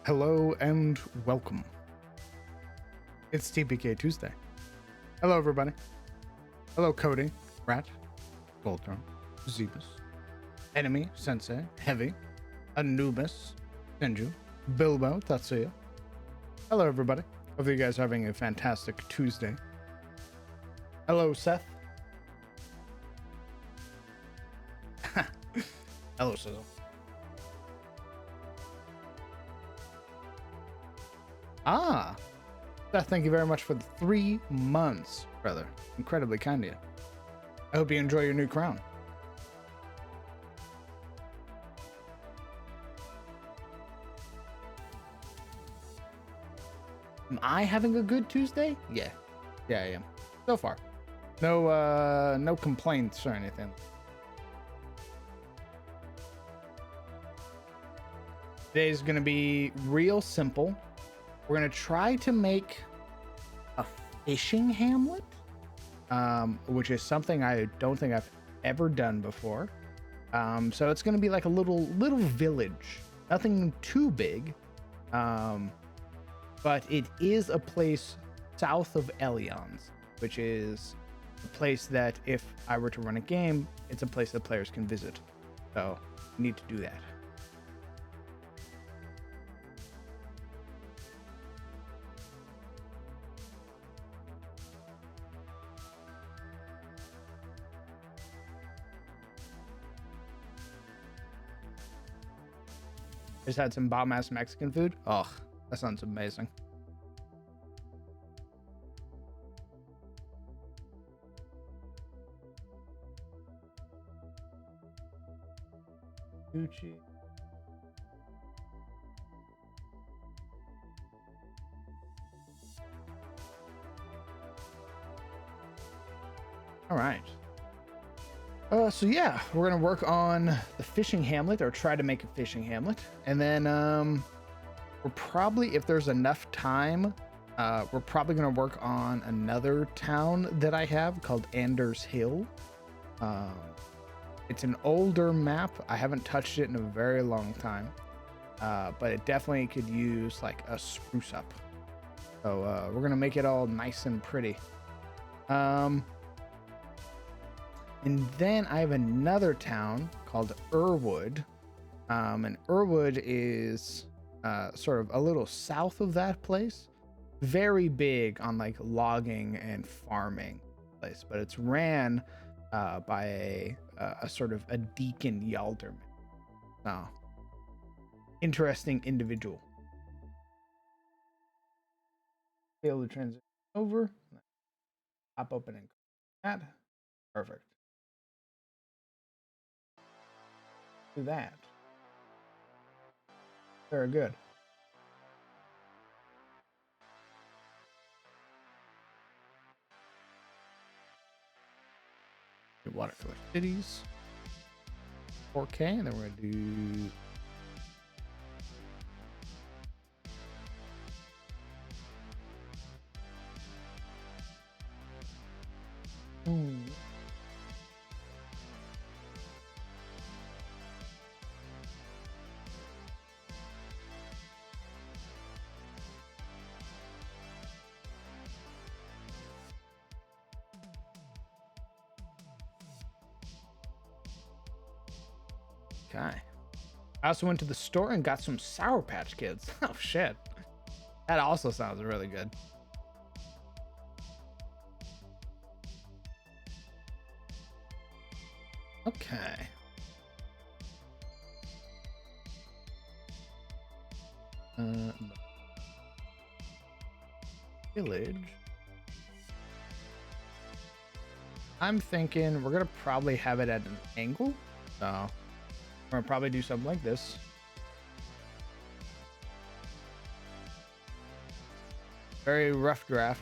Hello and welcome. It's TPK Tuesday. Hello, everybody. Hello, Cody, Rat, Goldthorn, Zebus, Enemy, Sensei, Heavy, Anubis, Senju, Bilbo, Tatsuya. Hello, everybody. Hope you guys are having a fantastic Tuesday. Hello, Seth. Hello, Sizzle. Ah, Seth, thank you very much for the 3 months, brother. Incredibly kind of you. I hope you enjoy your new crown. Am I having a good Tuesday? Yeah, I am. So far. No complaints or anything. Today's gonna be real simple. We're gonna try to make a fishing hamlet, which is something I don't think I've ever done before. So it's gonna be like a little village, nothing too big, but it is a place south of Elions, which is a place that if I were to run a game, it's a place that players can visit. So we need to do that. Just had some bomb-ass Mexican food. Oh, that sounds amazing. Gucci. All right. So yeah, we're gonna work on the fishing hamlet, or try to make a fishing hamlet, and then we're probably, if there's enough time, we're probably gonna work on another town that I have called Anders Hill. It's an older map. I haven't touched it in a very long time, but it definitely could use like a spruce up. So we're gonna make it all nice and pretty. And then I have another town called Irwood. And Irwood is sort of a little south of that place. Very big on like logging and farming place, but it's ran by a sort of a Deacon Yalderman. So, interesting individual. Be able to transition over. Pop open and that. Perfect. Do that. Very good. Watercolor cities. 4K, and then we're gonna do okay. I also went to the store and got some Sour Patch Kids. Oh shit. That also sounds really good. Okay. Village. I'm thinking we're gonna probably have it at an angle. So we're gonna probably do something like this. Very rough draft,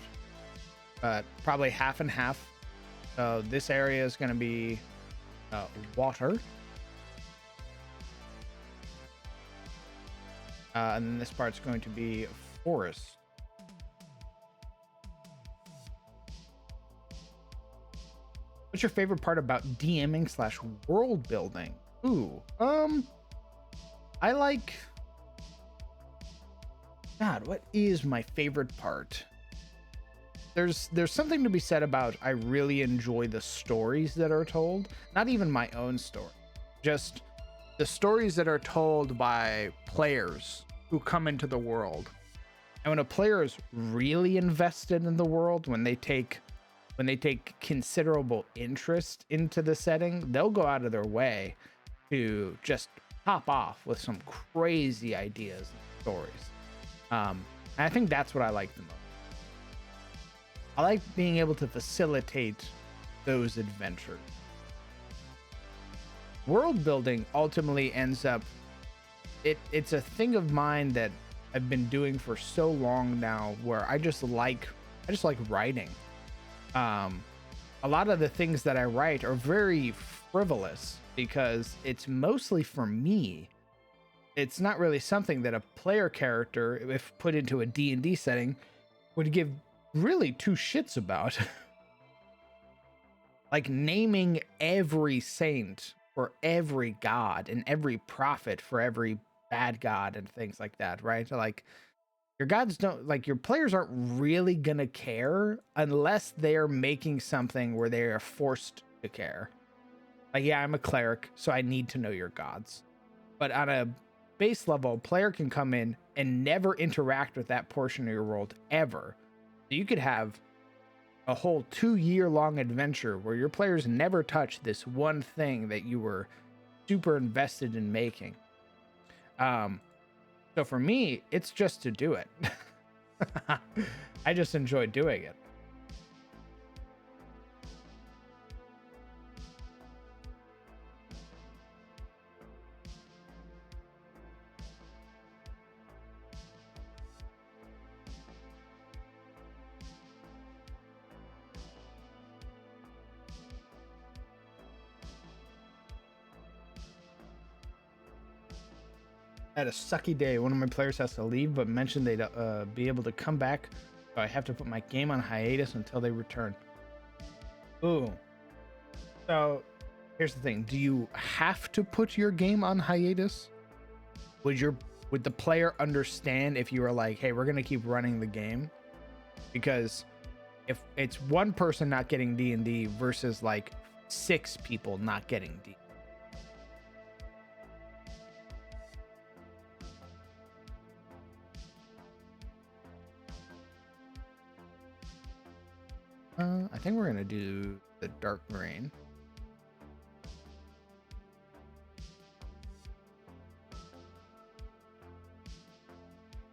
but probably half and half. So this area is gonna be water. And then this part's going to be forest. What's your favorite part about DMing / world building? Ooh, I like God, what is my favorite part? There's something to be said about I really enjoy the stories that are told. Not even my own story, just the stories that are told by players who come into the world. And when a player is really invested in the world, when they take considerable interest into the setting, they'll go out of their way to just pop off with some crazy ideas and stories. And I think that's what I like the most. I like being able to facilitate those adventures. World building ultimately ends up, it's a thing of mine that I've been doing for so long now, where I just like writing. A lot of the things that I write are very frivolous because it's mostly for me. It's not really something that a player character, if put into a D&D setting, would give really two shits about. Like naming every saint for every god and every prophet for every bad god and things like that, right? Like your gods don't, like, your players aren't really gonna care unless they're making something where they are forced to care. Like, yeah, I'm a cleric, so I need to know your gods. But on a base level, a player can come in and never interact with that portion of your world ever. So you could have a whole 2-year-long adventure where your players never touch this one thing that you were super invested in making. So for me, it's just to do it. I just enjoy doing it. I had a sucky day. One of my players has to leave, but mentioned they'd be able to come back. So I have to put my game on hiatus until they return. Ooh. So here's the thing. Do you have to put your game on hiatus? Would the player understand if you were like, hey, we're going to keep running the game? Because if it's one person not getting D&D versus like 6 people not getting D. I think we're gonna do the dark green.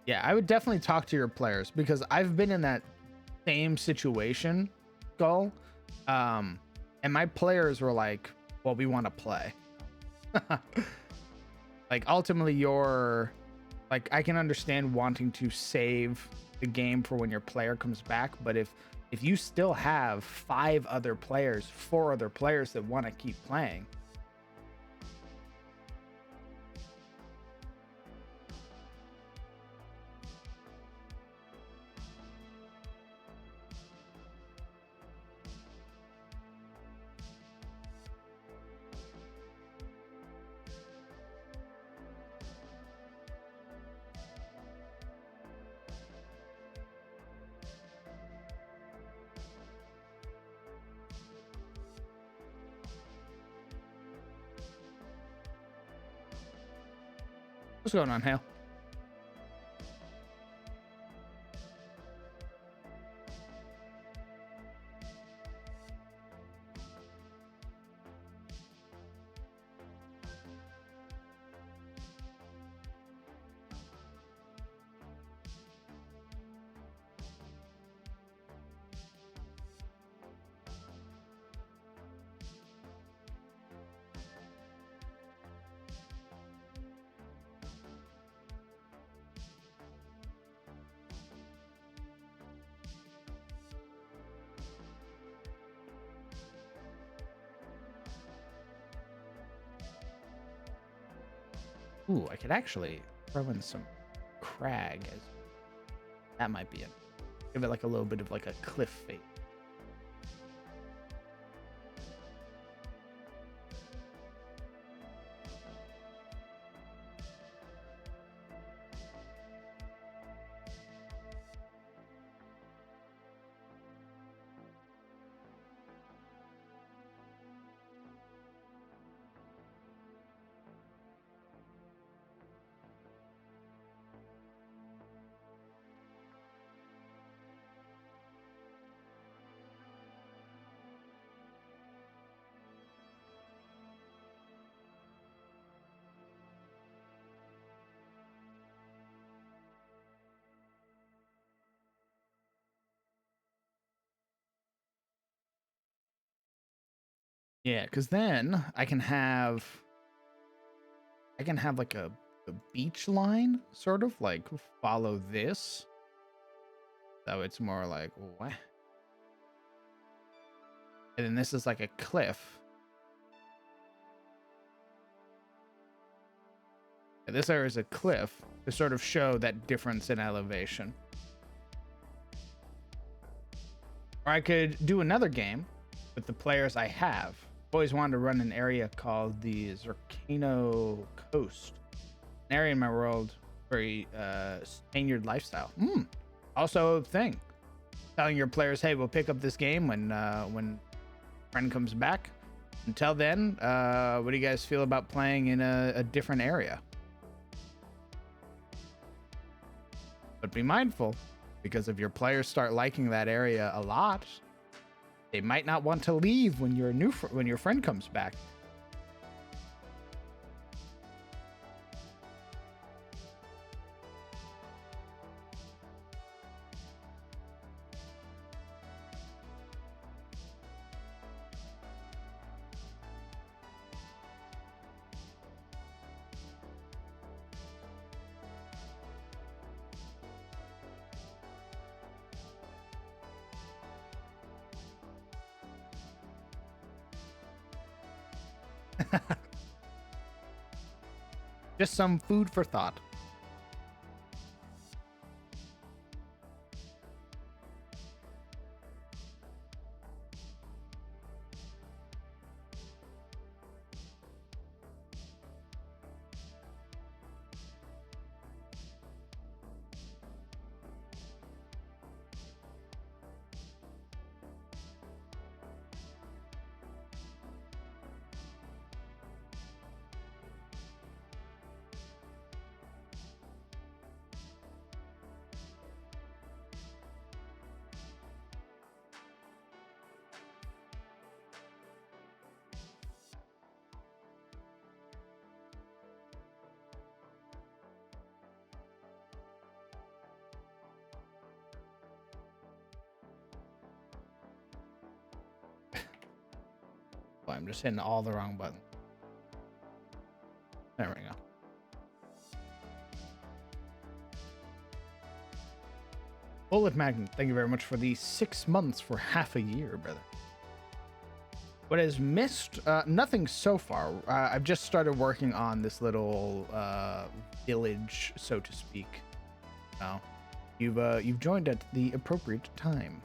Yeah, I would definitely talk to your players because I've been in that same situation, Skull. And my players were like, well, we want to play. Like, ultimately, you're like, I can understand wanting to save the game for when your player comes back, but if you still have 4 other players that want to keep playing. What's going on, Hale? Ooh, I could actually throw in some crag. That might be it. Give it like a little bit of like a cliff face. Yeah, because then I can have like a beach line, sort of like follow this. So it's more like what? And then this is like a cliff. And this area is a cliff to sort of show that difference in elevation. Or I could do another game with the players I have. I've always wanted to run an area called the Zercano Coast. An area in my world, very Spaniard lifestyle. Also a thing. Telling your players, hey, we'll pick up this game when friend comes back. Until then, what do you guys feel about playing in a different area? But be mindful, because if your players start liking that area a lot, they might not want to leave when when your friend comes back. Just some food for thought. Boy, I'm just hitting all the wrong buttons. There we go. Bullet Magnet, thank you very much for the 6 months for half a year, brother. What has missed? Nothing so far. I've just started working on this little village, so to speak. Now, you've joined at the appropriate time.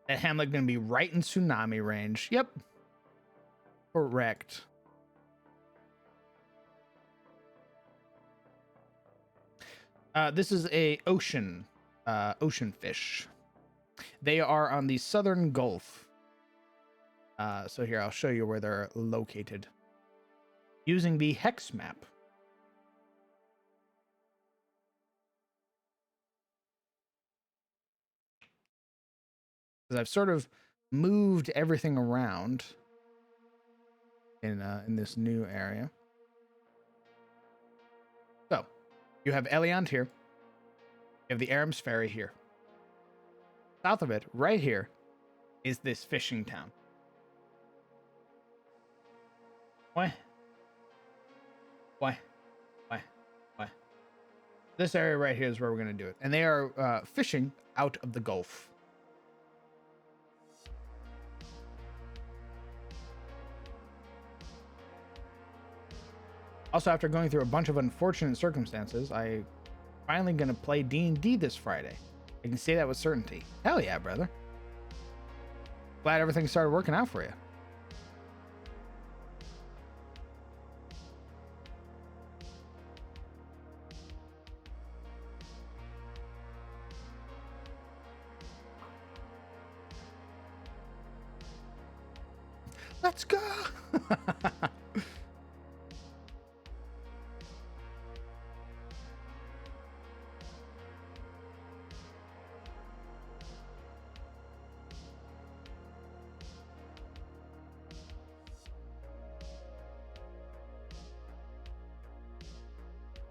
That hamlet gonna be right in tsunami range. Yep. Correct. This is a ocean fish. They are on the southern Gulf. So here, I'll show you where they're located. Using the hex map. Because I've sort of moved everything around in this new area. So, you have Eliant here. You have the Arams Ferry here. South of it, right here, is this fishing town. Why? This area right here is where we're going to do it. And they are fishing out of the Gulf. Also, after going through a bunch of unfortunate circumstances, I finally going to play D&D this Friday. I can say that with certainty. Hell yeah, brother. Glad everything started working out for you. Let's go.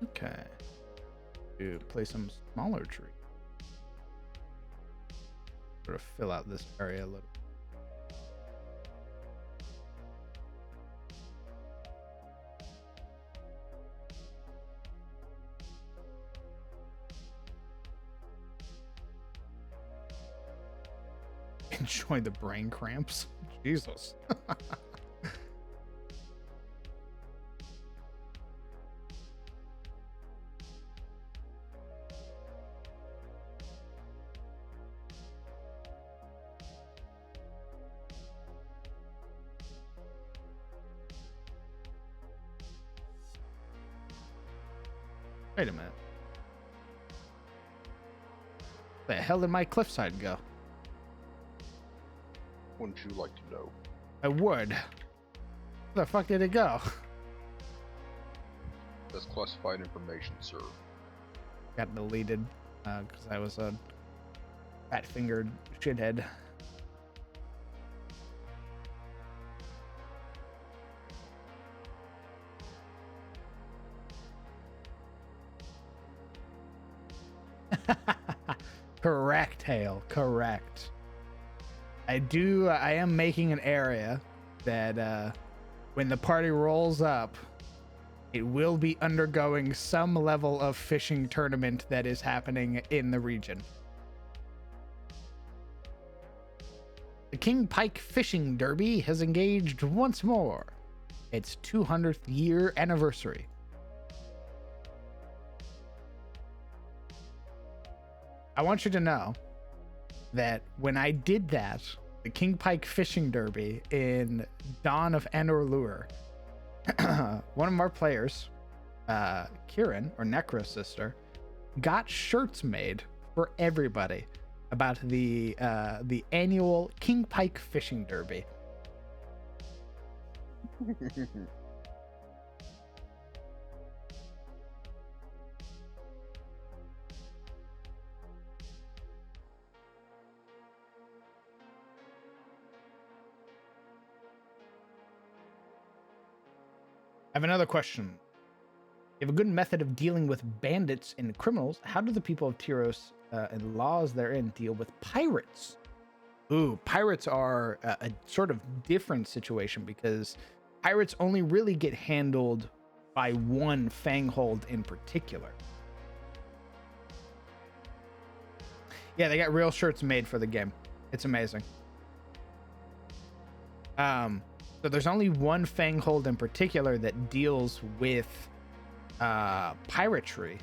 Okay. To place some smaller trees. Sort of fill out this area a little. Enjoy the brain cramps. Jesus. Wait a minute. Where the hell did my cliffside go? Wouldn't you like to know? I would. Where the fuck did it go? That's classified information, sir. Got deleted because I was a fat-fingered shithead. Correct, Hale. Correct. I am making an area that when the party rolls up, it will be undergoing some level of fishing tournament that is happening in the region. The King Pike Fishing Derby has engaged once more. Its 200th year anniversary. I want you to know that when I did that, the King Pike Fishing Derby in Dawn of Andor Lure, one of our players, Kieran, or Necro's sister, got shirts made for everybody about the annual King Pike Fishing Derby. I have another question. You have a good method of dealing with bandits and criminals. How do the people of Tyros and laws therein deal with pirates? Ooh, pirates are a sort of different situation because pirates only really get handled by one fanghold in particular. Yeah, they got real shirts made for the game. It's amazing. So there's only one fanghold in particular that deals with piratry.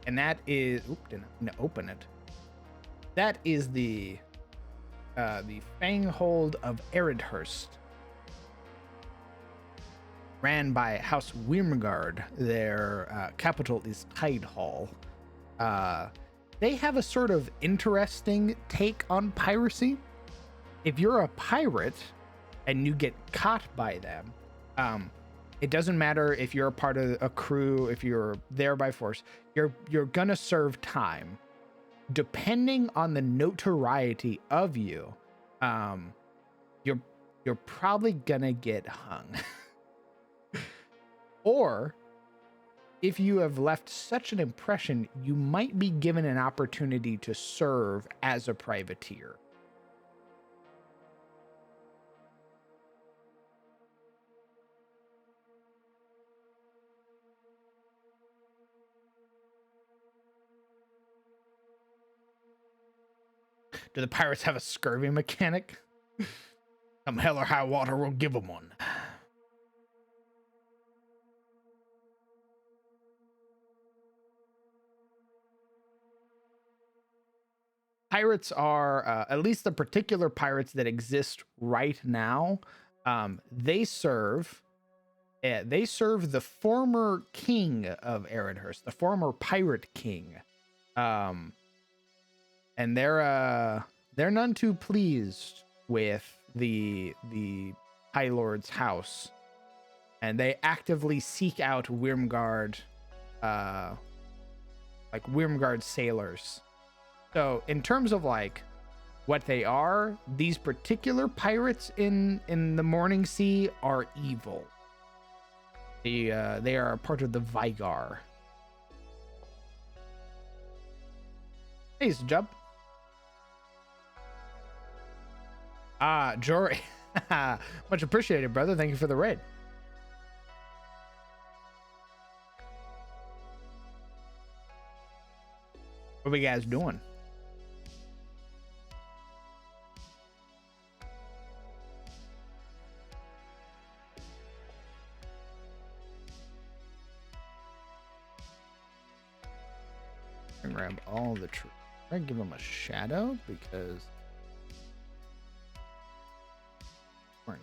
And that is... Oop, didn't open it. That is the fanghold of Eridhurst. Ran by House Wyrmgard. Their capital is Tidehall. They have a sort of interesting take on piracy. If you're a pirate and you get caught by them, it doesn't matter if you're a part of a crew, if you're there by force, you're gonna serve time. Depending on the notoriety of you, you're probably gonna get hung. Or if you have left such an impression, you might be given an opportunity to serve as a privateer. Do the pirates have a scurvy mechanic? Come hell or high water, we'll give them one. Pirates are, at least the particular pirates that exist right now, they serve the former king of Eridhurst, the former pirate king. And they're none too pleased with the High Lord's house, and they actively seek out Wyrmgard, like Wyrmgard sailors. So in terms of like what they are, these particular pirates in the Morning Sea are evil. They are part of the Vigar. Hey, Jub. Ah, Jory. Much appreciated, brother. Thank you for the raid. What are you guys doing? And grab all the troops. I give them a shadow because weren't.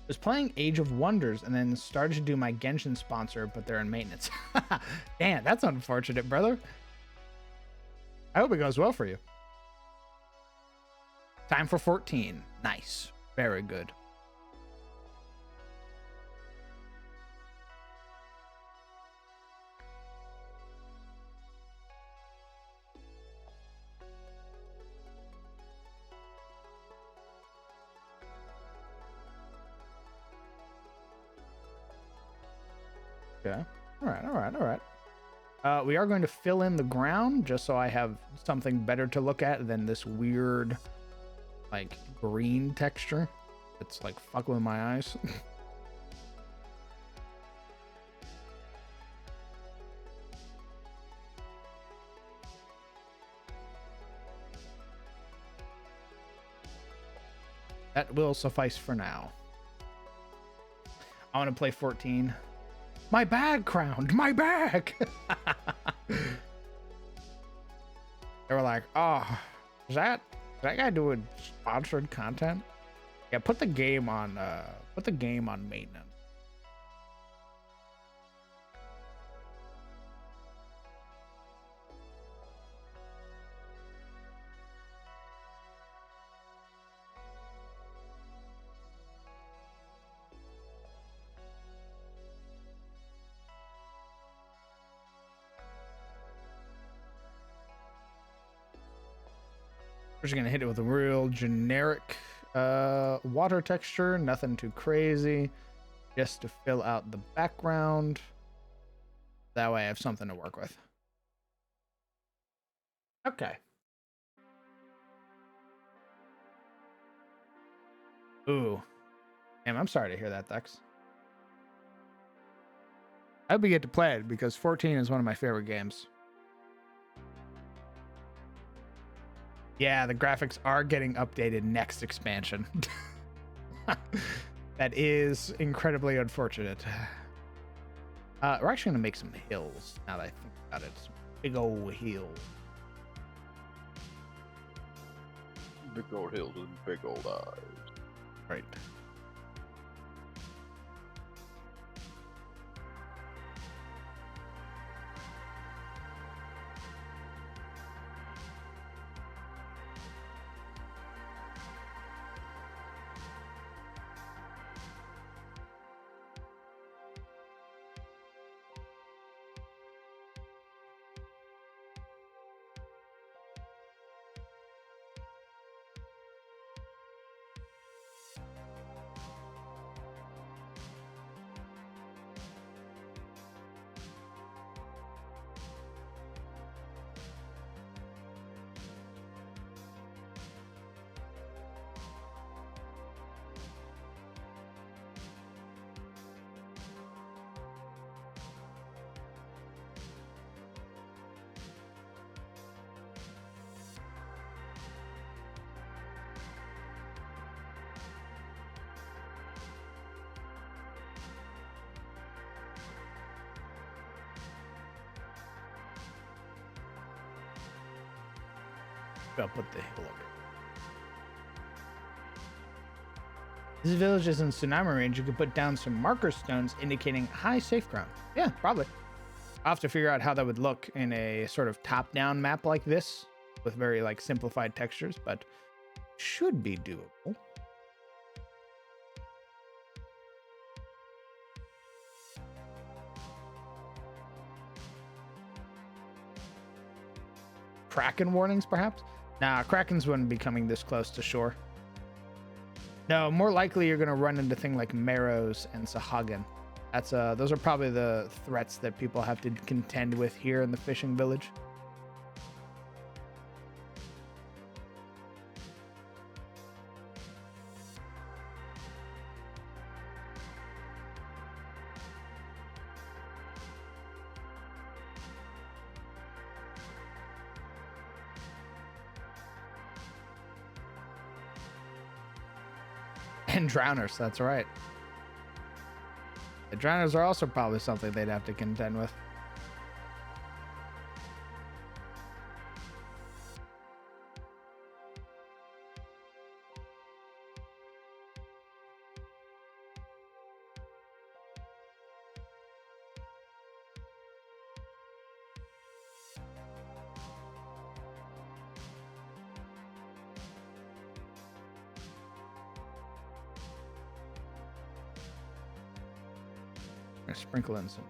Was playing Age of Wonders and then started to do my Genshin sponsor, but they're in maintenance. Damn, that's unfortunate, brother. I hope it goes well for you. Time for 14. Nice. Very good. Okay. All right. We are going to fill in the ground just so I have something better to look at than this weird, like, green texture. It's like fucking with my eyes. That will suffice for now. I want to play 14. My bag crowned, my bag. They were like, oh, is that guy doing sponsored content? Yeah, put the game on maintenance. We're just gonna hit it with a real generic water texture, nothing too crazy, just to fill out the background. That way I have something to work with. Okay. Ooh. Damn, I'm sorry to hear that, Dex. I hope we get to play it because 14 is one of my favorite games. Yeah, the graphics are getting updated next expansion. That is incredibly unfortunate. We're actually going to make some hills now that I think about it. Some big old hills. Big old hills and big old eyes. Right. I'll put the hill over. This village is in tsunami range. You could put down some marker stones indicating high safe ground. Yeah, probably. I'll have to figure out how that would look in a sort of top-down map like this with very like simplified textures, but should be doable. Kraken warnings, perhaps? Nah, Krakens wouldn't be coming this close to shore. No, more likely you're gonna run into things like Marrows and Sahagin. Those are probably the threats that people have to contend with here in the fishing village. And drowners, that's right. The drowners are also probably something they'd have to contend with. Or sprinkle in some.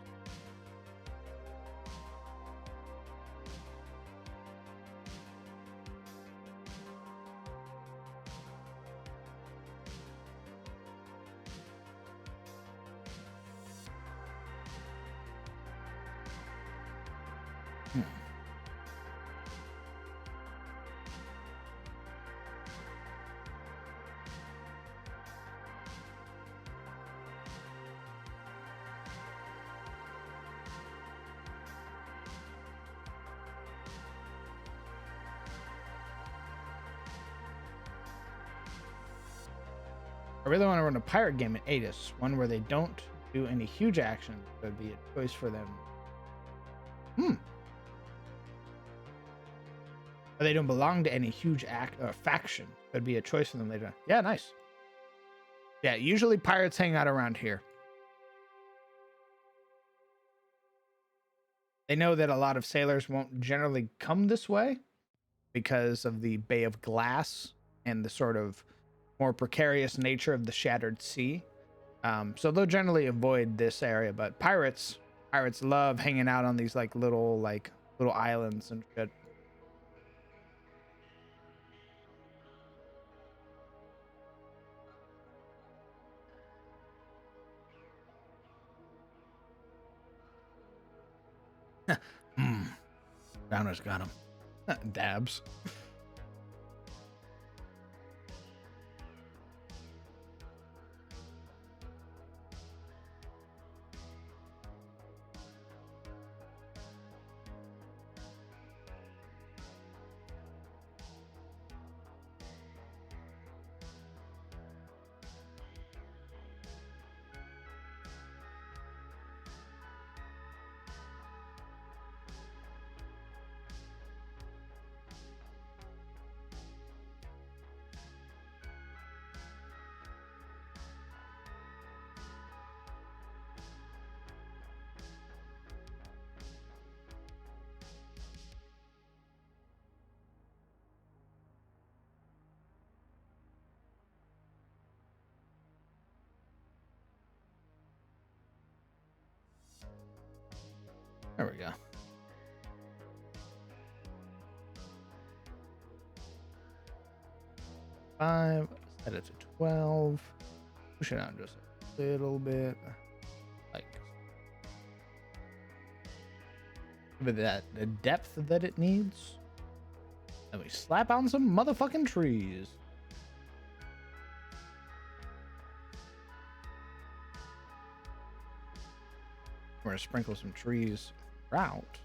I really want to run a pirate game at Adis, one where they don't do any huge action. That would be a choice for them. But they don't belong to any huge faction. That'd be a choice for them later. Yeah, nice. Yeah, usually pirates hang out around here. They know that a lot of sailors won't generally come this way because of the Bay of Glass and the sort of more precarious nature of the Shattered Sea. So they'll generally avoid this area, but pirates love hanging out on these little islands and shit. Downers got him. Dabs. There we go. Five. Set it to 12. Push it out just a little bit. Give it that the depth that it needs. And we slap on some motherfucking trees. We're gonna sprinkle some trees out.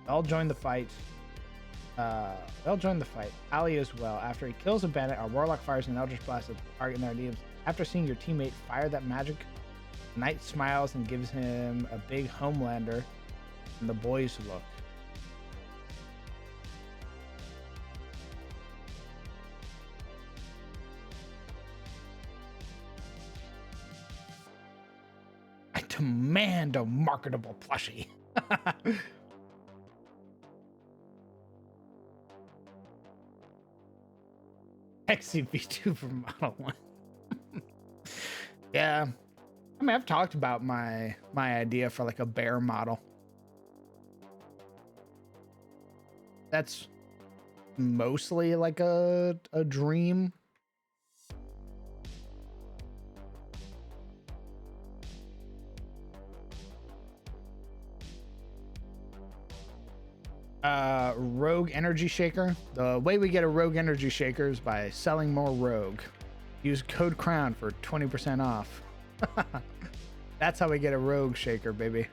They'll join the fight. They'll join the fight. Ali as well. After he kills a bandit, our warlock fires an eldritch blast at the target in their DMs. After seeing your teammate fire that magic, the knight smiles and gives him a big homelander, and the boys look. I demand a marketable plushie. XCP2 for Model 1. Yeah. I mean, I've talked about my idea for like a bear model. That's mostly like a dream. Rogue energy shaker. The way we get a rogue energy shaker is by selling more rogue. Use code crown for 20% off. That's how we get a rogue shaker, baby.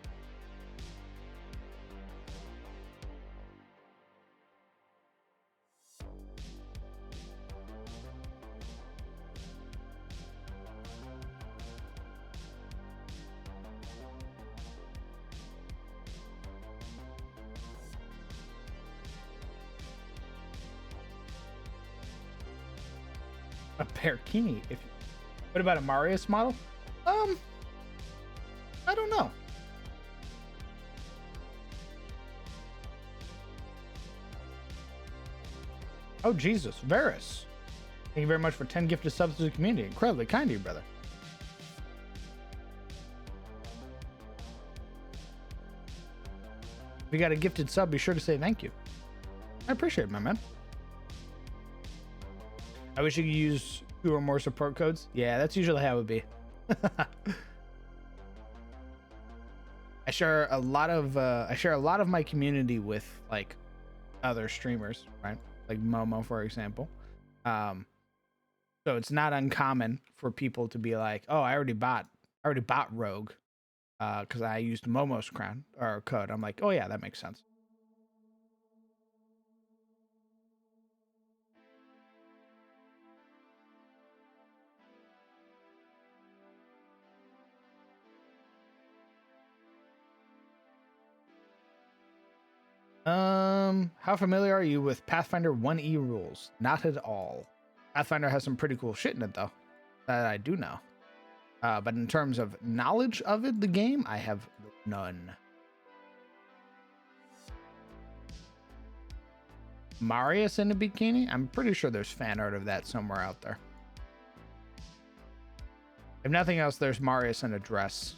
A Perkini. What about a Marius model? I don't know. Oh Jesus, Varus. Thank you very much for 10 gifted subs to the community. Incredibly kind of you, brother. If you got a gifted sub, be sure to say thank you. I appreciate it, my man. I wish you could use 2 or more support codes. Yeah, that's usually how it would be. I share a lot of my community with like other streamers, right? Like Momo, for example. So it's not uncommon for people to be like, "Oh, I already bought Rogue, because I used Momo's crown or code." I'm like, "Oh yeah, that makes sense." How familiar are you with Pathfinder 1E rules? Not at all. Pathfinder has some pretty cool shit in it though, that I do know. But in terms of knowledge of it, the game, I have none. Marius in a bikini? I'm pretty sure there's fan art of that somewhere out there. If nothing else, there's Marius in a dress.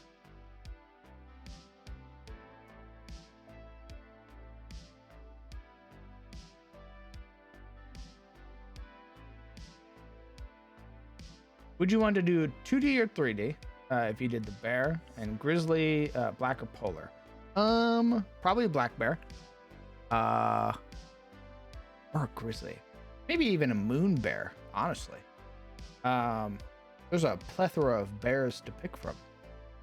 Would you want to do 2D or 3D? If you did the bear and grizzly, black or polar? Probably black bear. Or a grizzly. Maybe even a moon bear, honestly. There's a plethora of bears to pick from.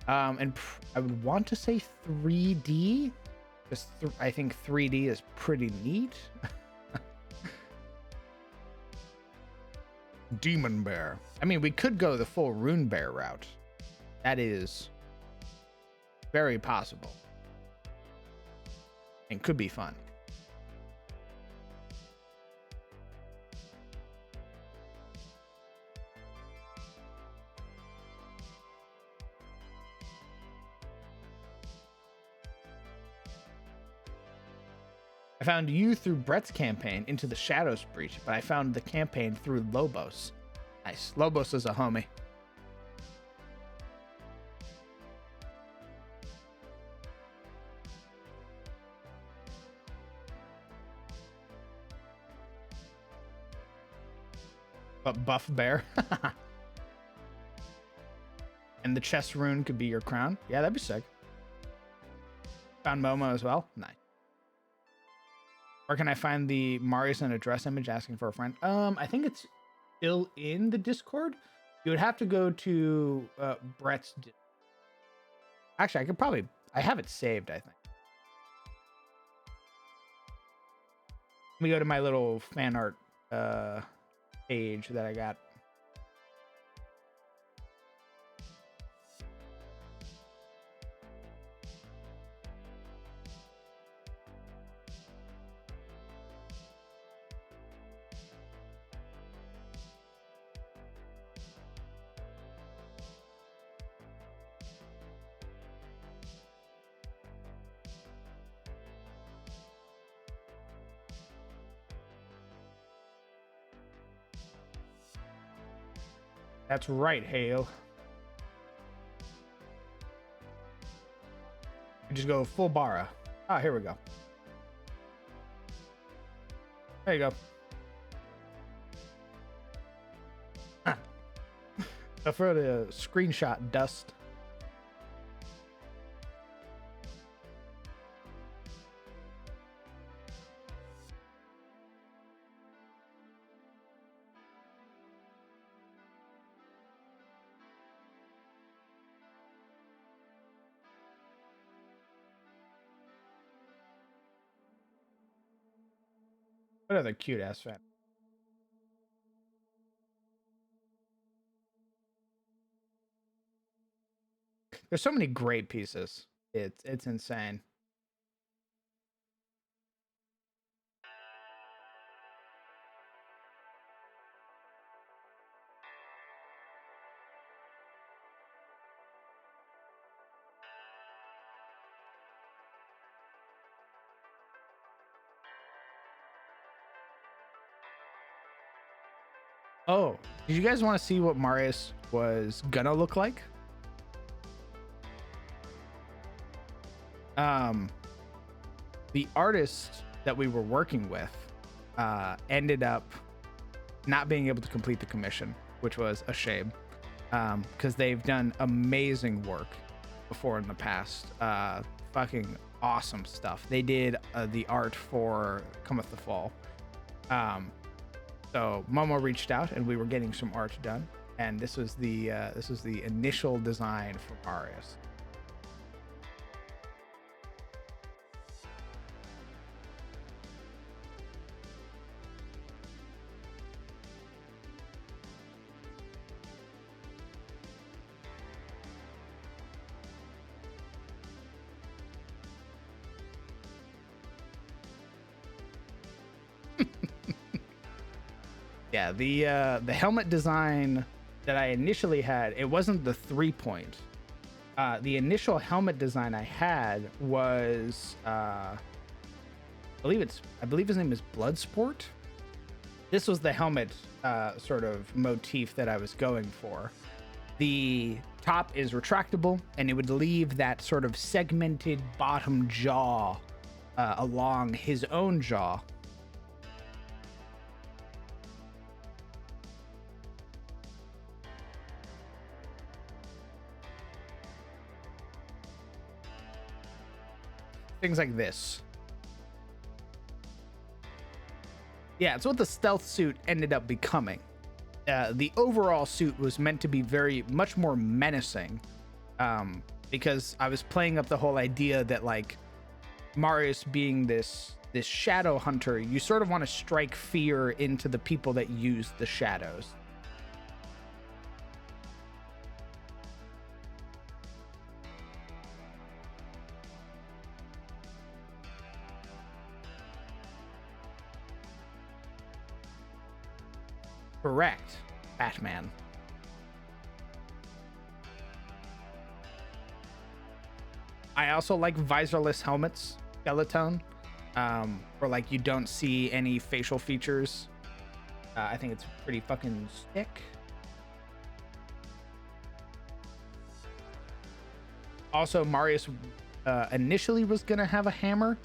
And I would want to say 3D. Just I think 3D is pretty neat. Demon bear. I mean, we could go the full rune bear route. That is very possible. And could be fun. I found you through Brett's campaign into the Shadows Breach, but I found the campaign through Lobos. Nice. Lobos is a homie. But buff bear. And the chest rune could be your crown. Yeah, that'd be sick. Found Momo as well. Nice. Where can I find the Marius in a dress image asking for a friend? I think it's still in the Discord. You would have to go to Brett's. Actually, I have it saved, I think. Let me go to my little fan art page that I got. That's right, Hale. Just go full Bara. Ah, here we go. There you go. I'll throw the screenshot dust. What other cute ass fan? There's so many great pieces. It's insane. Oh, did you guys want to see what Marius was gonna look like? The artist that we were working with ended up not being able to complete the commission, which was a shame, because they've done amazing work before in the past. Fucking awesome stuff. They did the art for Cometh the Fall. So Momo reached out and we were getting some art done, and this was the initial design for Marius. Yeah, the helmet design that I initially had, it wasn't the 3-point. The initial helmet design I had was I believe his name is Bloodsport. This was the helmet sort of motif that I was going for. The top is retractable, and it would leave that sort of segmented bottom jaw along his own jaw. Things like this. Yeah, it's what the stealth suit ended up becoming. The overall suit was meant to be much more menacing, because I was playing up the whole idea that, like, Marius being this shadow hunter, you sort of want to strike fear into the people that use the shadows. Correct, Batman. I also like visorless helmets, skeleton, where like you don't see any facial features. I think it's pretty fucking sick. Also, Marius initially was gonna have a hammer,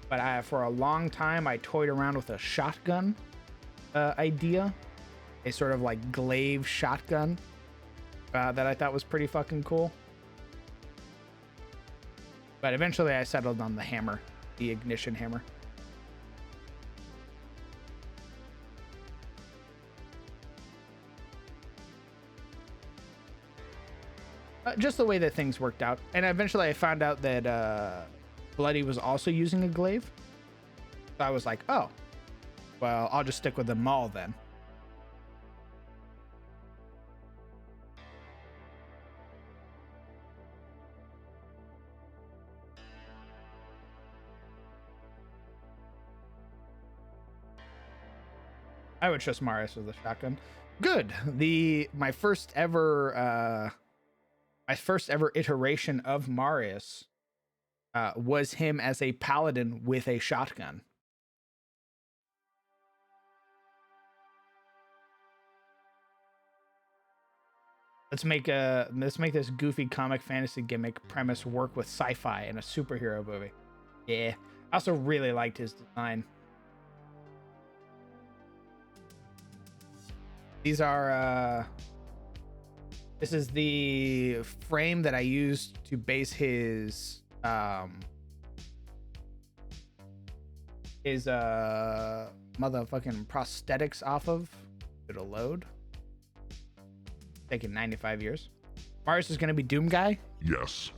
but for a long time I toyed around with a shotgun idea. A sort of like glaive shotgun that I thought was pretty fucking cool. But eventually I settled on the hammer, the ignition hammer. Just the way that things worked out. And eventually I found out that Bloody was also using a glaive. So I was like, oh, well, I'll just stick with the mall then. I would trust Marius with a shotgun. Good. My first ever iteration of Marius was him as a paladin with a shotgun. Let's make this goofy comic fantasy gimmick premise work with sci-fi in a superhero movie. Yeah. I also really liked his design. These are this is the frame that I used to base his motherfucking prosthetics off of. It'll load. Taking 95 years. Marius is gonna be Doom Guy? Yes.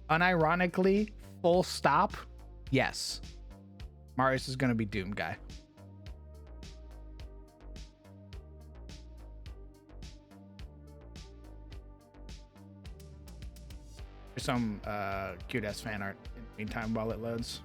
Unironically, full stop, yes. Marius is gonna be Doom Guy. There's some cute ass fan art in the meantime while it loads.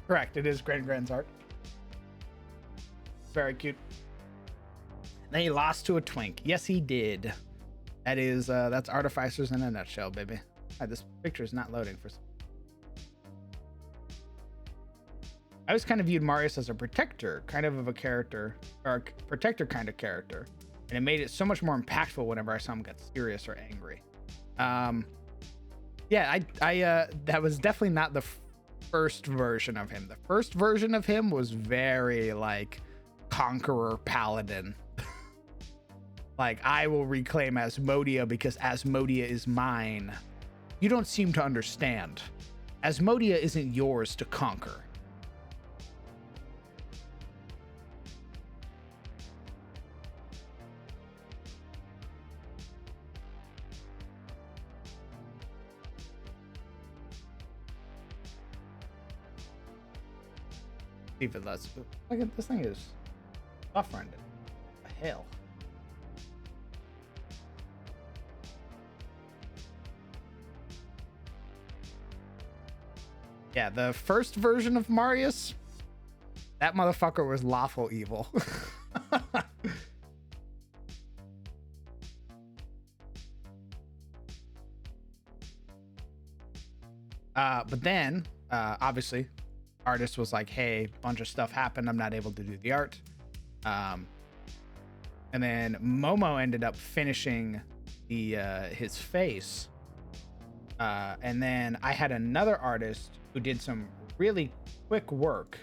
Correct, it is Grand's art. Very cute. Then he lost to a twink. Yes, he did. That is, that's Artificers in a nutshell, baby. This picture is not loading for some. I always kind of viewed Marius as a protector, kind of a character, or a protector kind of character. And it made it so much more impactful whenever I saw him get serious or angry. Yeah, that was definitely not the first version of him. The first version of him was very like conqueror paladin. Like, I will reclaim Asmodia because Asmodia is mine. You don't seem to understand. Asmodia isn't yours to conquer. See if it lets. Look at this thing is buffering. What the hell? Yeah, the first version of Marius, that motherfucker was lawful evil. But then, obviously, artist was like, hey, bunch of stuff happened, I'm not able to do the art. And then Momo ended up finishing the his face. And then I had another artist who did some really quick work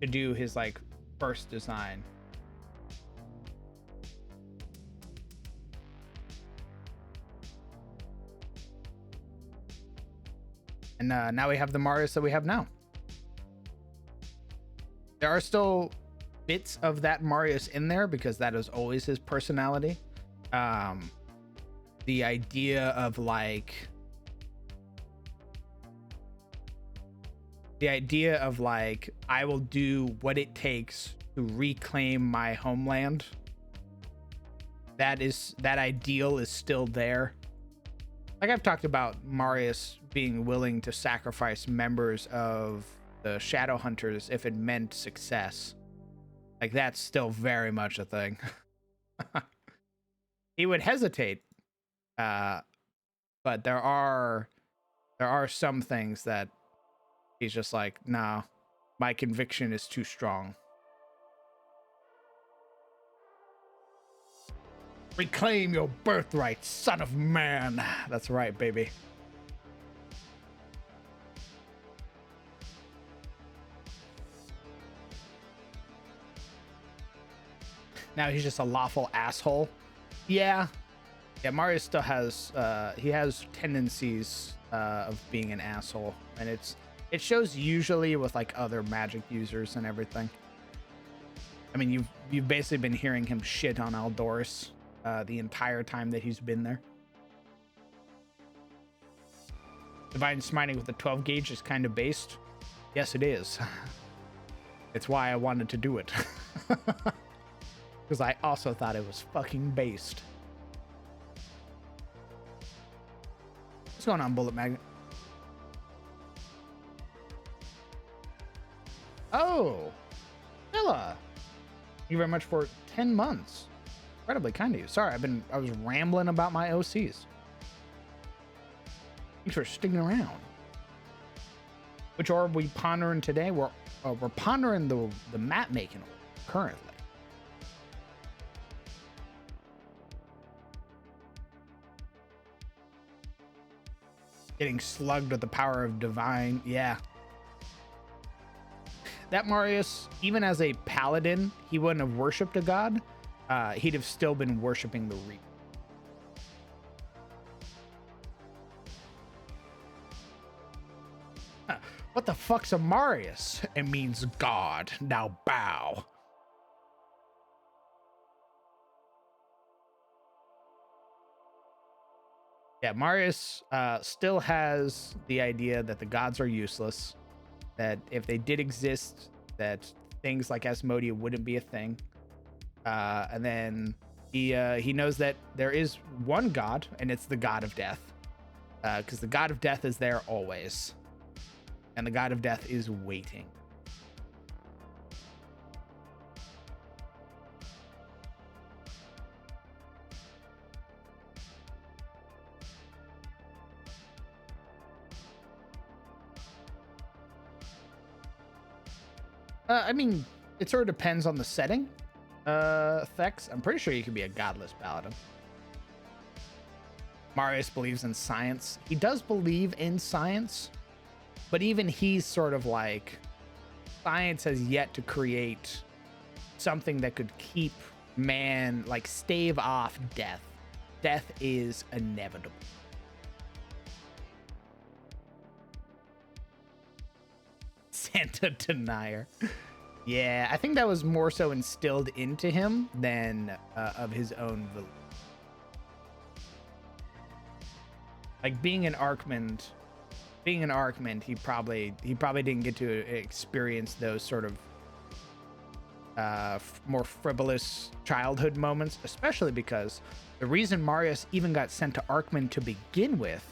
to do his like first design. And now we have the Marius that we have now. There are still bits of that Marius in there because that is always his personality. The idea of like I will do what it takes to reclaim my homeland. That ideal is still there. Like I've talked about Marius being willing to sacrifice members of the Shadow Hunters if it meant success. Like that's still very much a thing. He would hesitate. But there are some things that he's just like, nah, my conviction is too strong. Reclaim your birthright, son of man. That's right, baby. Now he's just a lawful asshole. Yeah. Yeah, Marius still has he has tendencies of being an asshole, and it shows usually with like other magic users and everything. I mean, you've basically been hearing him shit on Aldoris the entire time that he's been there. Divine Smiting with the 12 gauge is kind of based. Yes, it is. It's why I wanted to do it. Because I also thought it was fucking based. What's going on, Bullet Magnet? Oh, Ella. Thank you very much for 10 months. Incredibly kind of you. Sorry, I was rambling about my OCs. Thanks for sticking around. Which are we pondering today? We're pondering the map making currently. Getting slugged with the power of divine. Yeah. That Marius, even as a paladin, he wouldn't have worshipped a god. He'd have still been worshipping the Reaper. What the fuck's a Marius? It means God. Now bow. Yeah, Marius still has the idea that the gods are useless, that if they did exist, that things like Asmodia wouldn't be a thing. And then he knows that there is one god, and it's the god of death. Because the god of death is there always. And the god of death is waiting. I mean, it sort of depends on the setting. Effects. I'm pretty sure you could be a godless paladin. Marius believes in science. He does believe in science, but even he's sort of like, science has yet to create something that could keep man, like, stave off death. Death is inevitable. Santa denier. Yeah, I think that was more so instilled into him than of his own belief. Like being an Archmond, he probably didn't get to experience those sort of more frivolous childhood moments, especially because the reason Marius even got sent to Archmond to begin with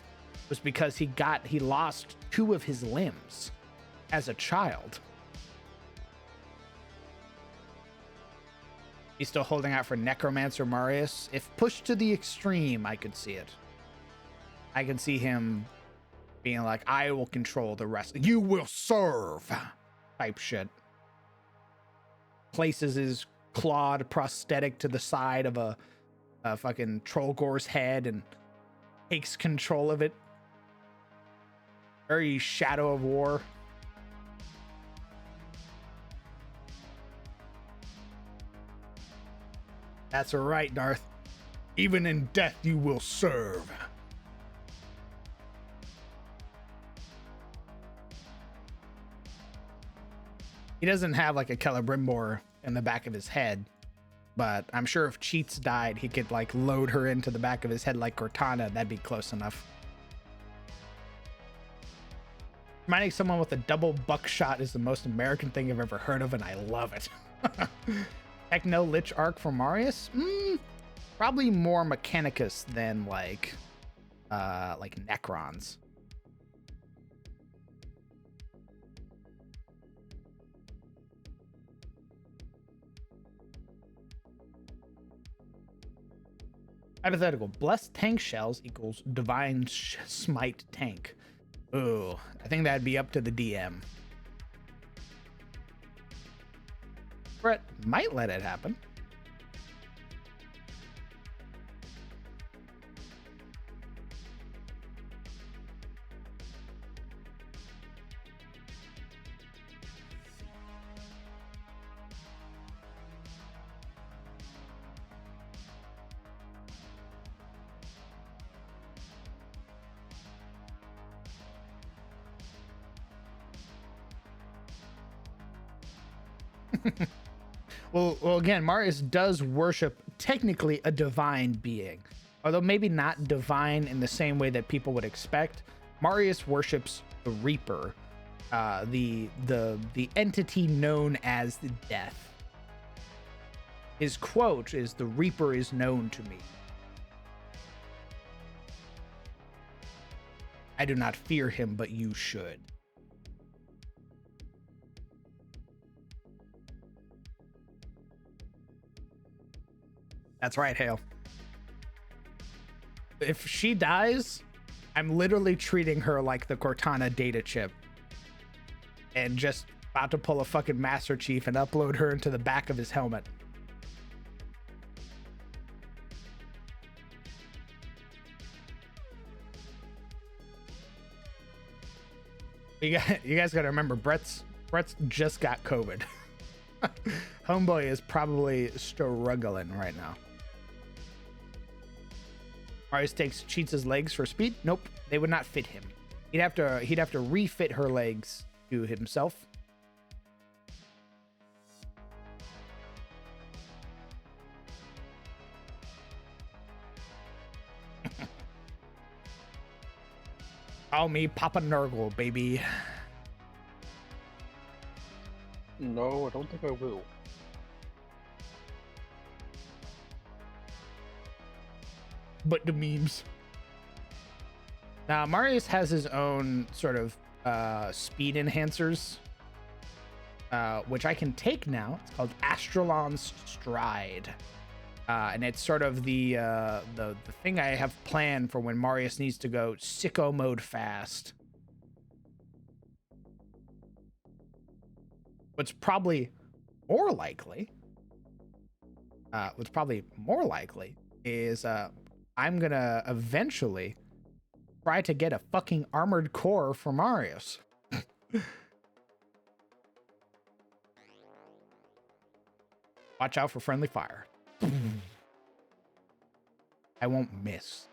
was because he lost 2 of his limbs as a child. He's still holding out for Necromancer Marius. If pushed to the extreme, I could see it. I could see him being like, I will control the rest. You will serve. Type shit. Places his clawed prosthetic to the side of a fucking Trollgore's head and takes control of it. Very Shadow of War. That's right, Darth. Even in death, you will serve. He doesn't have like a Celebrimbor in the back of his head, but I'm sure if Cheats died, he could like load her into the back of his head like Cortana. That'd be close enough. Mining someone with a double buckshot is the most American thing I've ever heard of, and I love it. Techno Lich Arc for Marius? Probably more Mechanicus than like Necrons. Hypothetical. Blessed tank shells equals divine smite tank. Ooh, I think that'd be up to the DM. Brett might let it happen. Well, again, Marius does worship technically a divine being, although maybe not divine in the same way that people would expect. Marius worships the Reaper, the entity known as the Death. His quote is, "The Reaper is known to me. I do not fear him, but you should." That's right, Hale. If she dies, I'm literally treating her like the Cortana data chip and just about to pull a fucking Master Chief and upload her into the back of his helmet. You guys gotta remember, Brett's just got COVID. Homeboy is probably struggling right now. Marius cheats his legs for speed. Nope, they would not fit him. He'd have to refit her legs to himself. Call me Papa Nurgle, baby. No, I don't think I will. But the memes. Now, Marius has his own sort of speed enhancers, which I can take now. It's called Astralon's Stride. And it's sort of the thing I have planned for when Marius needs to go sicko mode fast. What's probably more likely is I'm gonna eventually try to get a fucking armored core for Marius. Watch out for friendly fire. I won't miss.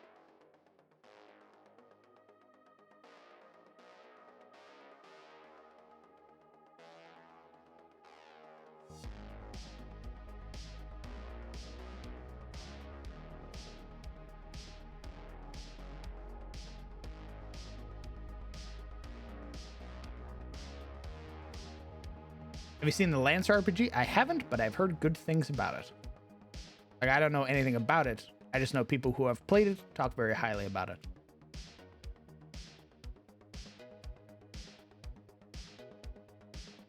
Have you seen the Lance RPG? I haven't, but I've heard good things about it. Like, I don't know anything about it. I just know people who have played it talk very highly about it.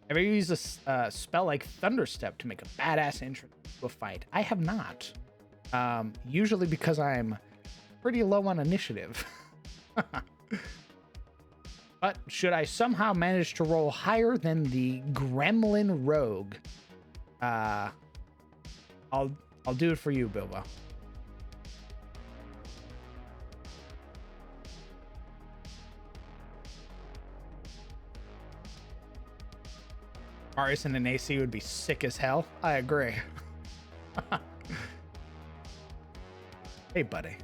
Have you used a spell like Thunderstep to make a badass entrance to a fight? I have not. Usually because I'm pretty low on initiative. But should I somehow manage to roll higher than the Gremlin Rogue, I'll do it for you, Bilbo. Marius in an AC would be sick as hell. I agree. Hey, buddy.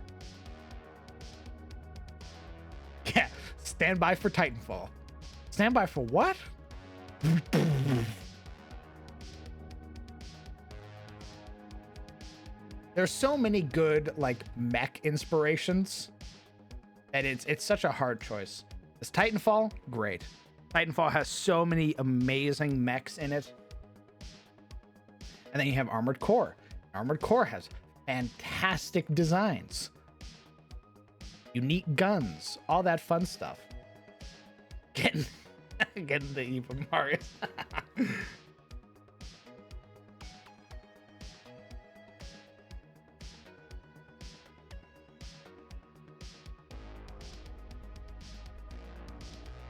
Yeah, stand by for Titanfall. Stand by for what? There's so many good like mech inspirations that it's such a hard choice. Is Titanfall? Great. Titanfall has so many amazing mechs in it. And then you have Armored Core. Armored Core has fantastic designs, unique guns, all that fun stuff. Getting the E from Mario.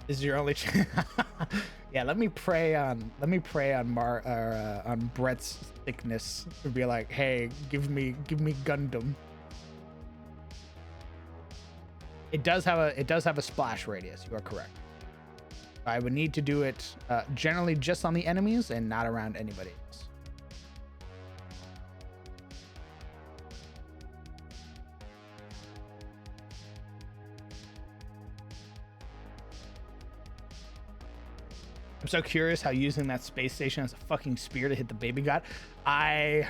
This is your only chance. Yeah, let me pray on Brett's sickness to be like, hey, give me Gundam. It does have a splash radius. You are correct. I would need to do it generally just on the enemies and not around anybody else. I'm so curious how using that space station as a fucking spear to hit the baby god. I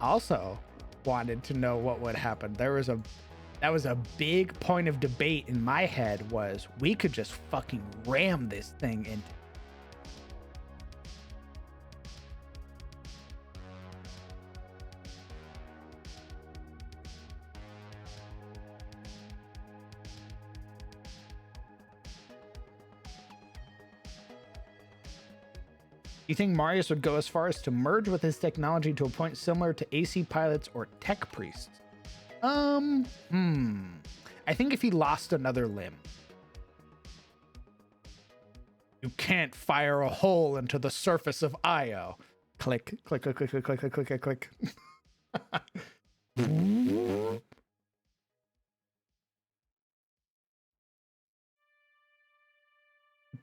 also wanted to know what would happen. That was a big point of debate in my head, was we could just fucking ram this thing into. You think Marius would go as far as to merge with his technology to a point similar to AC pilots or tech priests? I think if he lost another limb. You can't fire a hole into the surface of Io. Click, click, click, click, click, click, click, click, click.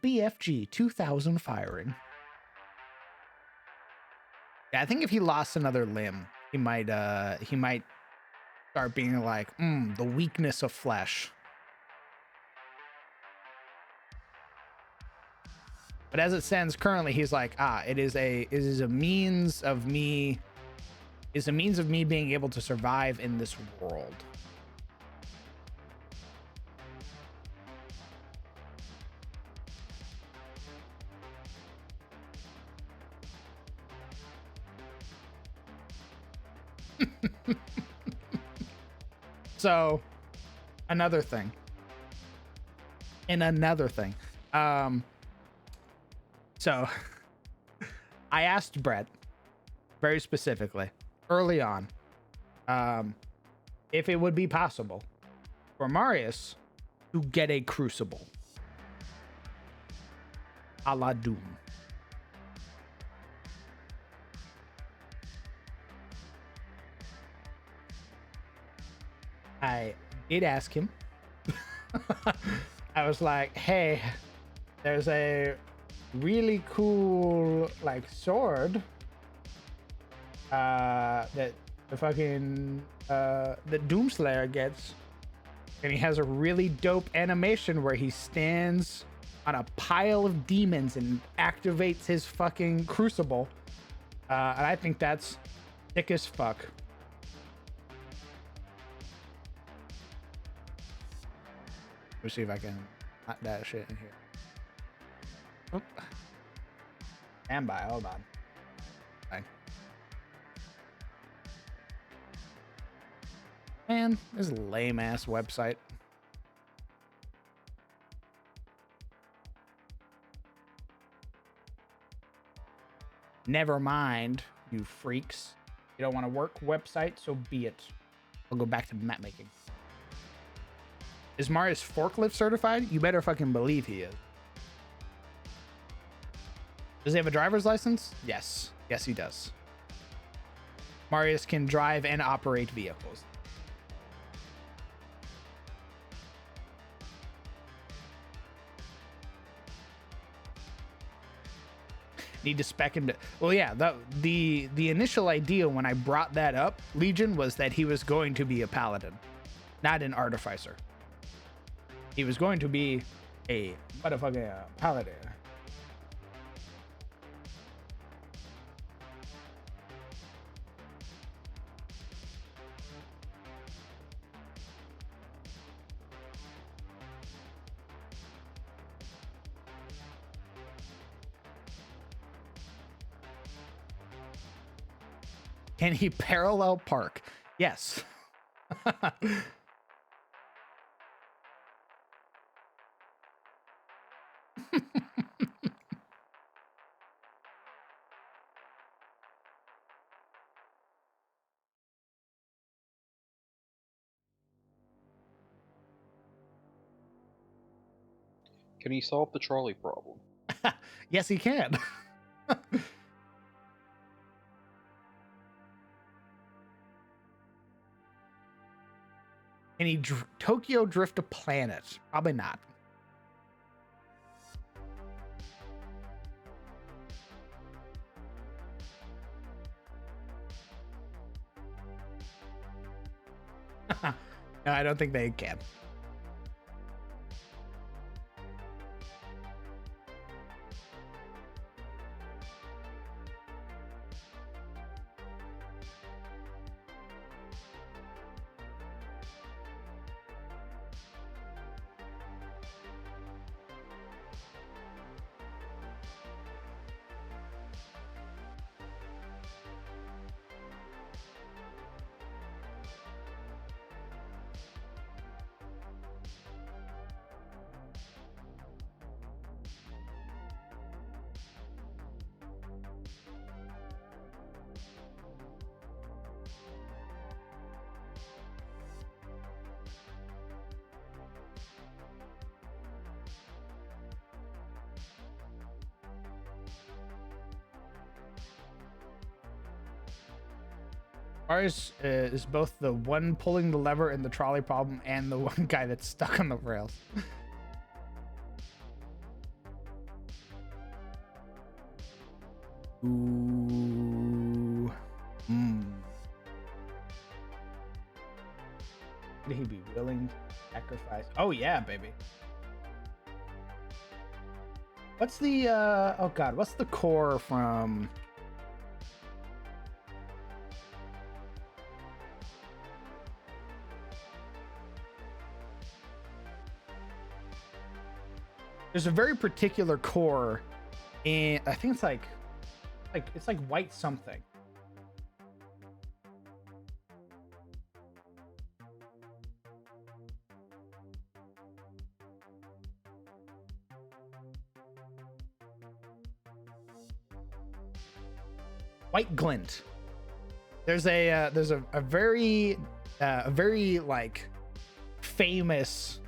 BFG 2000 firing. Yeah, I think if he lost another limb, he might start being like, the weakness of flesh. But as it stands currently, he's like, it is a means of me being able to survive in this world. So, another thing. So I asked Brett very specifically early on if it would be possible for Marius to get a crucible a la Doom. I did ask him. I was like, hey, there's a really cool like sword that the fucking that Doomslayer gets, and he has a really dope animation where he stands on a pile of demons and activates his fucking crucible, and I think that's sick as fuck. Let's see if I can knock that shit in here. Oh. Stand by, hold on. Bye. Man, this is a lame ass website. Never mind, you freaks. You don't want to work website, so be it. I'll go back to map making. Is Marius forklift certified? You better fucking believe he is. Does he have a driver's license? Yes. Yes, he does. Marius can drive and operate vehicles. Need to spec him to... Well, yeah, the initial idea when I brought that up, Legion, was that he was going to be a paladin, not an artificer. He was going to be a motherfucking paladin. Can he parallel park? Yes. Can he solve the trolley problem? Yes, he can. Can he Tokyo drift a planet? Probably not. No, I don't think they can. Marius is both the one pulling the lever in the trolley problem and the one guy that's stuck on the rails. Ooh. Would he be willing to sacrifice? Oh yeah, baby. What's the oh god, what's the core from there's a very particular core in I think it's like white something. White glint. There's a very like famous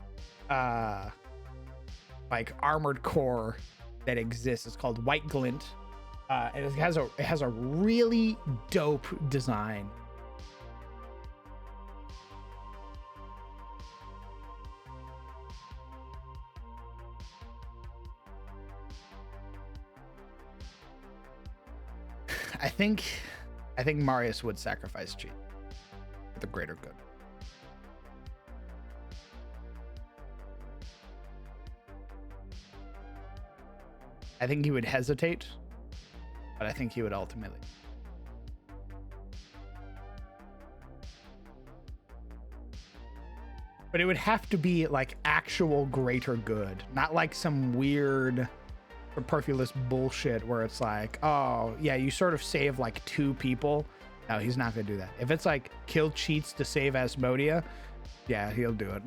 like armored core that exists. It's called White Glint, and it has a really dope design. I think Marius would sacrifice cheat for the greater good. I think he would hesitate, but I think he would ultimately. But it would have to be like actual greater good, not like some weird superfluous bullshit where it's like, oh yeah, you sort of save like 2 people. No, he's not gonna do that. If it's like kill cheats to save Asmodia, yeah, he'll do it.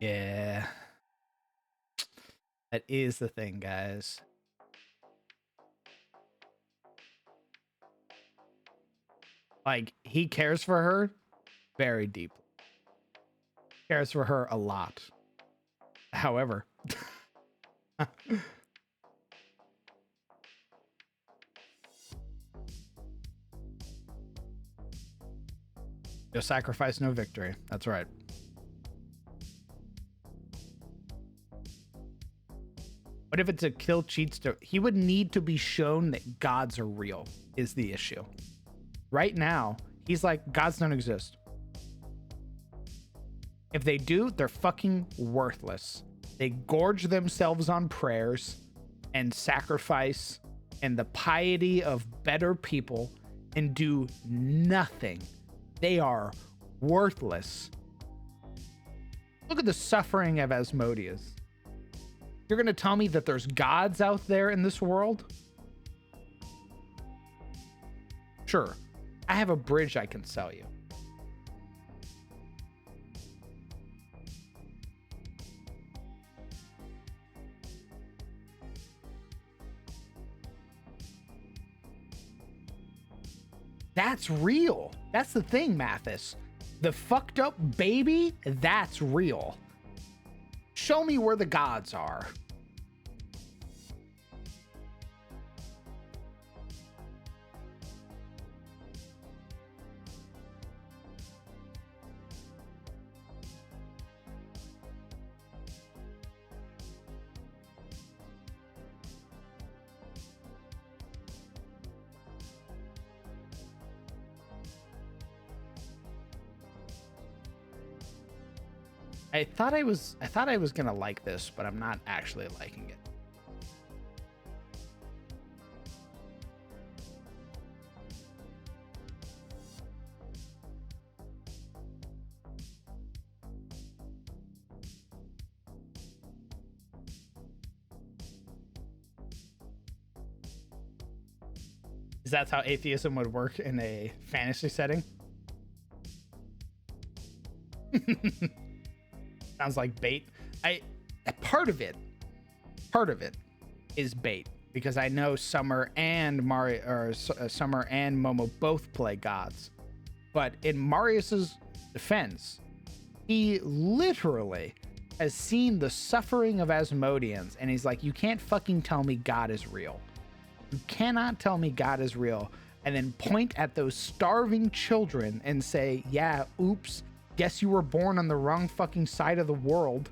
Yeah. That is the thing, guys. Like, he cares for her very deeply. Cares for her a lot. However, no sacrifice, no victory. That's right. What if it's a kill cheats to? He would need to be shown that gods are real, is the issue. Right now, he's like, gods don't exist. If they do, they're fucking worthless. They gorge themselves on prayers and sacrifice and the piety of better people and do nothing. They are worthless. Look at the suffering of Asmodeus. You're going to tell me that there's gods out there in this world? Sure. I have a bridge I can sell you. That's real. That's the thing, Mathis. The fucked up baby, that's real. Show me where the gods are. I thought I was gonna like this, but I'm not actually liking it. Is that how atheism would work in a fantasy setting? Sounds like bait. I part of it is bait because I know Summer and Mario or Summer and Momo both play gods. But in Marius's defense, he literally has seen the suffering of Asmodeans, and he's like, you can't fucking tell me God is real. You cannot tell me God is real and then point at those starving children and say, yeah, oops, guess you were born on the wrong fucking side of the world.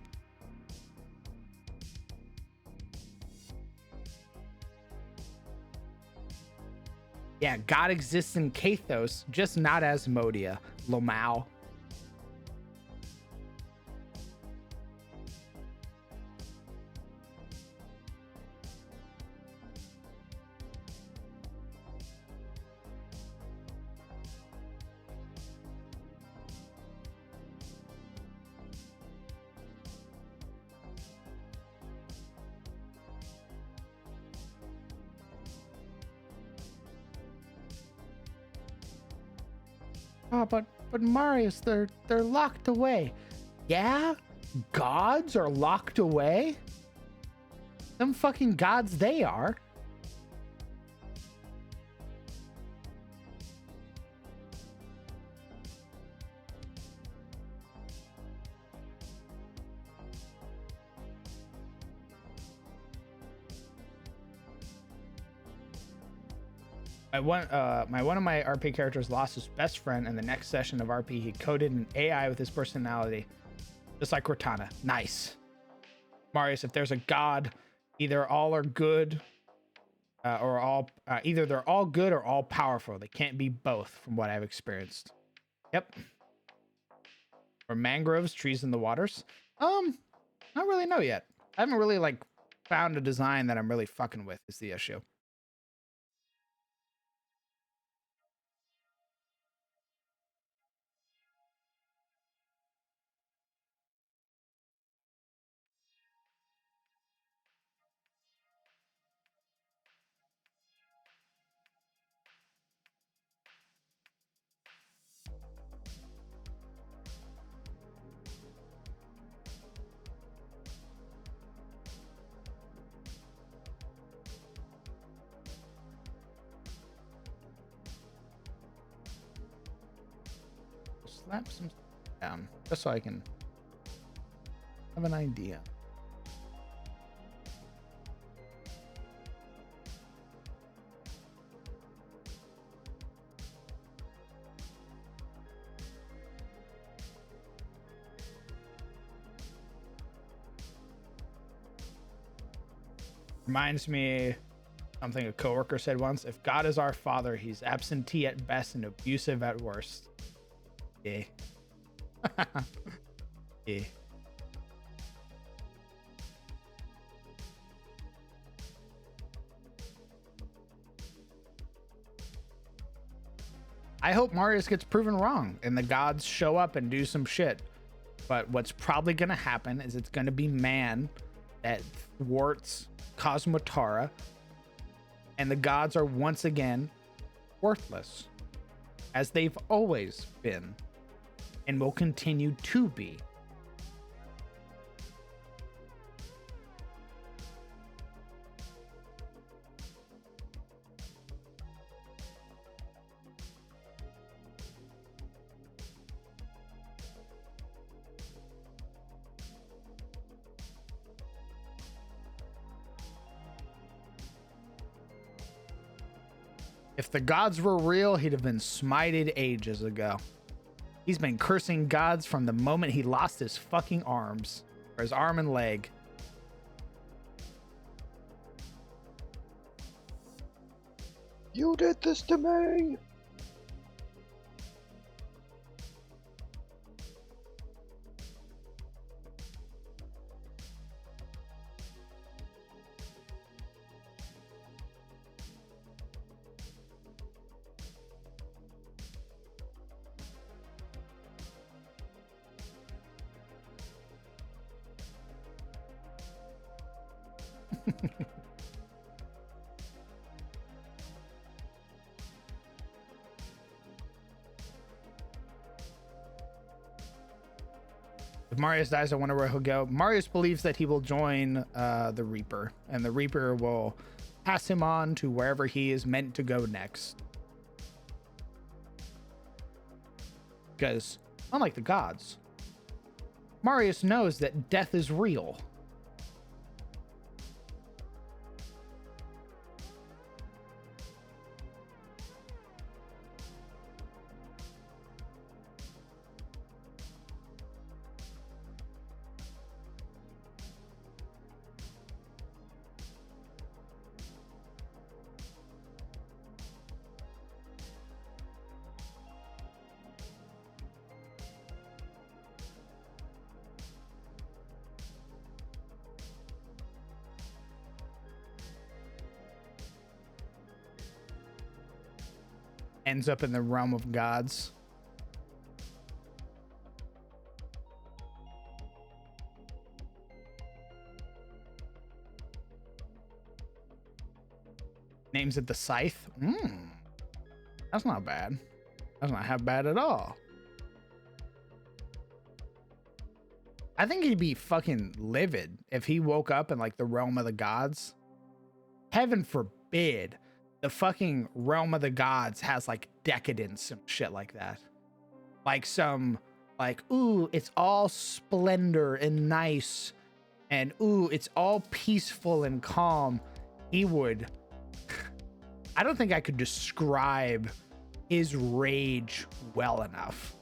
Yeah, God exists in Kathos, just not Asmodea, Lomao. Oh, but Marius, they're locked away. Yeah? Gods are locked away? Them fucking gods they are. One of my RP characters lost his best friend in the next session of RP. He coded an AI with his personality, just like Cortana. Nice. Marius, if there's a god, either all are good, or all either they're all good or all powerful. They can't be both, from what I've experienced. Yep. Or mangroves, trees in the waters. Not really know yet. I haven't really found a design that I'm really fucking with. Is the issue. Slap some down just so I can have an idea. Reminds me something a coworker said once: if God is our father, he's absentee at best and abusive at worst. Yeah. Yeah. I hope Marius gets proven wrong and the gods show up and do some shit. But what's probably going to happen is it's going to be man that thwarts Cosmotara, and the gods are once again worthless, as they've always been and will continue to be. If the gods were real, he'd have been smited ages ago. He's been cursing gods from the moment he lost his fucking arms, or his arm and leg. You did this to me! If Marius dies, I wonder where he'll go. Marius believes that he will join the Reaper, and the Reaper will pass him on to wherever he is meant to go next. Because, unlike the gods, Marius knows that death is real. Ends up in the realm of gods. Names it the Scythe. That's not bad. That's not half bad at all. I think he'd be fucking livid if he woke up in like the realm of the gods. Heaven forbid the fucking realm of the gods has like decadence and shit like that. Like some like, ooh, it's all splendor and nice, and ooh, it's all peaceful and calm. He would I don't think I could describe his rage well enough.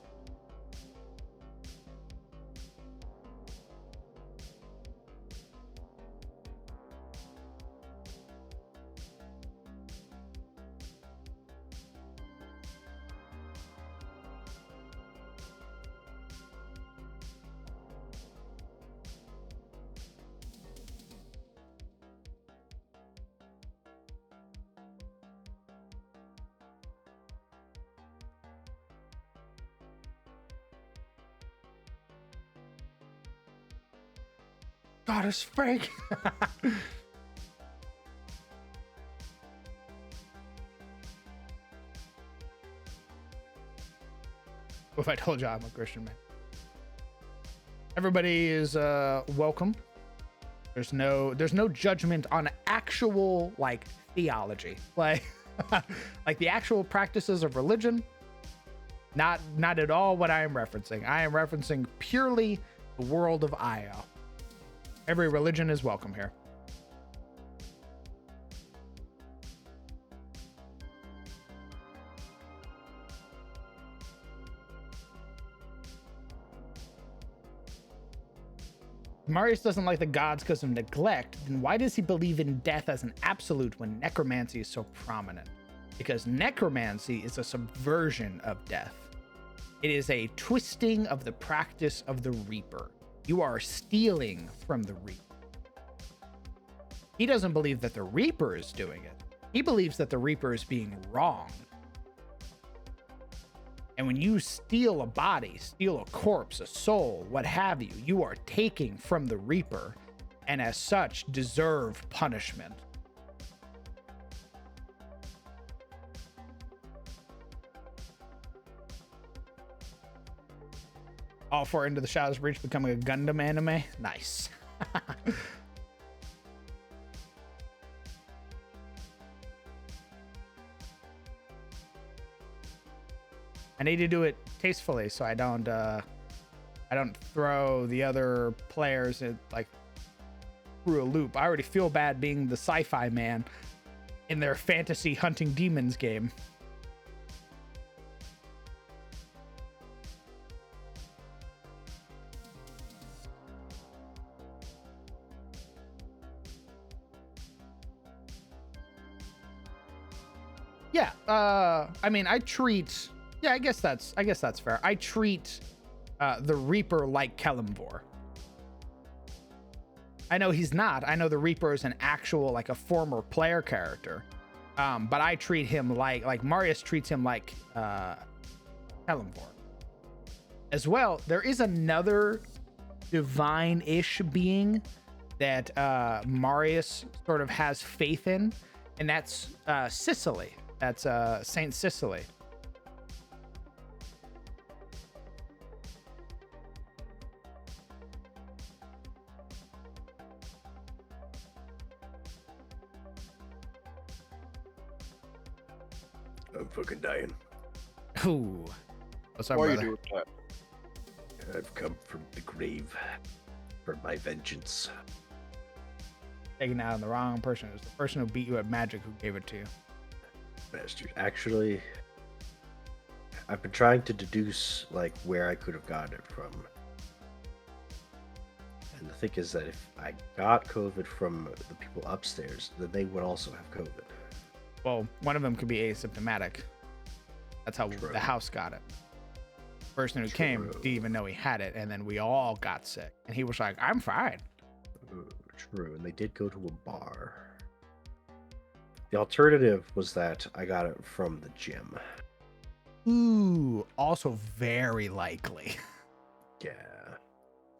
Goddess Frank. If I told you I'm a Christian man. Everybody is welcome. There's no judgment on actual like theology. Like like the actual practices of religion. Not at all what I am referencing. I am referencing purely the world of Io. Every religion is welcome here. Marius doesn't like the gods because of neglect, then why does he believe in death as an absolute when necromancy is so prominent? Because necromancy is a subversion of death. It is a twisting of the practice of the Reaper. You are stealing from the Reaper. He doesn't believe that the Reaper is doing it. He believes that the Reaper is being wronged. And when you steal a body, steal a corpse, a soul, what have you, you are taking from the Reaper, and as such deserve punishment. All for Into the Shadows Breach becoming a Gundam anime? Nice. I need to do it tastefully so I don't throw the other players in, like, through a loop. I already feel bad being the sci-fi man in their fantasy hunting demons game. Yeah, I mean, I guess that's fair. I treat the Reaper like Kelemvor. I know he's not. I know the Reaper is an actual, like, a former player character. But I treat him like Marius treats him like Kelemvor. As well, there is another divine-ish being that Marius sort of has faith in, and that's Sicily. That's Saint Sicily. I'm fucking dying. Ooh. What's up, Why are you brother? doing that? I've come from the grave for my vengeance. Taking out on the wrong person. It was the person who beat you at magic who gave it to you. Bastard. Actually, I've been trying to deduce like where I could have gotten it from. And the thing is that if I got COVID from the people upstairs, then they would also have COVID. Well, one of them could be asymptomatic. That's how True. the house got it. The person who came True. didn't even know he had it, and then we all got sick. And he was like, I'm fine. True, and they did go to a bar. The alternative was that I got it from the gym. Ooh, also very likely. Yeah.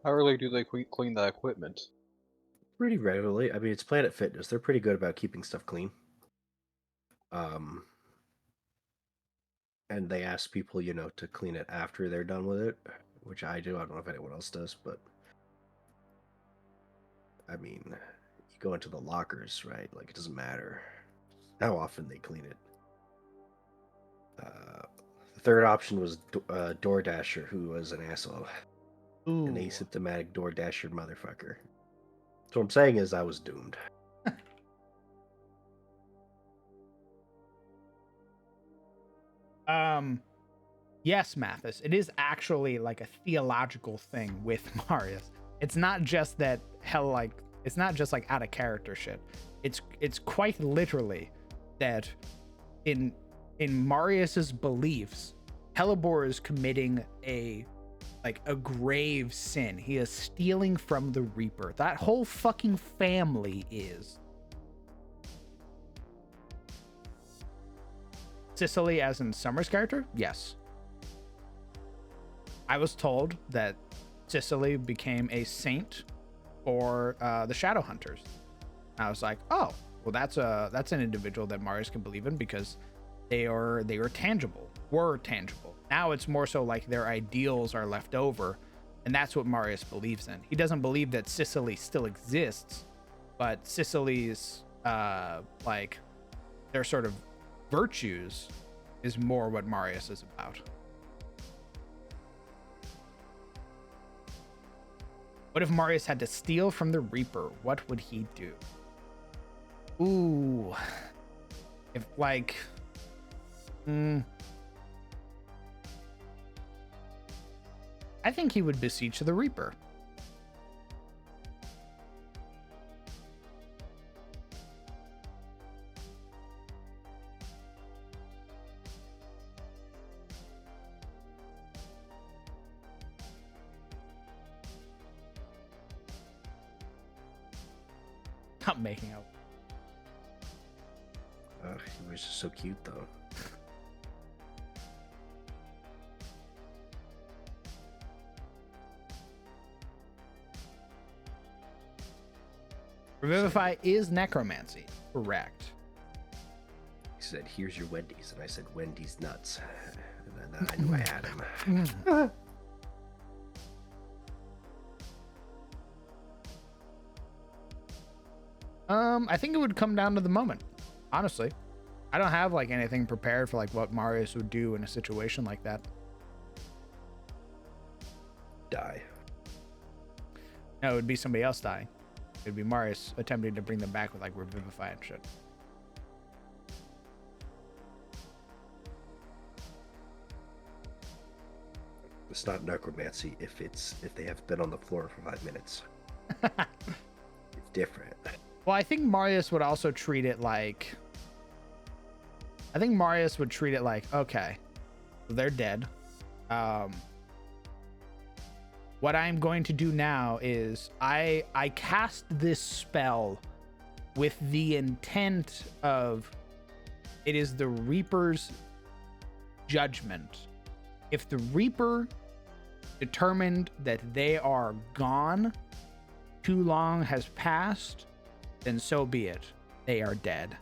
How early do they clean the equipment? Pretty regularly. I mean, it's Planet Fitness. They're pretty good about keeping stuff clean. And they ask people, to clean it after they're done with it, which I do. I don't know if anyone else does, but I mean, you go into the lockers, right? Like, it doesn't matter how often they clean it. The third option was DoorDasher, who was an asshole. Ooh. An asymptomatic DoorDasher motherfucker. So what I'm saying is I was doomed. Yes, Mathis, it is actually like a theological thing with Marius. It's not just that it's not just like out of character shit. It's quite literally that in Marius's beliefs, Hellebore is committing a grave sin. He is stealing from the Reaper. That whole fucking family is. Cicely, as in Summer's character? Yes. I was told that Cicely became a saint for the Shadowhunters. I was like, oh, well, that's an individual that Marius can believe in because they were tangible. Now it's more so like their ideals are left over, and that's what Marius believes in. He doesn't believe that Cicely still exists, but Cicely's their sort of virtues is more what Marius is about. What if Marius had to steal from the Reaper? What would he do? Ooh. If I think he would beseech the Reaper. I'm making out. He was just so cute, though. Revivify is necromancy. Correct. He said, "Here's your Wendy's," and I said, "Wendy's nuts," and then I knew I had him. I think it would come down to the moment. Honestly, I don't have anything prepared for what Marius would do in a situation like that. Die. No, it would be somebody else dying. It would be Marius attempting to bring them back with Revivify and shit. It's not necromancy if they have been on the floor for 5 minutes. It's different. Well, I think Marius would also treat it okay, they're dead. What I'm going to do now is I cast this spell with the intent of it is the Reaper's judgment. If the Reaper determined that they are gone, too long has passed, then so be it. They are dead.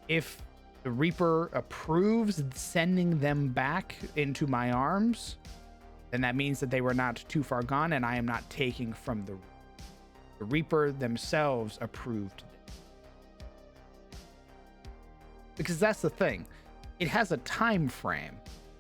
If the Reaper approves sending them back into my arms, then that means that they were not too far gone, and I am not taking from the Reaper themselves approved. Because that's the thing. it has a time frame.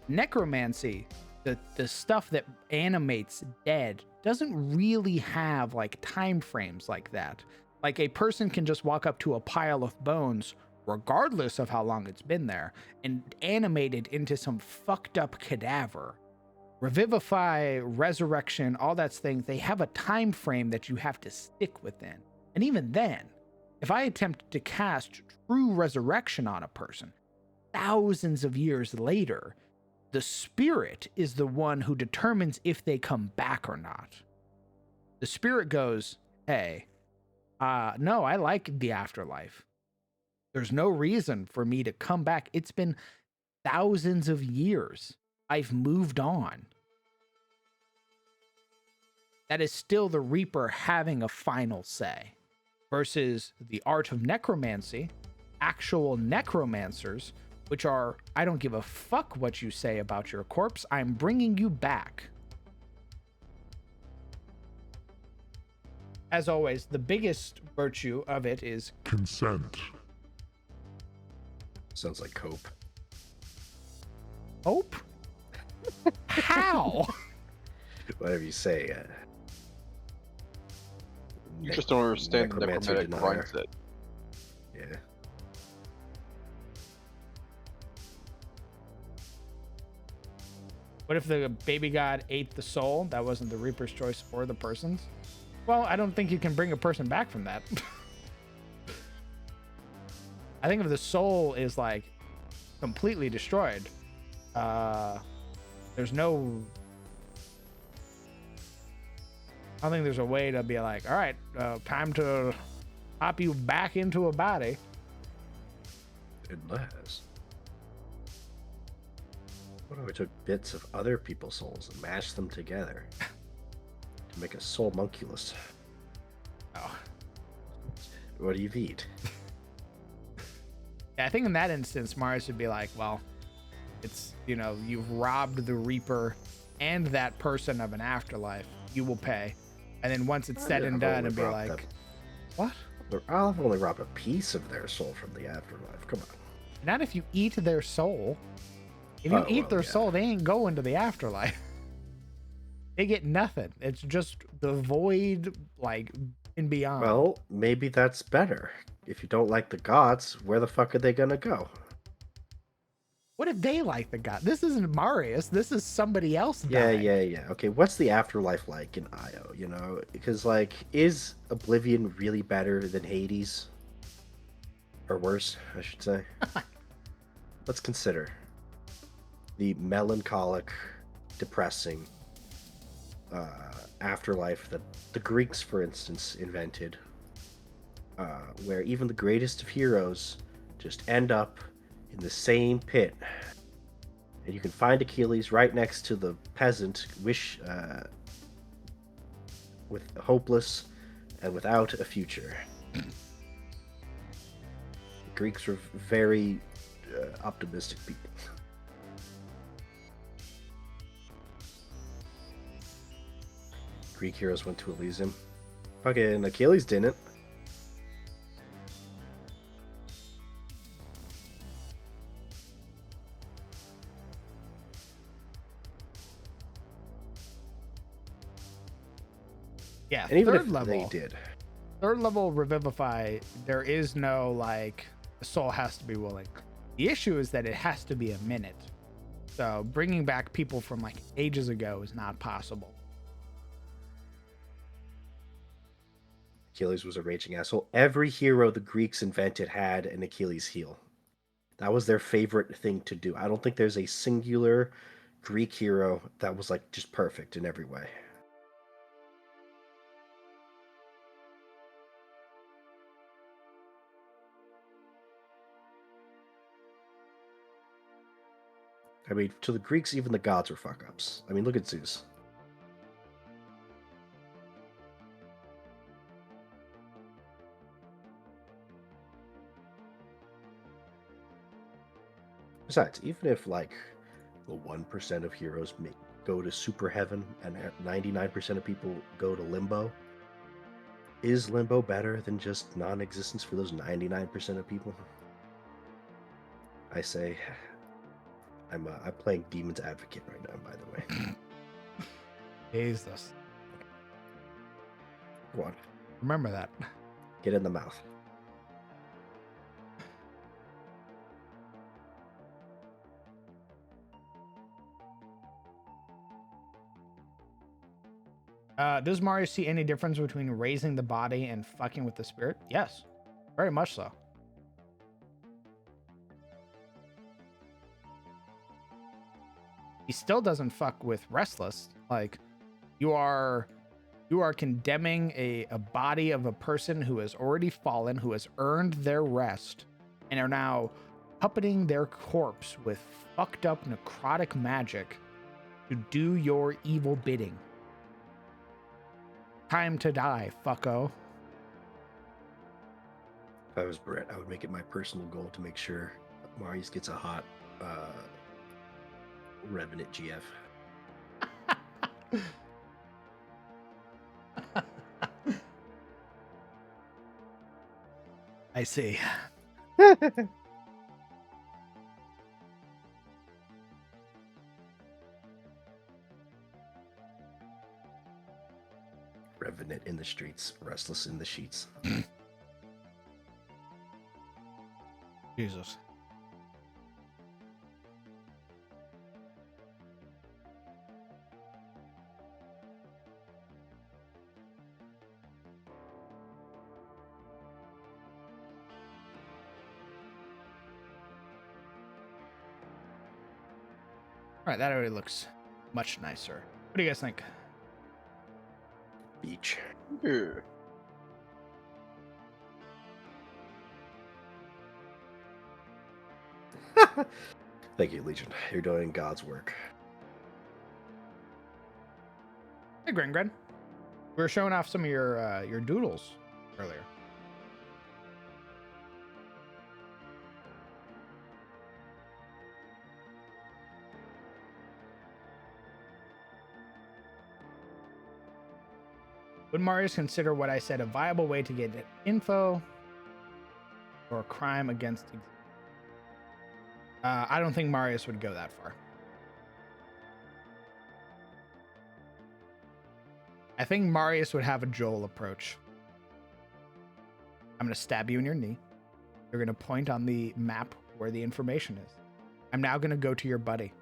Necromancy, the stuff that animates dead, doesn't really have like time frames like that. Like a person can just walk up to a pile of bones, regardless of how long it's been there, and animate it into some fucked up cadaver. Revivify, resurrection, all that things, they have a time frame that you have to stick within. And even then, if I attempt to cast true resurrection on a person, thousands of years later, the spirit is the one who determines if they come back or not. The spirit goes, hey, no, I like the afterlife. There's no reason for me to come back. It's been thousands of years. I've moved on. That is still the Reaper having a final say. Versus the art of necromancy, actual necromancers, which are, I don't give a fuck what you say about your corpse, I'm bringing you back. As always, the biggest virtue of it is consent. Sounds like cope. hope. How? Whatever you say. You just don't understand the necromancer necromantic denier. mindset. Yeah. What if the baby god ate the soul? That wasn't the Reaper's choice or the person's. Well, I don't think you can bring a person back from that. I think if the soul is like completely destroyed, there's no. I don't think there's a way to be like, all right, time to hop you back into a body. Unless. What if we took bits of other people's souls and mashed them together to make a soul monculus? Oh. What do you eat? Yeah, I think in that instance, Mars would be like, well, it's, you know, you've robbed the Reaper and that person of an afterlife. You will pay. And then once it's said and done, it'd be like, what? I've only robbed a piece of their soul from the afterlife. Come on. Not if you eat their soul. If you eat their soul, they ain't going to the afterlife. They get nothing. It's just the void, like, and beyond. Well, maybe that's better. If you don't like the gods, where the fuck are they gonna go? What if they like the god? This isn't Marius. This is somebody else Yeah, dying. yeah. Okay, what's the afterlife like in Io, you know? Because, like, is Oblivion really better than Hades? Or worse, I should say. Let's consider the melancholic, depressing afterlife that the Greeks, for instance, invented, where even the greatest of heroes just end up in the same pit. And you can find Achilles right next to the peasant, with hopeless and without a future. The Greeks were very optimistic people. Greek heroes went to Elysium. Fucking Achilles didn't. Yeah, And even third if level. they did. Third level Revivify, there is no, like, the soul has to be willing. The issue is that it has to be a minute. So bringing back people from, like, ages ago is not possible. Achilles was a raging asshole. Every hero the Greeks invented had an Achilles heel. That was their favorite thing to do. I don't think there's a singular Greek hero that was, like, just perfect in every way. I mean, to the Greeks, even the gods were fuck-ups. I mean, look at Zeus. Besides, even if, like, the 1% of heroes go to super heaven and 99% of people go to limbo, is limbo better than just non-existence for those 99% of people? I say, I'm playing Demon's Advocate right now, by the way. Jesus. Go on, Remember that. get in the mouth. Does Mario see any difference between raising the body and fucking with the spirit? Yes, very much so. He still doesn't fuck with Restless. Like, you are condemning a body of a person who has already fallen, who has earned their rest, and are now puppeting their corpse with fucked up necrotic magic to do your evil bidding. Time to die, fucko. If I was Brett, I would make it my personal goal to make sure Marius gets a hot Revenant GF. I see. Revenant in the streets, restless in the sheets. Jesus. All right, that already looks much nicer. What do you guys think? Beach. Yeah. Thank you, Legion. You're doing God's work. Hey, Gren. We were showing off some of your doodles earlier. Would Marius consider what I said a viable way to get info or a crime against? I don't think Marius would go that far. I think Marius would have a Joel approach. I'm going to stab you in your knee. You're going to point on the map where the information is. I'm now going to go to your buddy.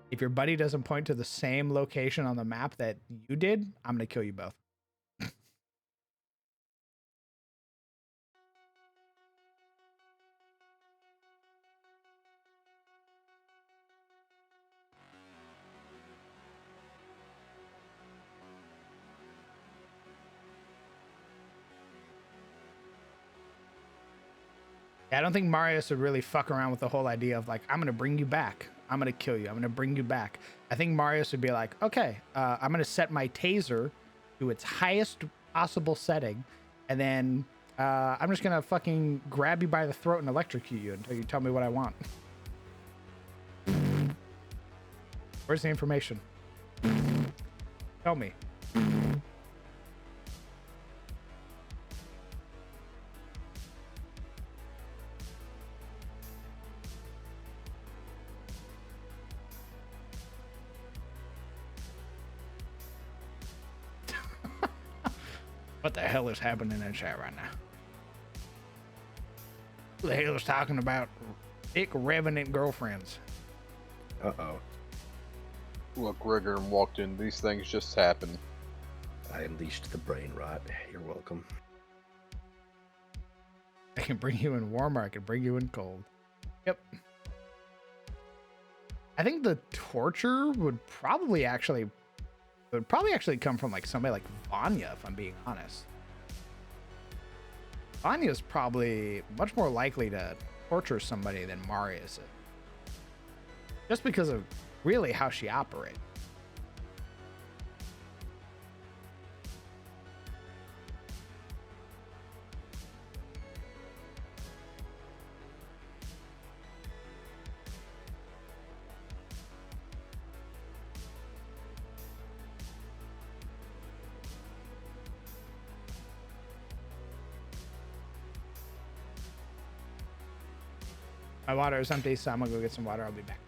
If your buddy doesn't point to the same location on the map that you did, I'm going to kill you both. Yeah, I don't think Marius would really fuck around with the whole idea of like, I'm going to bring you back. I'm going to kill you. I'm going to bring you back. I think Marius would be like, okay, I'm going to set my taser to its highest possible setting. And then I'm just going to fucking grab you by the throat and electrocute you until you tell me what I want. Where's the information? Tell me. What the hell is happening in chat right now? Who the hell is talking about thick revenant girlfriends? Uh-oh. Look, Gregor walked in. These things just happen. I unleashed the brain rot. You're welcome. I can bring you in warm or I can bring you in cold. Yep. I think the torture would probably actually come from like somebody like Vanya, if I'm being honest. Vanya's probably much more likely to torture somebody than Marius is. Just because of really how she operates. My water is empty, so I'm gonna go get some water. I'll be back.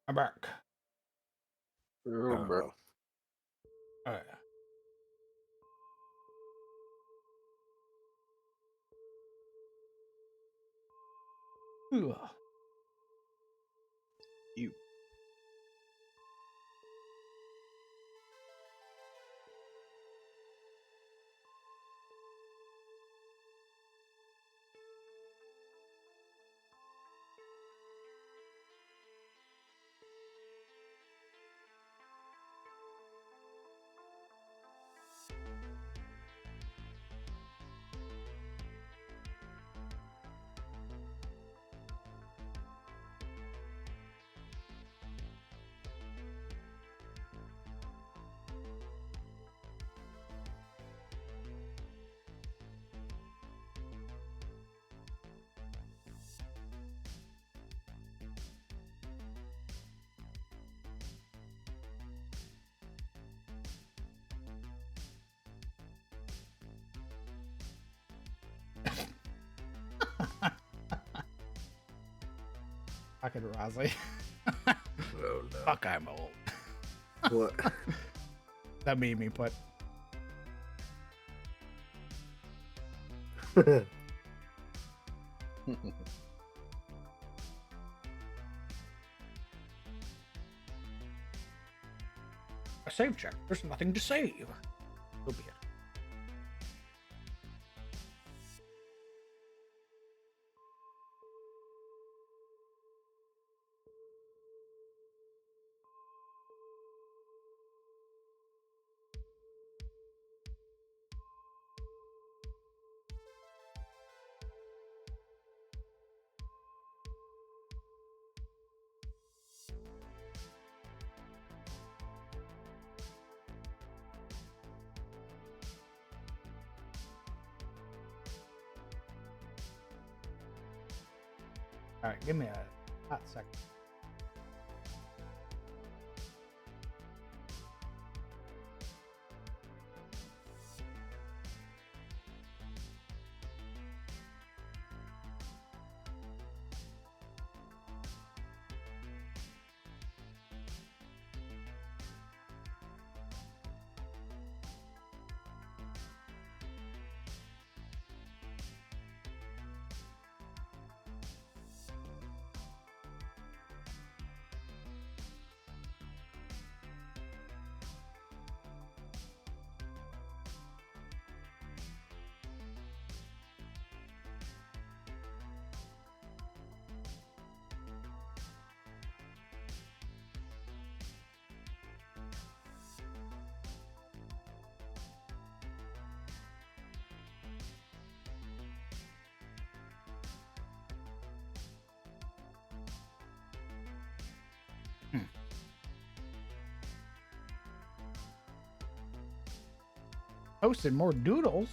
I'm back. Oh, bro. Oh. All right. Ooh. You. Fucking Rosley. Oh no. Fuck, I'm old. What? That made me put. A save check. There's nothing to save. So be it. All right, give me a hot second. Posted more doodles.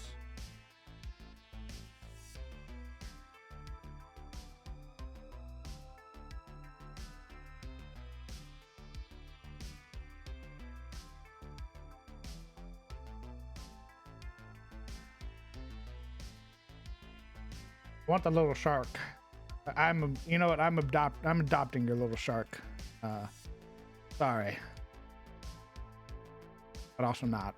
I want the little shark. You know what? I'm adopting your little shark. Sorry, but also not.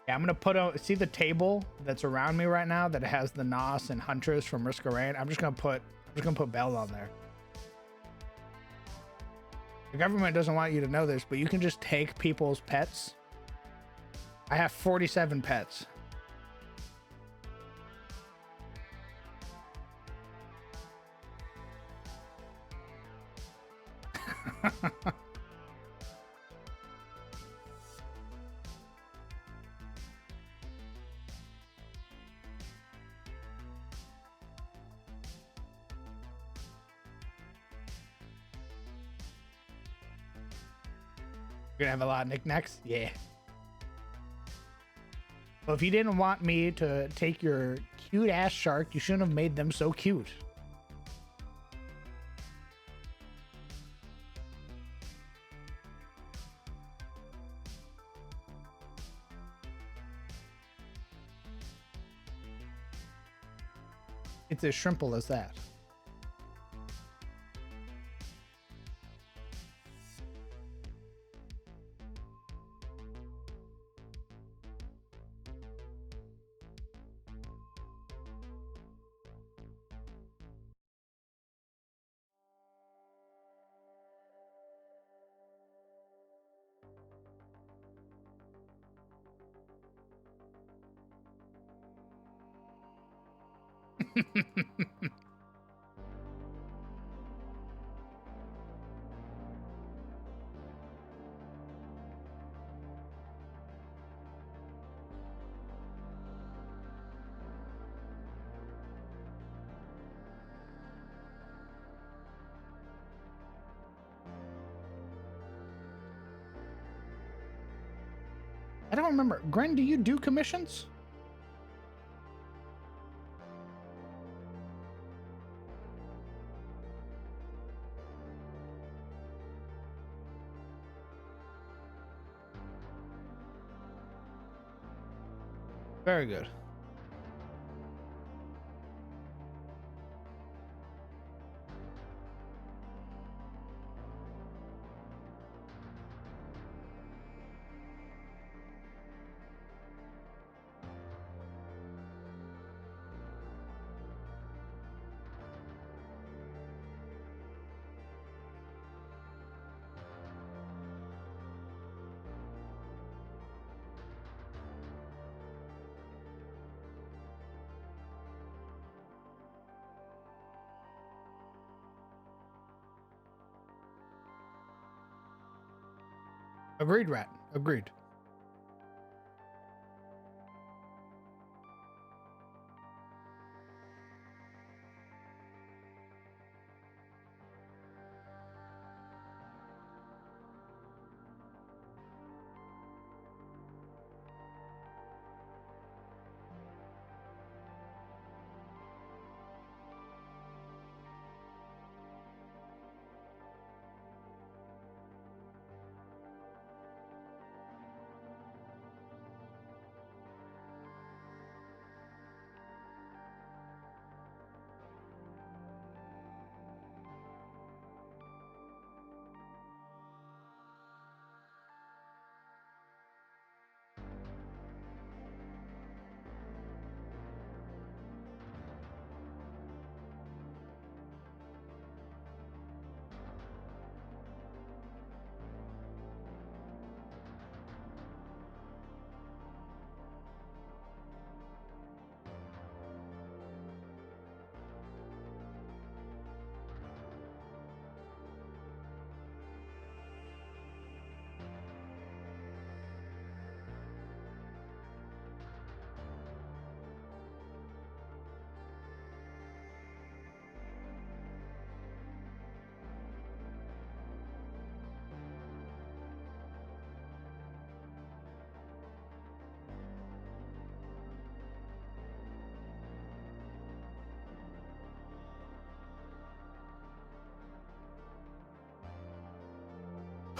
Yeah, I'm gonna put out. See the table that's around me right now that has the Nos and Huntress from Risk of Rain. I'm just gonna put Belle on there. The government doesn't want you to know this, but you can just take people's pets. I have 47 pets. You're gonna have a lot of knickknacks? Yeah. Well, if you didn't want me to take your cute ass shark, you shouldn't have made them so cute. It's as simple as that. I don't remember. Gren, do you do commissions? Very good. Agreed, Rat. Agreed.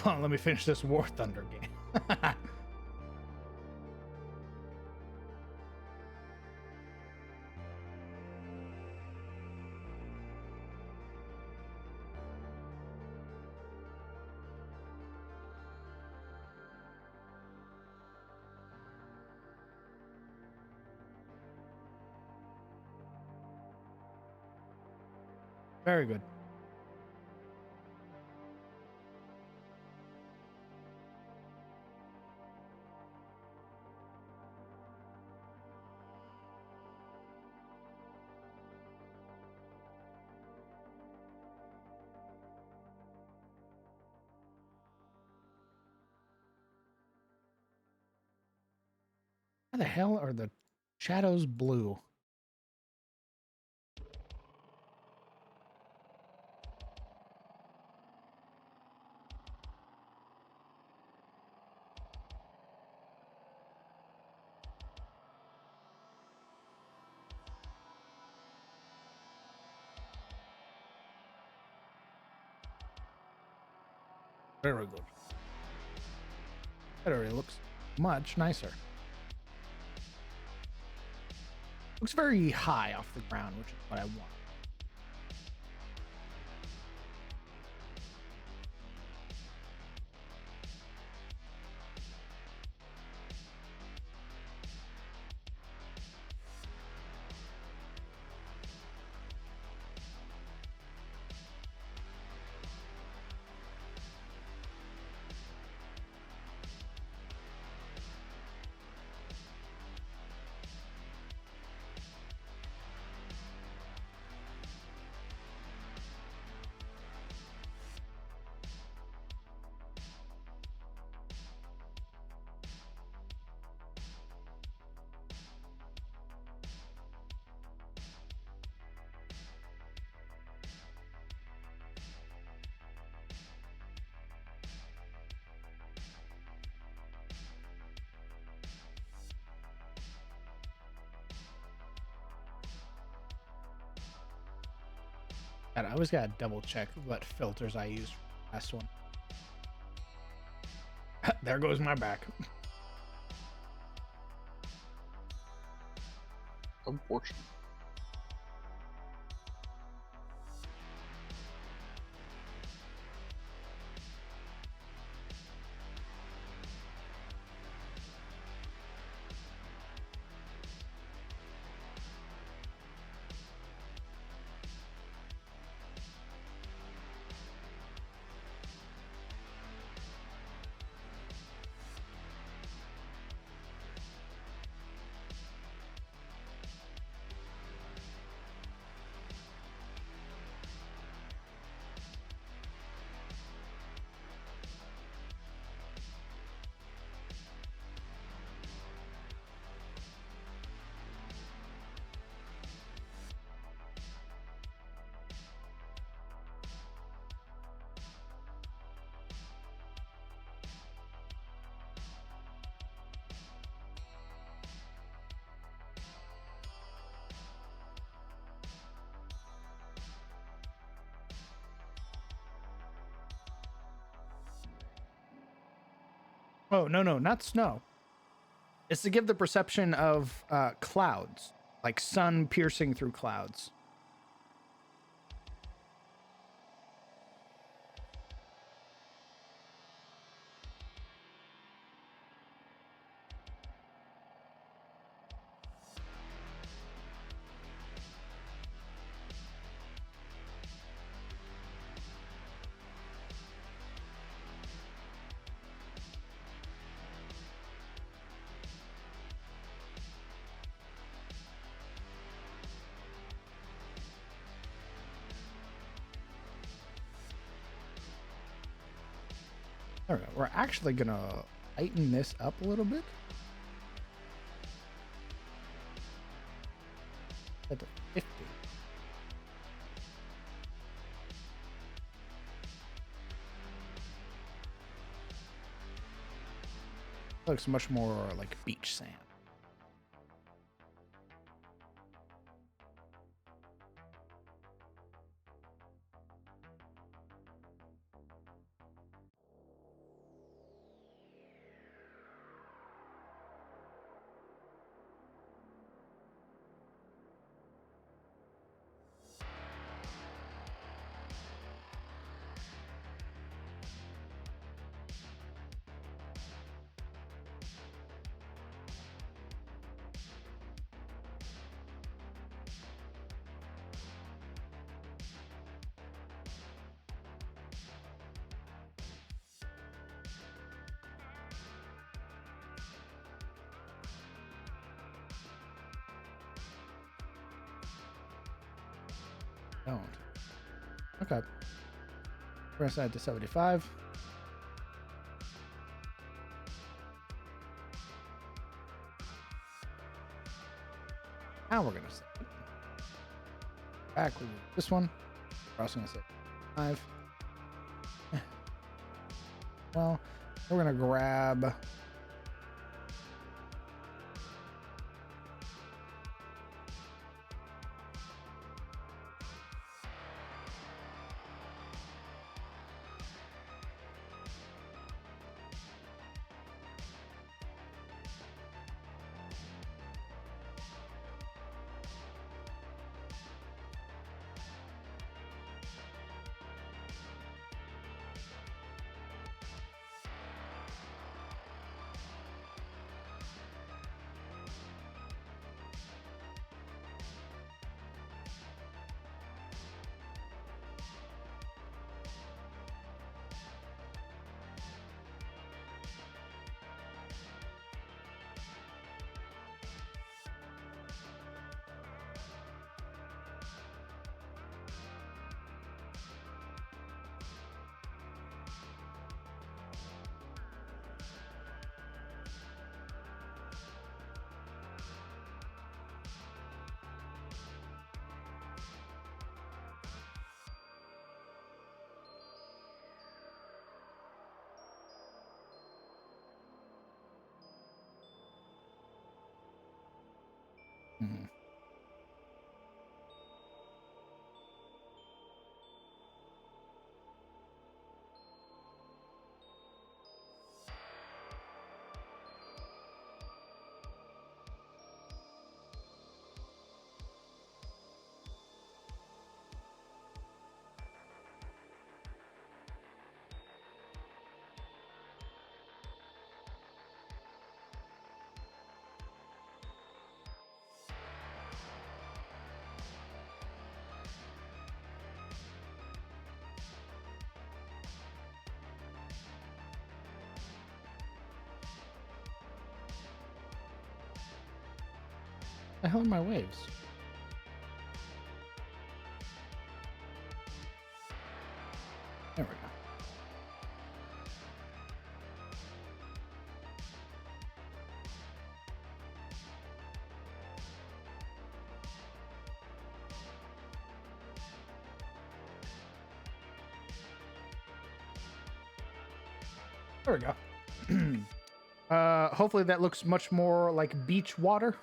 Oh, let me finish this War Thunder game. Very good. How the hell are the shadows blue? Very good. That already looks much nicer. Looks very high off the ground, which is what I want. God, I always gotta double check what filters I used for the last one. There goes my back. Unfortunate. Oh, no, not snow. It's to give the perception of clouds, like sun piercing through clouds. There we go. We're actually gonna lighten this up a little bit. Set to 50. Looks much more like beach sand. Don't. Okay. We're gonna set it to 75. Now we're gonna set it back with this one. We're also gonna set 5. Well, we're gonna grab Hmm. The hell are my waves? There we go. There we go. Hopefully that looks much more like beach water.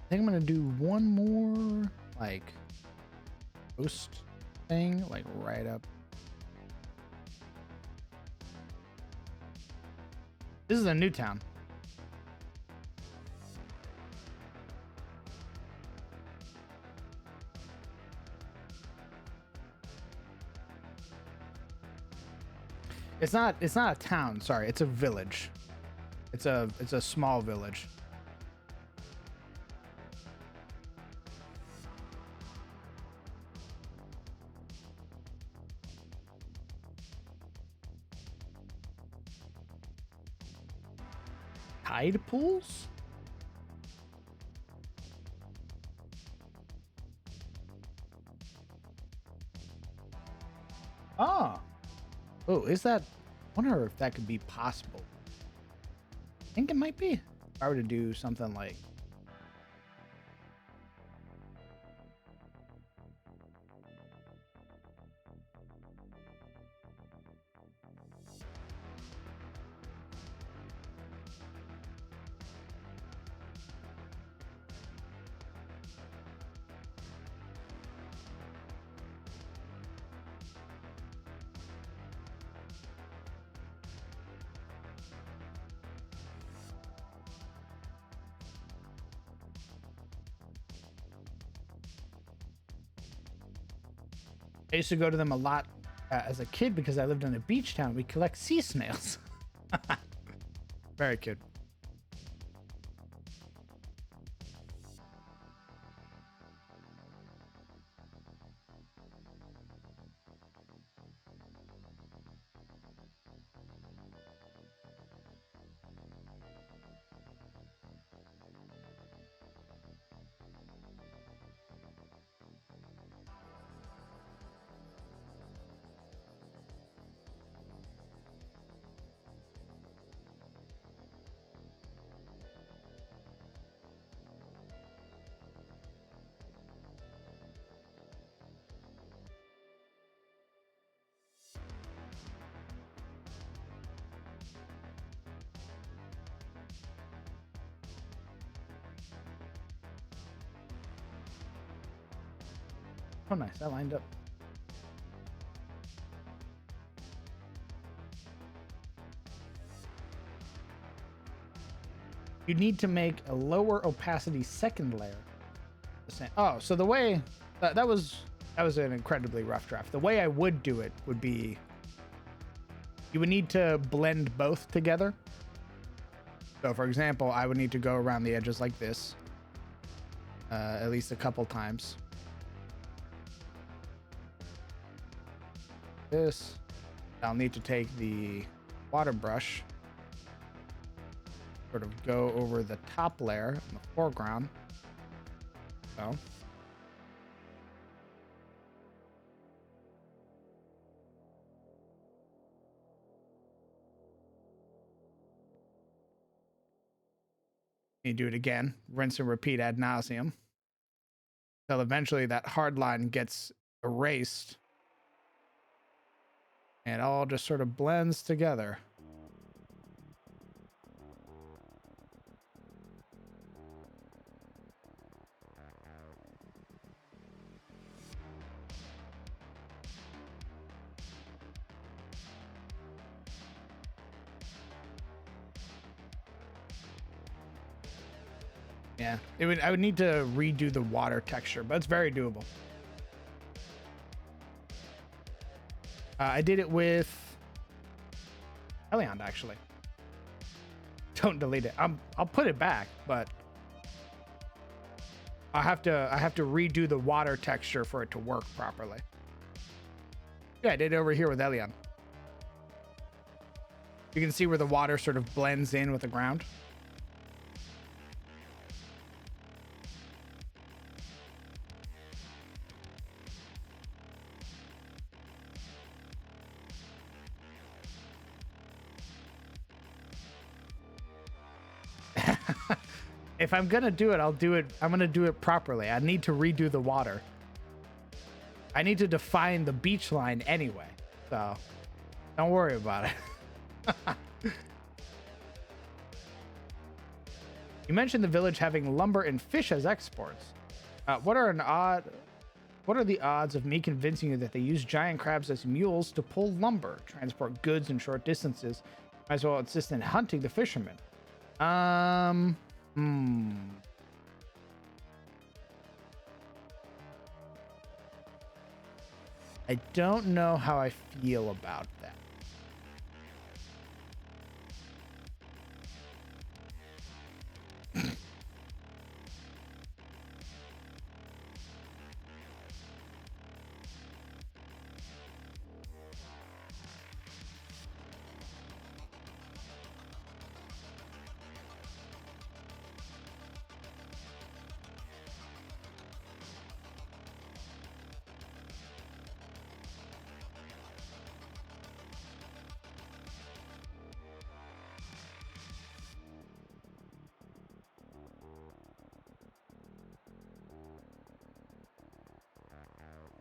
I think I'm gonna do one more like post thing, like right up. This is a new town. It's not a town, sorry, it's a village. It's a small village. Tide pools? Oh. Oh, is that? I wonder if that could be possible. I think it might be. If I were to do something like. I used to go to them a lot as a kid because I lived in a beach town. We collect sea snails. Very cute. Oh, nice. That lined up. You need to make a lower opacity second layer. Oh, so the way that was That was an incredibly rough draft. The way I would do it would be you would need to blend both together. So, for example, I would need to go around the edges like this at least a couple times. This. I'll need to take the water brush, sort of go over the top layer in the foreground. So. You do it again, rinse and repeat ad nauseum, until eventually that hard line gets erased and it all just sort of blends together. Yeah, I would need to redo the water texture, but it's very doable. I did it with Eliand, actually. Don't delete it. I'll put it back, but I have to redo the water texture for it to work properly. Yeah, I did it over here with Eliand. You can see where the water sort of blends in with the ground. If I'm gonna do it, I'm gonna do it properly. I need to redo the water. I need to define the beach line anyway, so don't worry about it. You mentioned the village having lumber and fish as exports. What are the odds of me convincing you that they use giant crabs as mules to pull lumber, transport goods in short distances? Might as well insist in hunting the fishermen. I don't know how I feel about that.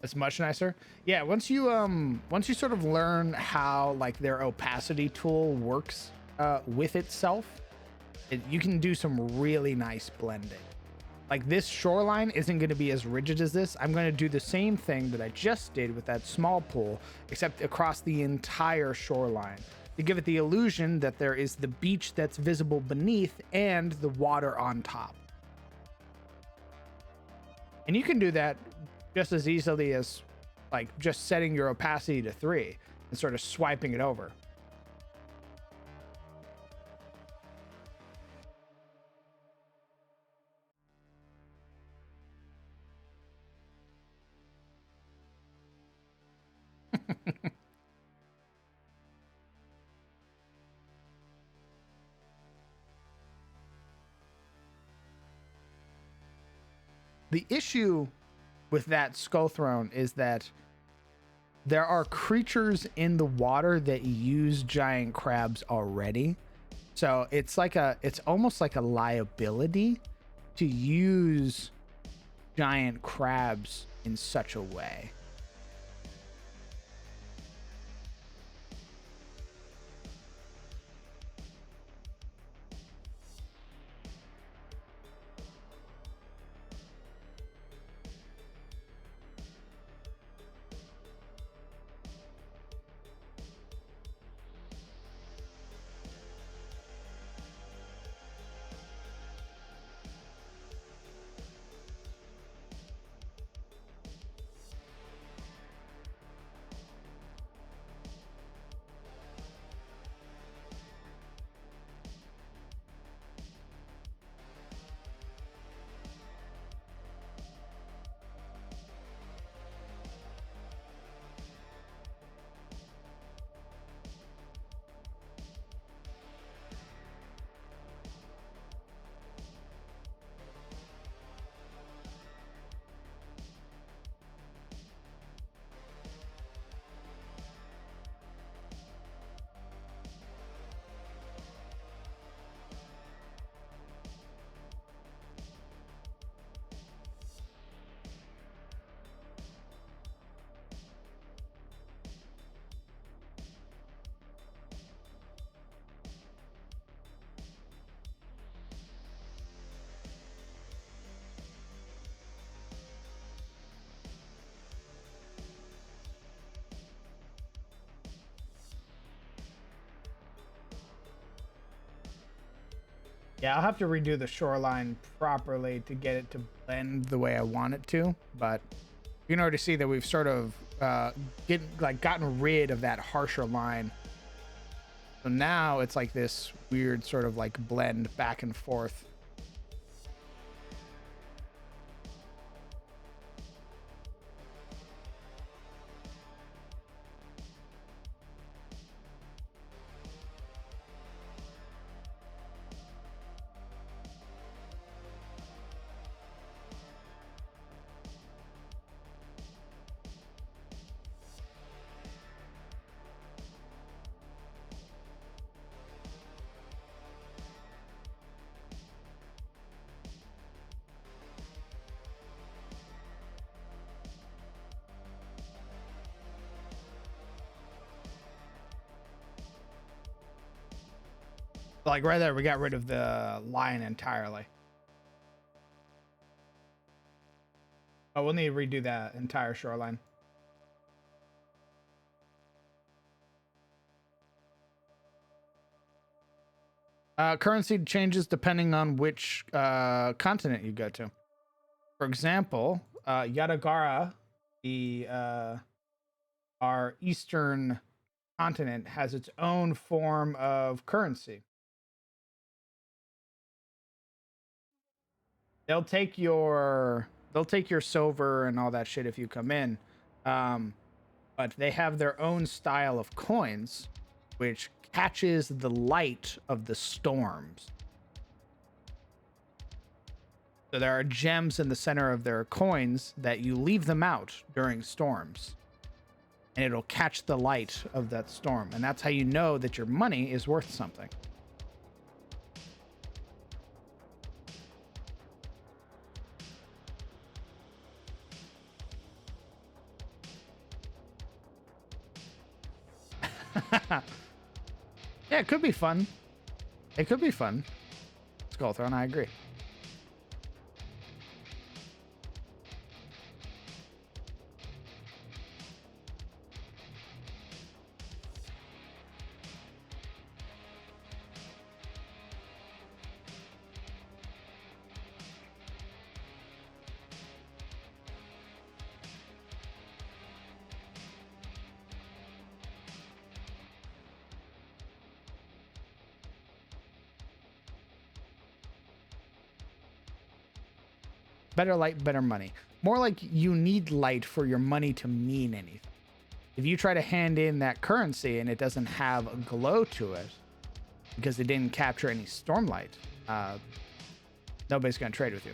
It's much nicer. Yeah, once you sort of learn how like their opacity tool works with itself, you can do some really nice blending. Like this shoreline isn't going to be as rigid as this. I'm going to do the same thing that I just did with that small pool, except across the entire shoreline to give it the illusion that there is the beach that's visible beneath and the water on top. And you can do that just as easily as like just setting your opacity to 3 and sort of swiping it over. The issue with that skull throne is that there are creatures in the water that use giant crabs already. So it's almost like a liability to use giant crabs in such a way. Yeah, I'll have to redo the shoreline properly to get it to blend the way I want it to. But you can already see that we've sort of gotten rid of that harsher line. So now it's like this weird sort of like blend back and forth. Like right there, we got rid of the line entirely. Oh, we'll need to redo that entire shoreline. Currency changes depending on which continent you go to. For example, Yadagara, our eastern continent, has its own form of currency. They'll take your silver and all that shit if you come in, but they have their own style of coins, which catches the light of the storms. So there are gems in the center of their coins that you leave them out during storms, and it'll catch the light of that storm, and that's how you know that your money is worth something. Yeah, it could be fun. It could be fun. Skull Throne, I agree. Better light, better money. More like you need light for your money to mean anything. If you try to hand in that currency and it doesn't have a glow to it because it didn't capture any stormlight, nobody's going to trade with you.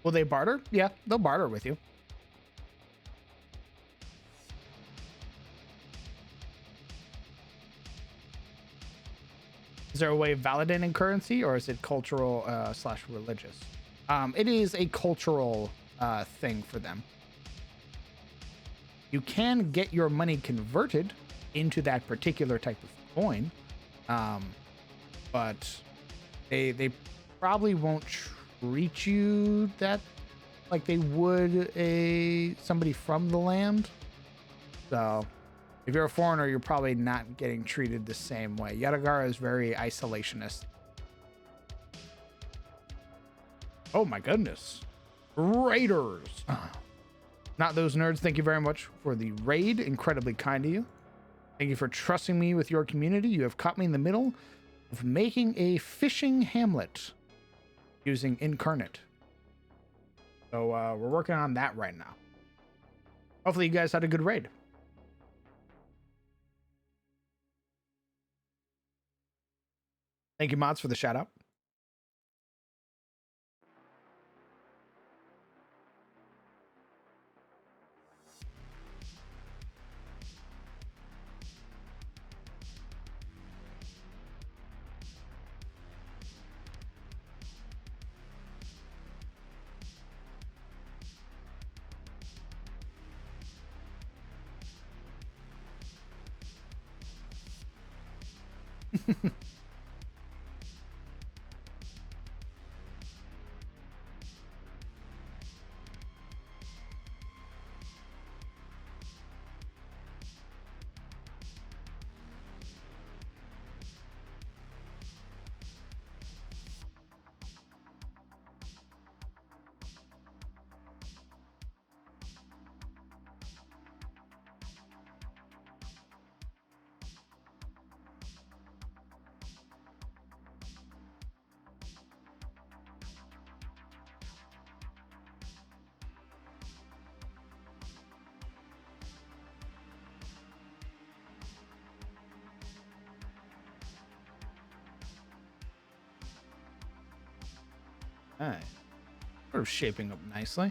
Will they barter? Yeah, they'll barter with you. Is there a way of validating currency, or is it cultural / religious? It is a cultural thing for them. You can get your money converted into that particular type of coin, but they probably won't treat you that like they would somebody from the land. So if you're a foreigner, you're probably not getting treated the same way. Yadagara is very isolationist. Oh my goodness. Raiders. Not those nerds. Thank you very much for the raid. Incredibly kind of you. Thank you for trusting me with your community. You have caught me in the middle of making a fishing hamlet using Incarnate. So we're working on that right now. Hopefully you guys had a good raid. Thank you, mods, for the shout out. All right. Sort of shaping up nicely.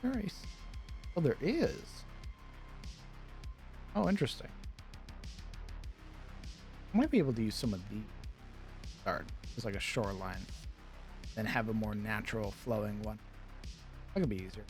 Nice. Oh, there is. Oh, interesting. I might be able to use some of the art as like a shoreline, then have a more natural flowing one. That could be easier.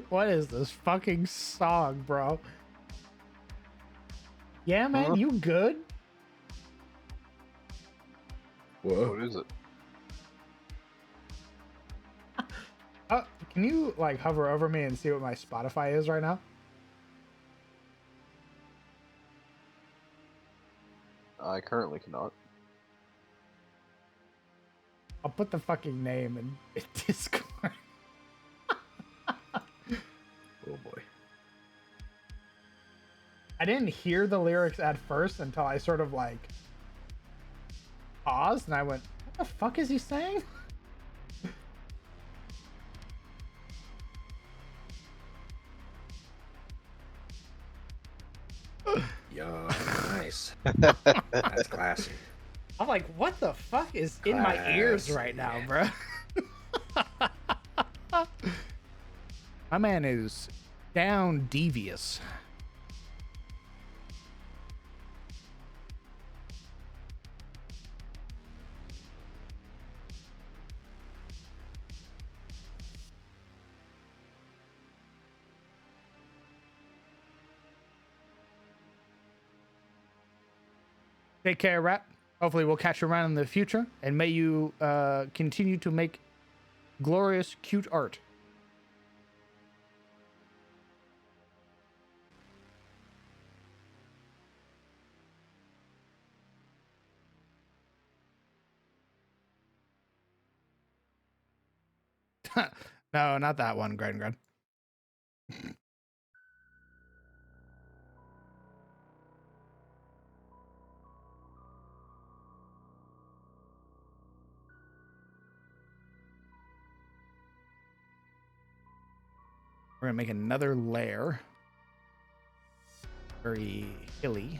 What is this fucking song, bro? Yeah, man, Huh? you good? Whoa. What is it? Can you like hover over me and see what my Spotify is right now? I currently cannot. I'll put the fucking name in Discord. Oh boy. I didn't hear the lyrics at first until I sort of like paused and I went, what the fuck is he saying? Yo, nice. That's classy. I'm like, what the fuck is in my ears right now, bro? My man is down devious. Take care, Rat. Hopefully we'll catch you around in the future, and may you continue to make glorious, cute art. No, not that one, Gren. We're gonna make another layer. Very hilly.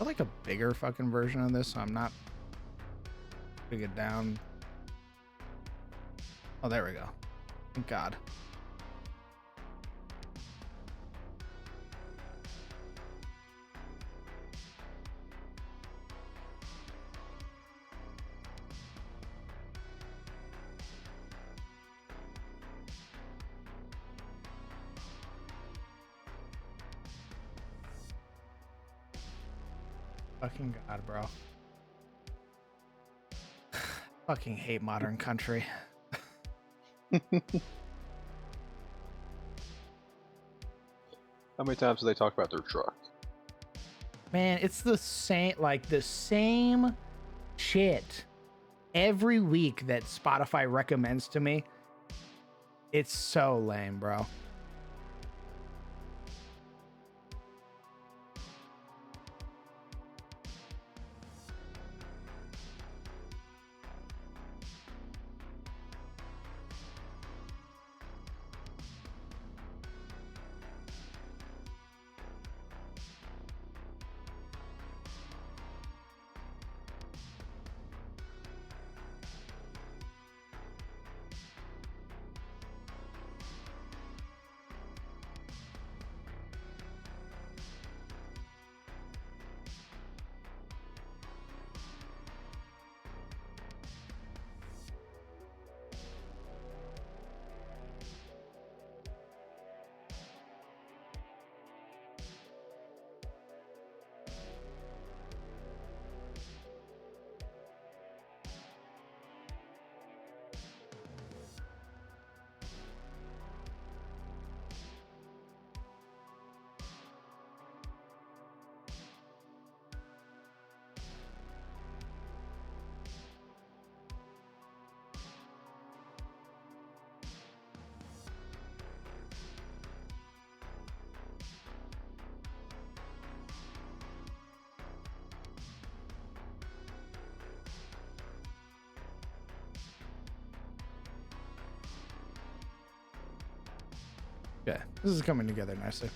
I like a bigger fucking version of this, so I'm not putting it down. Oh, there we go. Thank God. Fucking God, bro. Fucking hate modern country. How many times do they talk about their truck? Man, it's the same shit every week that Spotify recommends to me. It's so lame, bro. Yeah, this is coming together nicely.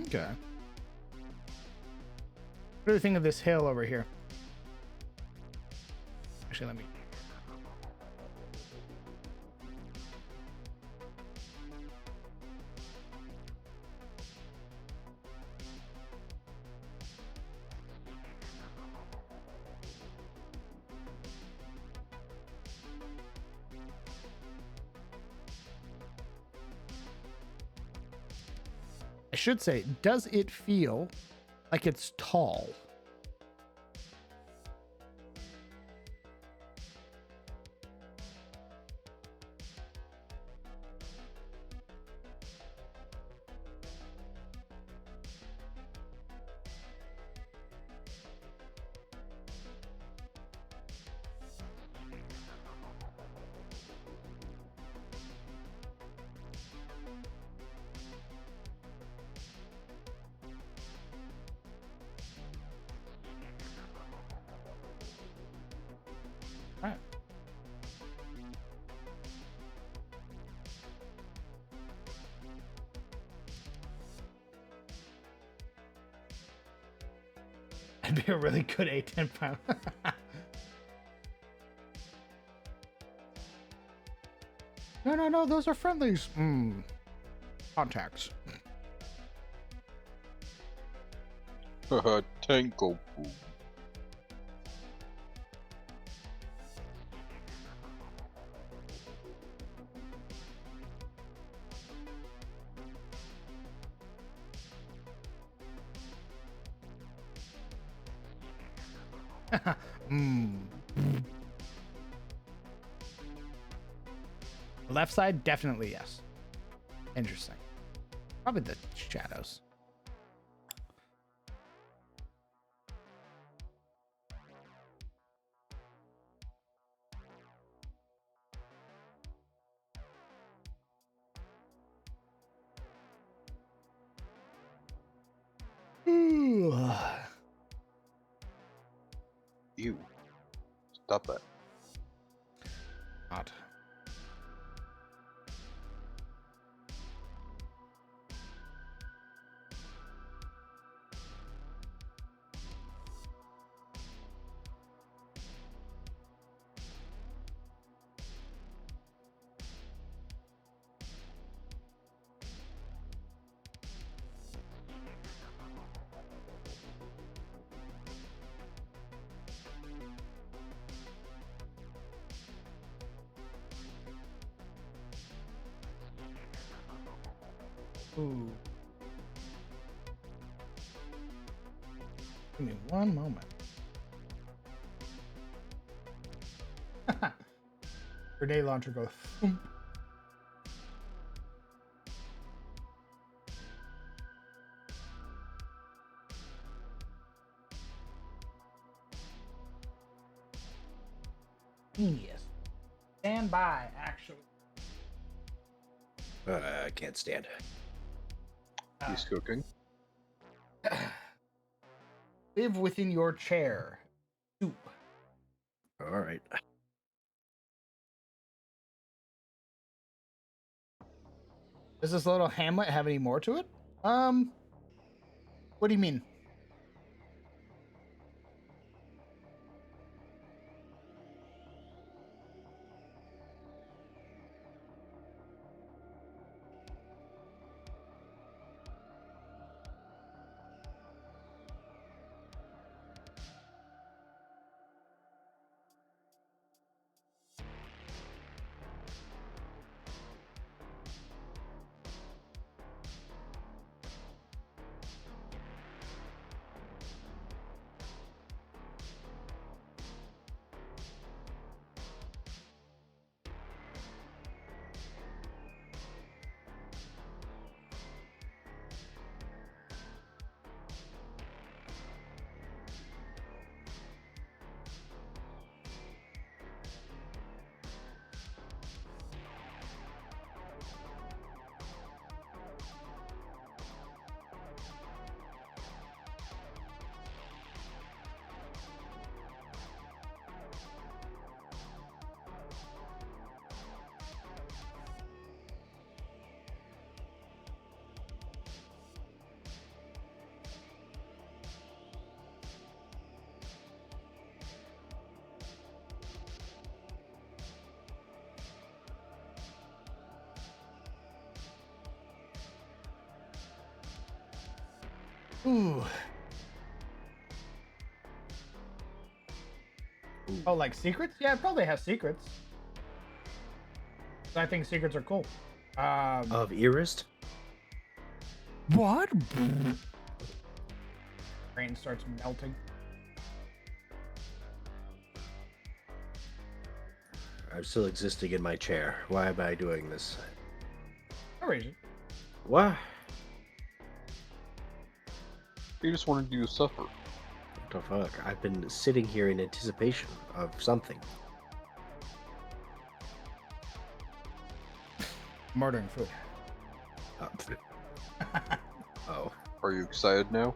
Okay. What do you think of this hill over here? Actually, let me. I should say, does it feel like it's tall? All right. That'd be a really good A10 pound. No, those are friendlies. Contacts. Tanko Boom. Mmm. left side, definitely yes. Interesting. Probably the shadows. Ooh. You. Stop that. Not. Ooh. Give me one moment. Grenade launcher goes. Thump. Genius. Stand by, actually. I can't stand. He's cooking. Live within your chair. Soup. All right. Does this little hamlet have any more to it? What do you mean? Ooh. Oh, like secrets? Yeah, it probably has secrets. I think secrets are cool. Of Irist? What? Brain starts melting. I'm still existing in my chair. Why am I doing this? No reason. What? He just wanted you to suffer. What the fuck? I've been sitting here in anticipation of something. Murdering food. Oh. Are you excited now?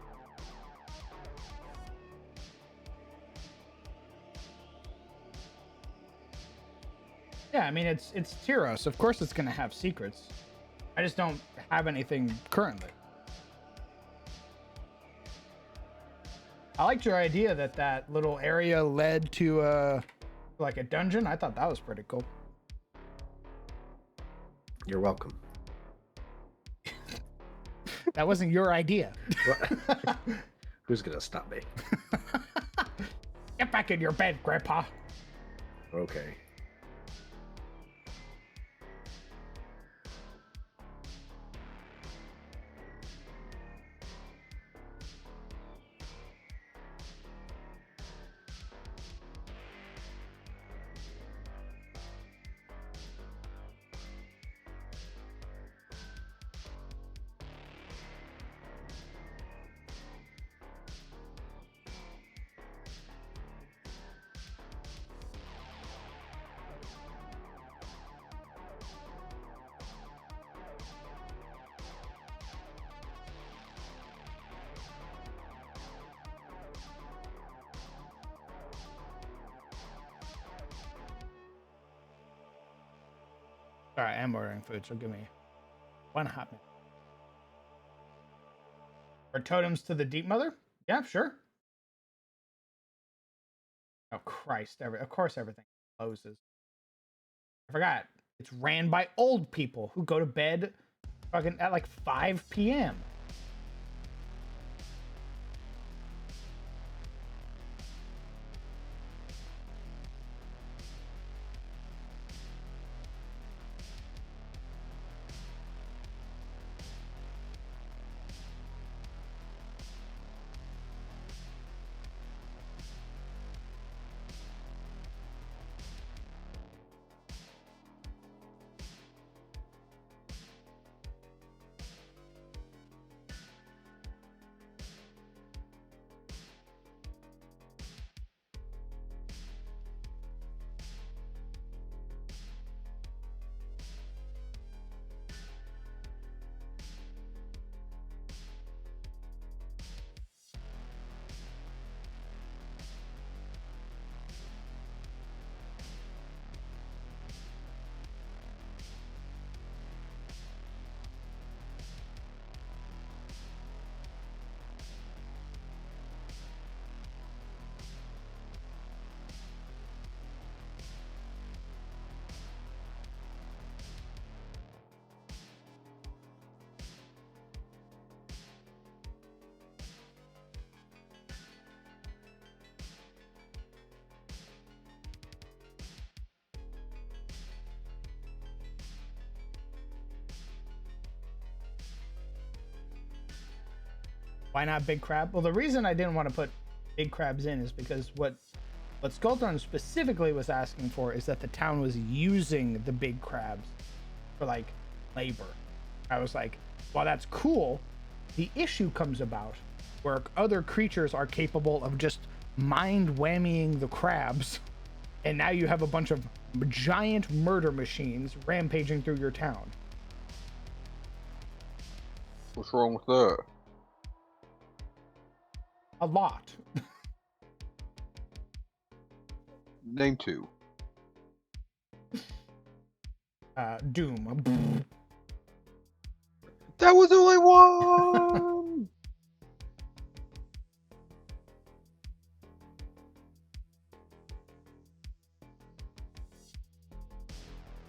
Yeah, I mean it's Tyros. Of course it's gonna have secrets. I just don't have anything currently. I liked your idea that that little area led to like a dungeon. I thought that was pretty cool. You're welcome. That wasn't your idea. What? Who's gonna stop me? Get back in your bed, Grandpa. Okay. Sorry, I am ordering food, so give me one hot minute. Or totems to the Deep Mother? Yeah, sure. Oh Christ! Of course, everything closes. I forgot. It's ran by old people who go to bed fucking at like 5 p.m. Why not big crab? Well, the reason I didn't want to put big crabs in is because what Skullthorn specifically was asking for is that the town was using the big crabs for like labor. I was like, well, that's cool. The issue comes about where other creatures are capable of just mind whammying the crabs, and now you have a bunch of giant murder machines rampaging through your town. What's wrong with that? A lot. Name two. Doom. That was only one!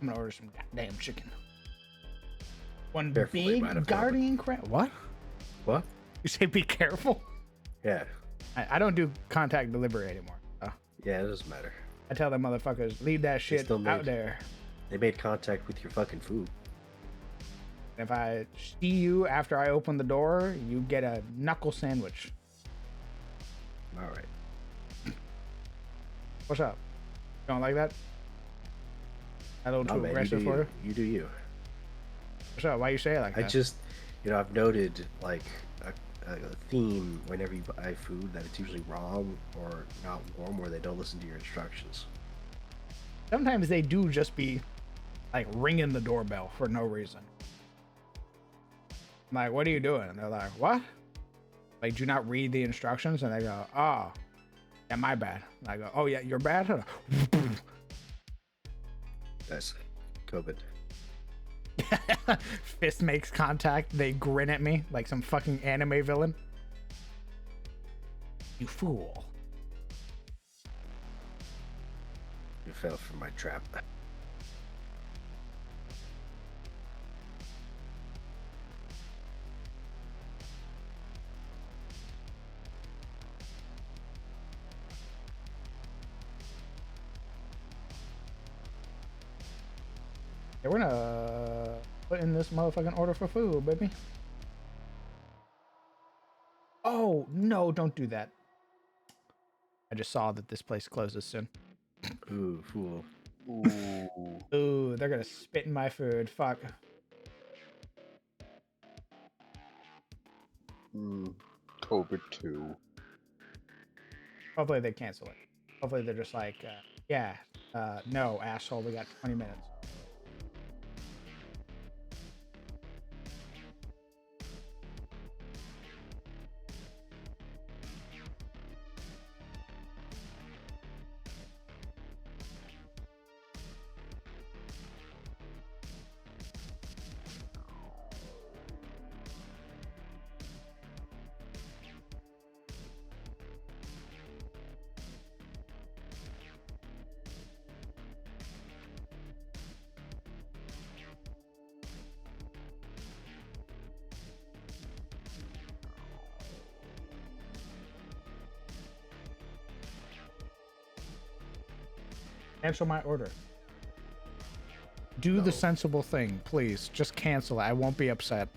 I'm gonna order some goddamn chicken. One Carefully, might big have guardian crab. What? What? You say be careful? Yeah. I don't do contact delivery anymore. Yeah, it doesn't matter. I tell them motherfuckers, leave that shit still out made- there. They made contact with your fucking food. If I see you after I open the door, you get a knuckle sandwich. All right. What's up? Don't like that? A little No, too man, aggressive for you? You do you. What's up? Why you say it like I that? just, I've noted like a theme whenever you buy food that it's usually wrong or not warm, or they don't listen to your instructions. Sometimes they do just be like ringing the doorbell for no reason. I'm like, what are you doing? And they're like, what? Like, do you not read the instructions? And they go, oh, yeah, my bad. And I go, oh, yeah, you're bad? That's COVID. Fist makes contact. They grin at me like some fucking anime villain. You fool. You fell for my trap. Yeah, we're gonna put in this motherfucking order for food, baby. Oh, no, don't do that. I just saw that this place closes soon. Ooh, fool. Ooh. Ooh, they're gonna spit in my food. Fuck. COVID 2. Hopefully they cancel it. Hopefully they're just like, yeah, no, asshole, we got 20 minutes. Cancel my order. Do the sensible thing, please. Just cancel it. I won't be upset.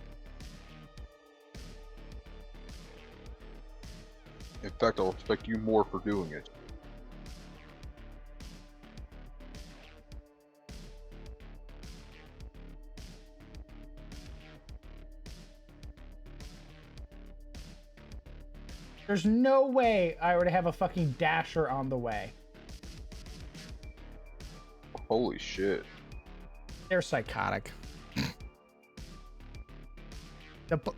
In fact, I'll expect you more for doing it. There's no way I would have a fucking dasher on the way. Holy shit. They're psychotic.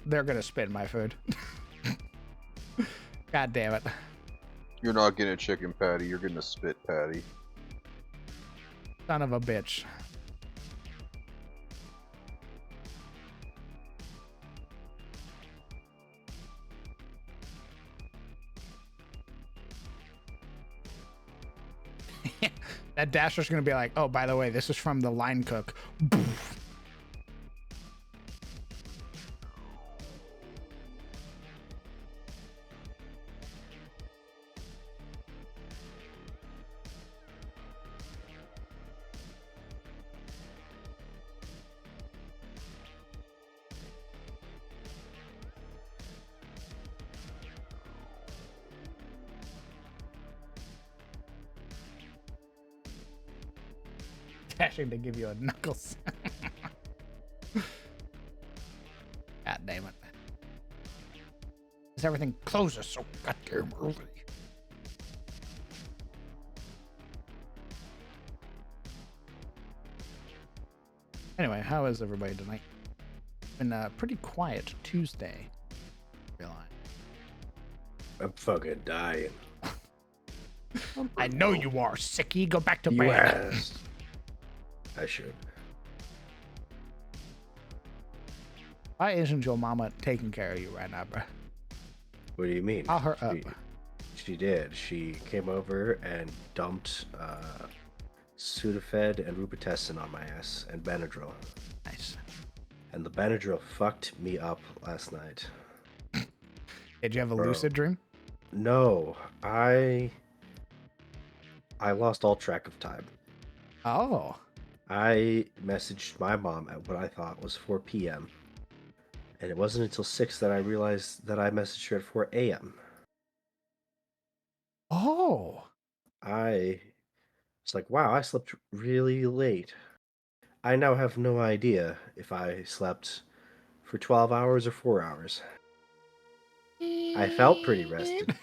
They're gonna spit my food. God damn it. You're not getting a chicken patty, you're getting a spit patty. Son of a bitch. That dasher's gonna be like, oh, by the way, this is from the line cook. Dashing to give you a knuckles. God damn it. Because everything closes so goddamn early. Anyway, how is everybody tonight? Been a pretty quiet Tuesday. Realize. I'm fucking dying. I know you are, sickie. Go back to You bed. asked. I should. Why isn't your mama taking care of you right now, bro? What do you mean? Call her up. She did. She came over and dumped Sudafed and Rubitessin on my ass and Benadryl. Nice. And the Benadryl fucked me up last night. Did you have a Bro. lucid dream? No, I lost all track of time. Oh. I messaged my mom at what I thought was 4 p.m. And it wasn't until 6 that I realized that I messaged her at 4 a.m. Oh. It's like, wow, I slept really late. I now have no idea if I slept for 12 hours or 4 hours. I felt pretty rested.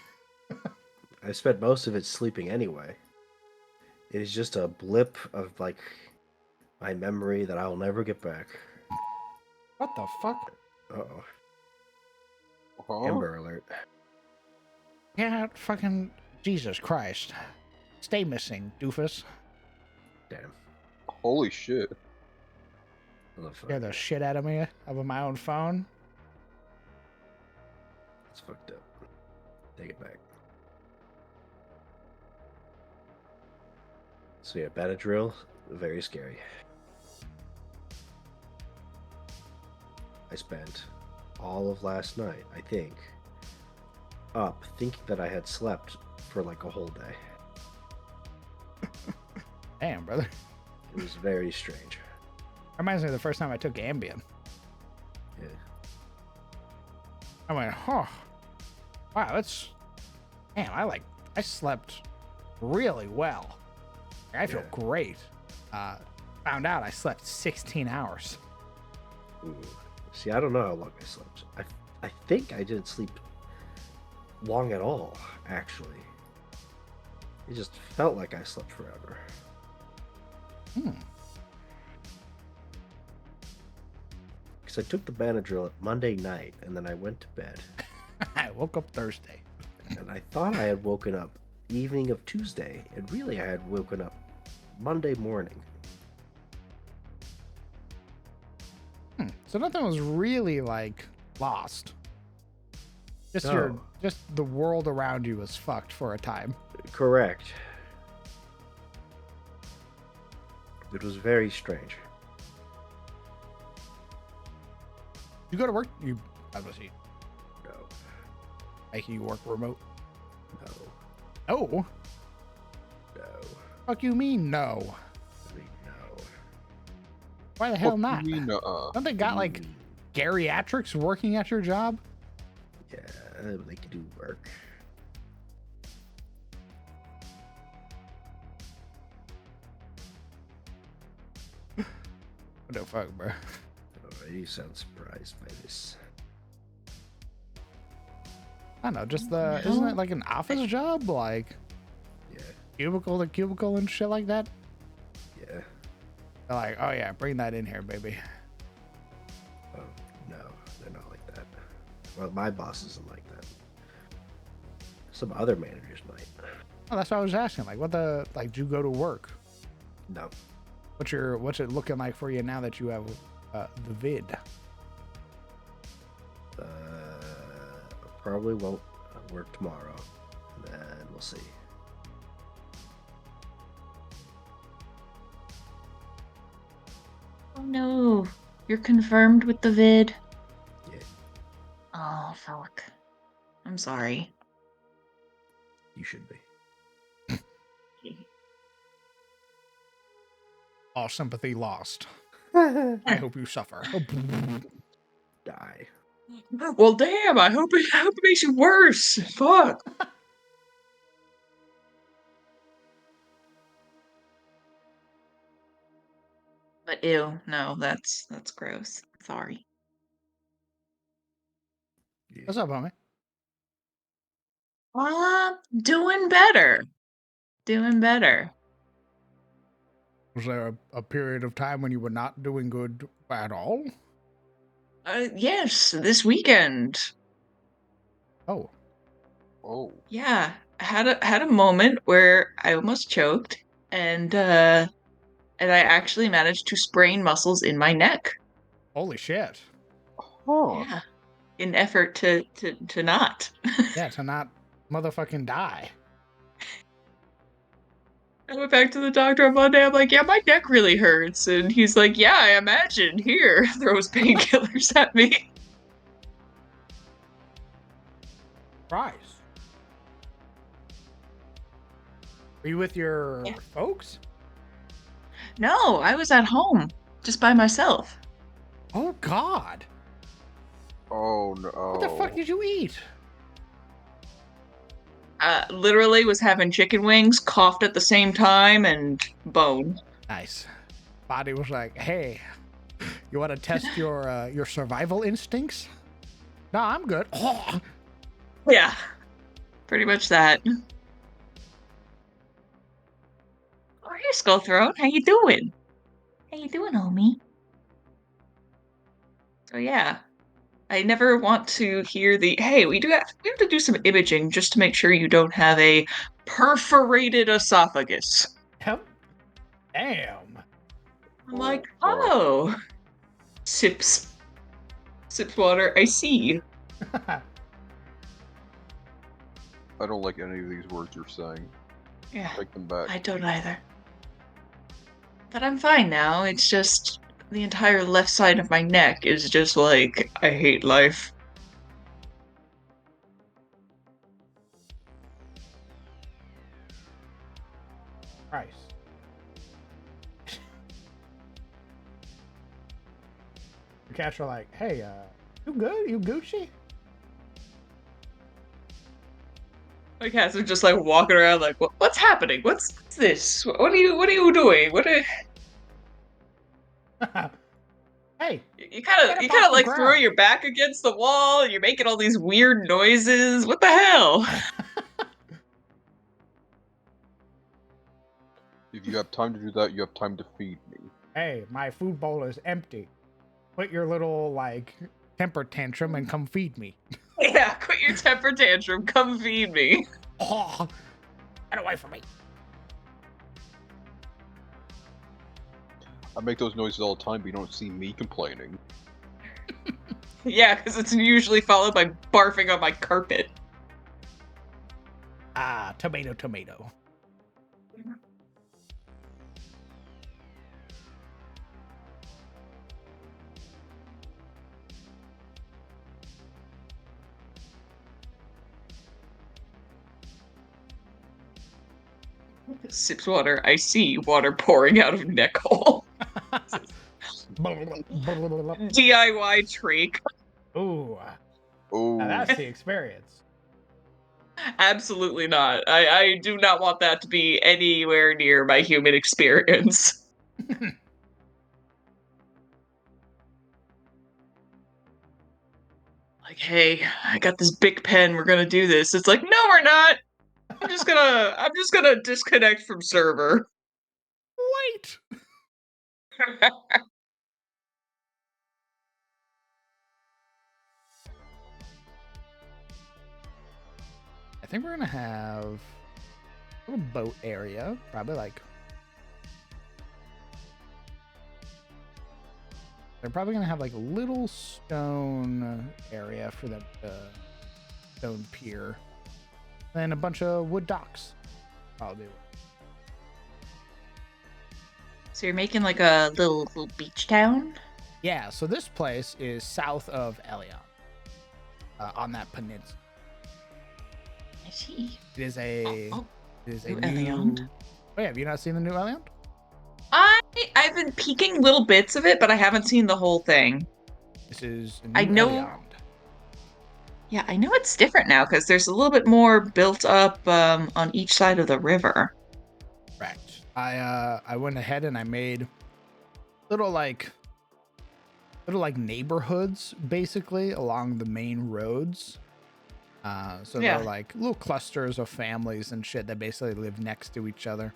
I spent most of it sleeping anyway. It is just a blip of, like, my memory that I'll never get back. What the fuck? Uh-oh. Huh? Amber alert. Yeah, fucking Jesus Christ. Stay missing, doofus. Damn. Holy shit. Scare the shit out of me over my own phone. It's fucked up. Take it back. So yeah, Benadryl, very scary. I spent all of last night, I think, up thinking that I had slept for like a whole day. Damn, brother. It was very strange. Reminds me of the first time I took Ambien. Yeah. I went, oh, wow, that's, damn, I slept really well. I feel Yeah. great. Found out I slept 16 hours. Ooh. See, I don't know how long I slept. I think I didn't sleep long at all, actually. It just felt like I slept forever. Because I took the Benadryl Monday night, and then I went to bed. I woke up Thursday. And I thought I had woken up evening of Tuesday, and really I had woken up Monday morning. So nothing was really like lost. Just No. just the world around you was fucked for a time. Correct. It was very strange. You go to work, I was see, No. making you work remote. No. Oh, No. Fuck you mean no? I mean, no. Why the hell Fuck not? you mean, Don't they got like Mm, geriatrics working at your job? yeah, they can do work. What the fuck, bro? Oh, you sound surprised by this. I don't know, just isn't it No. like an office job? Like Yeah, cubicle to cubicle and shit like that? yeah. They're like, oh yeah, bring that in here, baby. Oh, no, they're not like that. Well, my boss isn't like that. Some other managers might. Oh, that's what I was asking. Like, what the, like, do you go to work? No. What's it looking like for you now that you have the vid? Probably won't work tomorrow. And then we'll see. Oh no, you're confirmed with the vid. Yeah, Oh fuck. I'm sorry. you should be. All sympathy lost. I hope you suffer. Die. Well, damn. I hope it makes you worse. Fuck. But ew, no, that's gross. Sorry. Yeah. What's up, homie? Doing better. Doing better. Was there a period of time when you were not doing good at all? Yes, this weekend. Oh, oh, Yeah, I had a moment where I almost choked, and I actually managed to sprain muscles in my neck. holy shit. huh. Yeah, in effort to not. Yeah, to not motherfucking die. I went back to the doctor on Monday. I'm like, yeah, my neck really hurts, and he's like, yeah, I imagine. Here, throws painkillers at me. Christ. Are you with your Yeah. folks? No, I was at home, just by myself. Oh, God. Oh no. What the fuck did you eat? Literally was having chicken wings, coughed at the same time, and bone. Nice. Body was like, hey, you want to test your survival instincts? No, I'm good. Oh. Yeah, pretty much that. Oh, hey, Skull Throat, how you doing? How you doing, homie? So yeah, I never want to hear the hey, we have to do some imaging just to make sure you don't have a perforated esophagus. Yep. Damn. I'm like, fuck. oh, sips water. I see. I don't like any of these words you're saying. Yeah, Take them back. I don't either. But I'm fine now. It's just the entire left side of my neck is just like I hate life. Christ. Your cats are like, hey, you good? You Gucci? My cats are just like walking around like, what's happening? What's this? What are you doing? Hey, You get you up kind off of the like throw ground. your back against the wall. And you're making all these weird noises. What the hell? If you have time to do that, you have time to feed me. Hey, my food bowl is empty. Quit your little, like, temper tantrum and come feed me. Yeah, quit your temper tantrum. Come feed me. Oh, get away from me. I make those noises all the time, but you don't see me complaining. Yeah, because it's usually followed by barfing on my carpet. Ah, tomato, tomato. Sips water. I see water pouring out of neck hole. DIY trick. Ooh, now Oh, that's the experience. Absolutely not. I do not want that to be anywhere near my human experience. Like, hey, I got this big pen. We're gonna do this. It's like, no, we're not. I'm just gonna disconnect from server. Wait. I think we're gonna have a little boat area, probably like. They're probably gonna have like a little stone area for the stone pier, then a bunch of wood docks. Probably. So you're making like a little beach town? Yeah. So this place is south of Elion, on that peninsula. I see. It is a. Oh, It is a New new. Elion? Oh yeah, have you not seen the new Elion? I've been peeking little bits of it, but I haven't seen the whole thing. This is a I new know, Elion. yeah, I know it's different now because there's a little bit more built up on each side of the river. Correct. I went ahead and I made little like neighborhoods basically along the main roads. So Yeah. they're like little clusters of families and shit that basically live next to each other.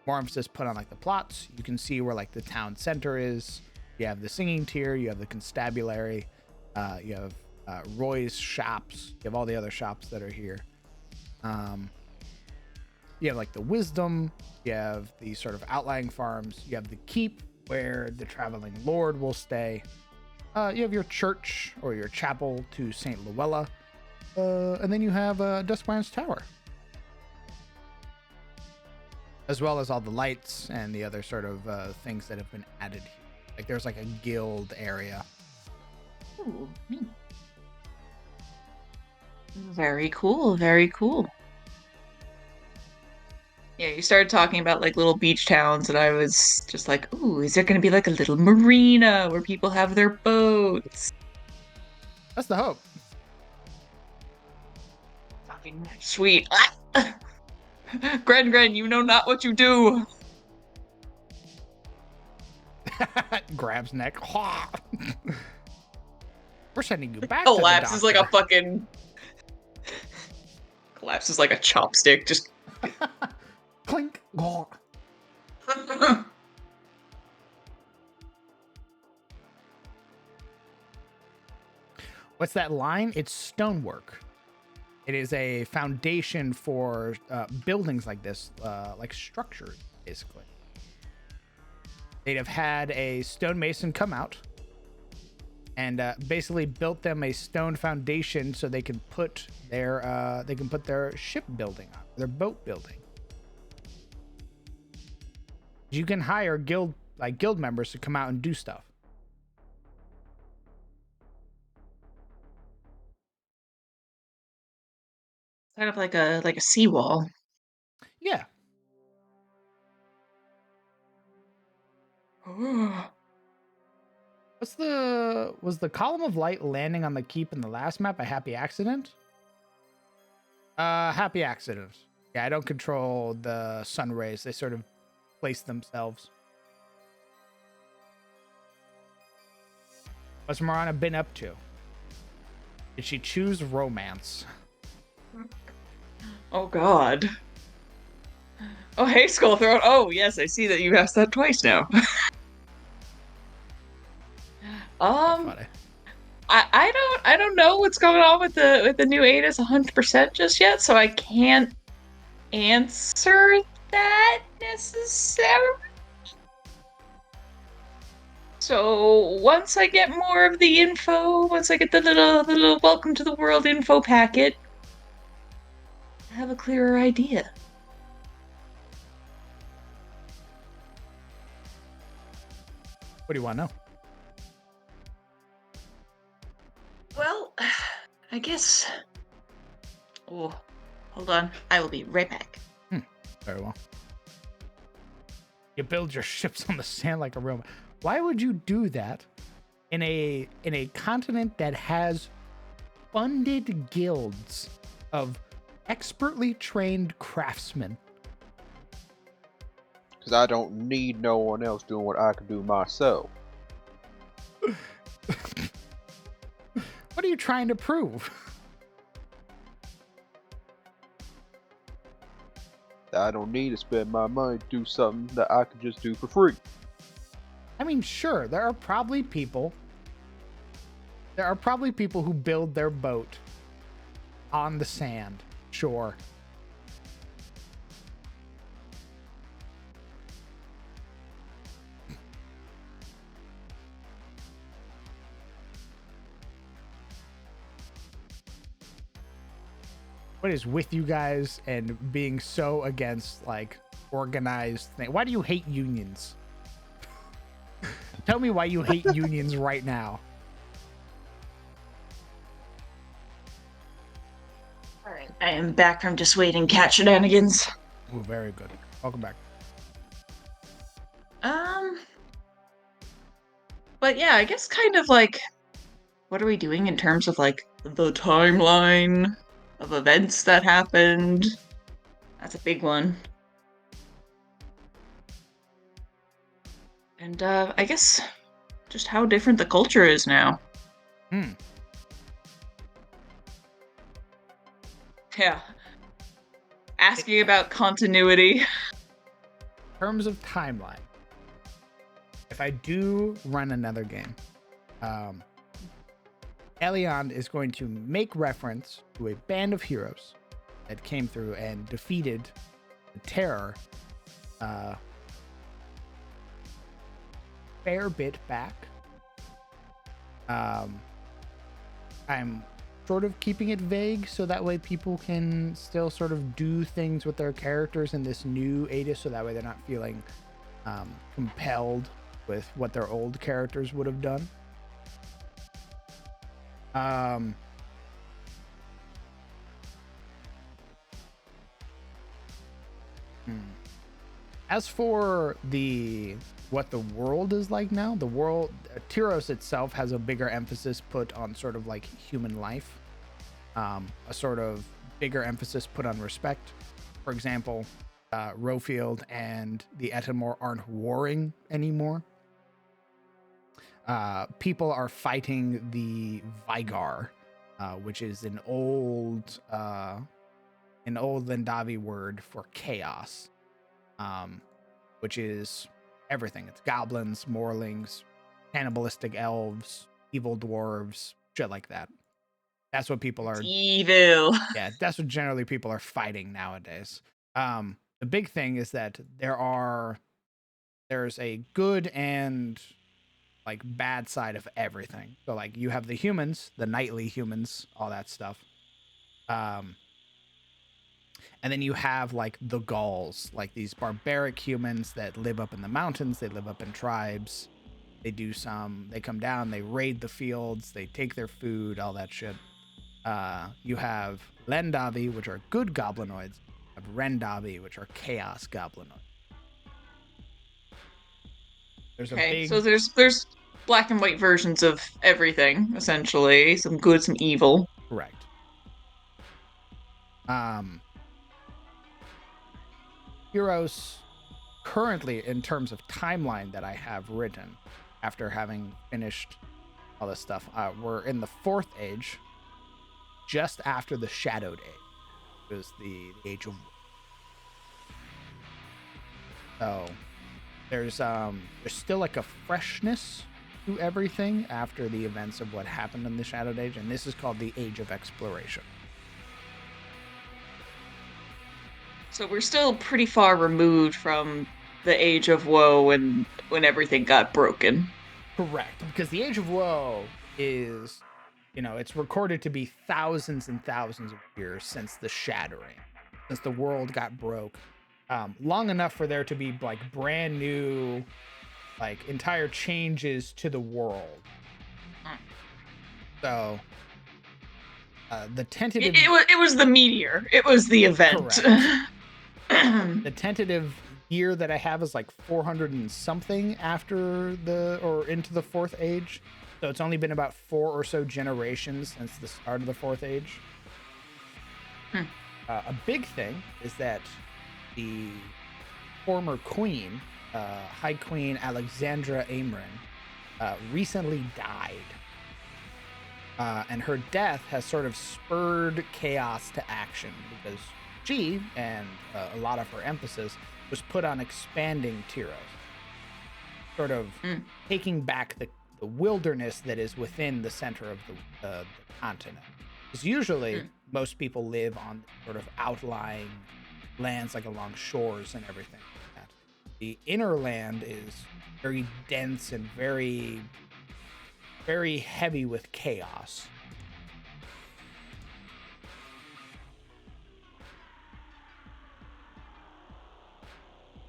More emphasis put on like the plots. You can see where like the town center is. You have the singing tier. You have the constabulary. You have Roy's shops. You have all the other shops that are here. You have like the wisdom. You have the sort of outlying farms. You have the keep where the traveling lord will stay. You have your church or your chapel to St. Luella. And then you have Duskbrand's Tower. As well as all the lights and the other sort of things that have been added here. Like there's like a guild area. Ooh, neat. Very cool, very cool. Yeah, you started talking about like little beach towns, and I was just like, ooh, is there going to be like a little marina where people have their boats? That's the hope. Fucking sweet. Gren, you know not what you do. Grabs neck. We're sending you back to the Collapses like a doctor. fucking. Collapses like a chopstick. Just. Clink. What's that line? It's stonework. It is a foundation for buildings like this, like structures, basically. They'd have had a stonemason come out and basically built them a stone foundation so they can put their ship building on, their boat building. You can hire guild members to come out and do stuff. Kind of like a seawall. Yeah. Was the column of light landing on the keep in the last map a happy accident? Happy accident. Yeah, I don't control the sun rays. They sort of place themselves. What's Marana been up to? Did she choose romance? Oh God. Oh hey, Skullthroat. Oh yes, I see that you asked that twice now. Funny. I don't know what's going on with the new Ada's 100% just yet, so I can't answer that necessarily. So once I get more of the info, once I get the little welcome to the world info packet, I have a clearer idea. What do you want to know? Well, I guess. Oh, Hold on. I will be right back. Very well. You build your ships on the sand like a robot. Why would you do that in a continent that has funded guilds of expertly trained craftsmen? Because I don't need no one else doing what I can do myself. What are you trying to prove? I don't need to spend my money to do something that I could just do for free. I mean, sure, there are probably people who build their boat on the sand. Sure. What is with you guys and being so against like organized thing? Why do you hate unions? Tell me why you hate unions right now. All right. I am back from just waiting cat shenanigans. Ooh, very good. Welcome back. But yeah, I guess kind of like, what are we doing in terms of like the timeline of events that happened? That's a big one. And I guess just how different the culture is now. Yeah. Asking about continuity. In terms of timeline, if I do run another game, Elion is going to make reference to a band of heroes that came through and defeated the Terror fair bit back. I'm sort of keeping it vague so that way people can still sort of do things with their characters in this new Ada, so that way they're not feeling compelled with what their old characters would have done. As for what the world is like now, the world, Tyros itself has a bigger emphasis put on sort of like human life, a sort of bigger emphasis put on respect. For example, Rofield and the Etamor aren't warring anymore. People are fighting the Vigar, which is an old Lendavi word for chaos, which is everything. It's goblins, morlings, cannibalistic elves, evil dwarves, shit like that. That's what people are. Evil. Yeah, that's what generally people are fighting nowadays. The big thing is that there's a good and like bad side of everything. So like you have the humans, the knightly humans, all that stuff. And then you have like the Gauls, like these barbaric humans that live up in the mountains. They live up in tribes. They come down, they raid the fields, they take their food, all that shit. You have Lendavi, which are good goblinoids. You have Rendavi, which are chaos goblinoids. So there's black and white versions of everything, essentially. Some good, some evil. Correct. Heroes currently, in terms of timeline that I have written, after having finished all this stuff, we're in the 4th age, just after the Shadowed Age. It was the Age of War. So there's still like a freshness to everything after the events of what happened in the Shadowed Age, and this is called the Age of Exploration. So we're still pretty far removed from the Age of Woe when everything got broken. Correct, because the Age of Woe is, it's recorded to be thousands and thousands of years since the Shattering, since the world got broke. Long enough for there to be like brand new, like entire changes to the world. So, The tentative It was the meteor. It was the event. correct. The tentative year that I have is like 400 and something after or into the fourth age. So it's only been about 4 or so generations since the start of the fourth age. A big thing is that the former queen, High Queen Alexandra Amrin, recently died. And her death has sort of spurred chaos to action because she, and a lot of her emphasis, was put on expanding Tyros. Sort of taking back the wilderness that is within the center of the continent. Because usually most people live on sort of outlying lands, like along shores and everything like that. The inner land is very dense and very, very heavy with chaos.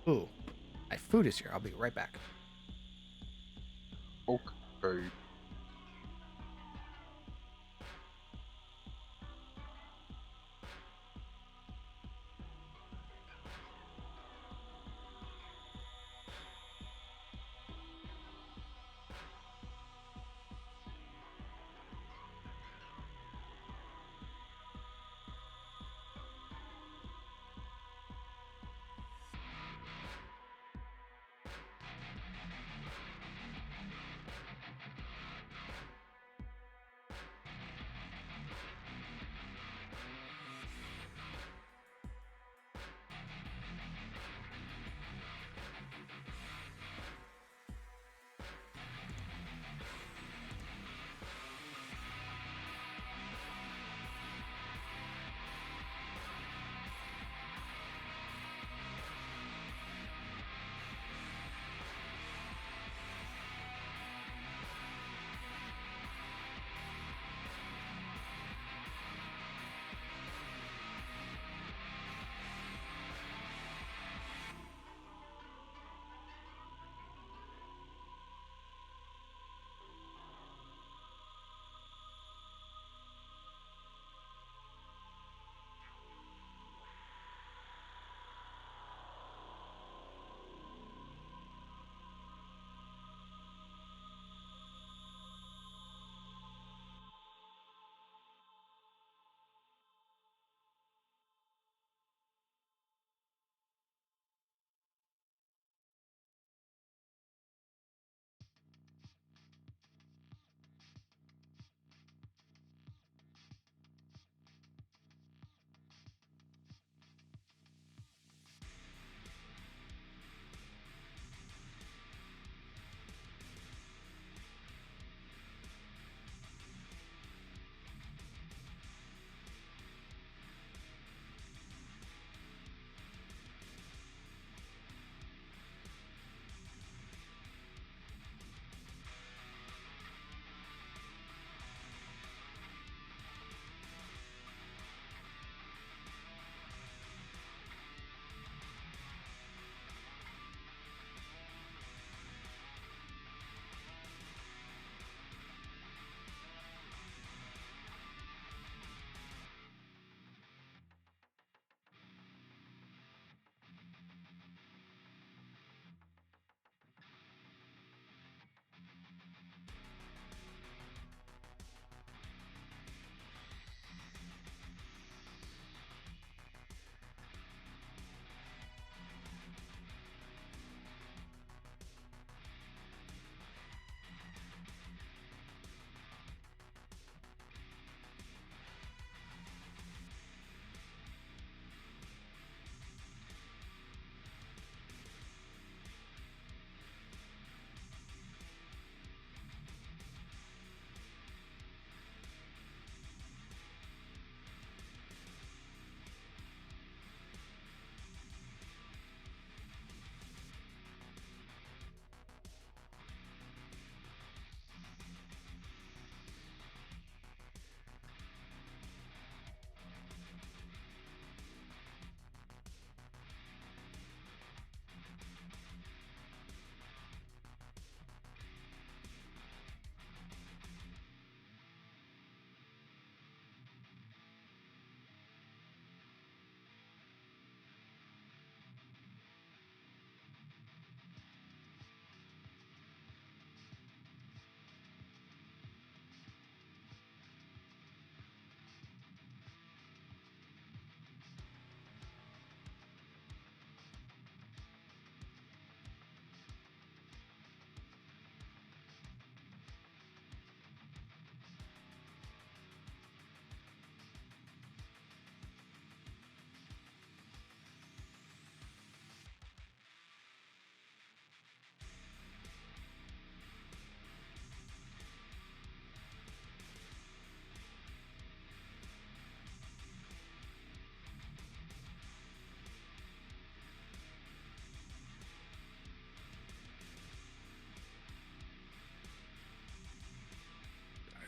Ooh, my food is here. I'll be right back. Okay.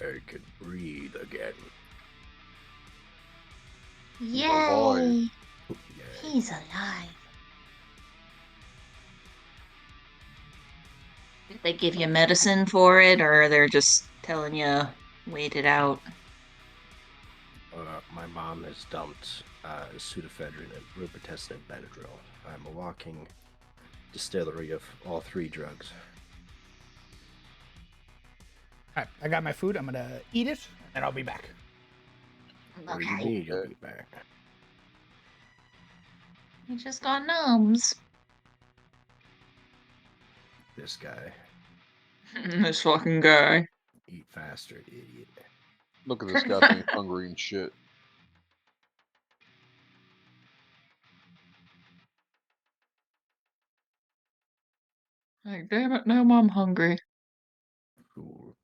I can breathe again. Yay! Yeah. He's alive. Did they give you medicine for it, or they're just telling you wait it out? My mom has dumped pseudoephedrine and robitussin and Benadryl. I'm a walking distillery of all three drugs. All right, I got my food. I'm gonna eat it, and then I'll be back. What do you mean you'll be back? You just got numbs. This guy. This fucking guy. Eat faster, idiot. Look at this guy being hungry and shit. Like, damn it, now I'm hungry. Cool.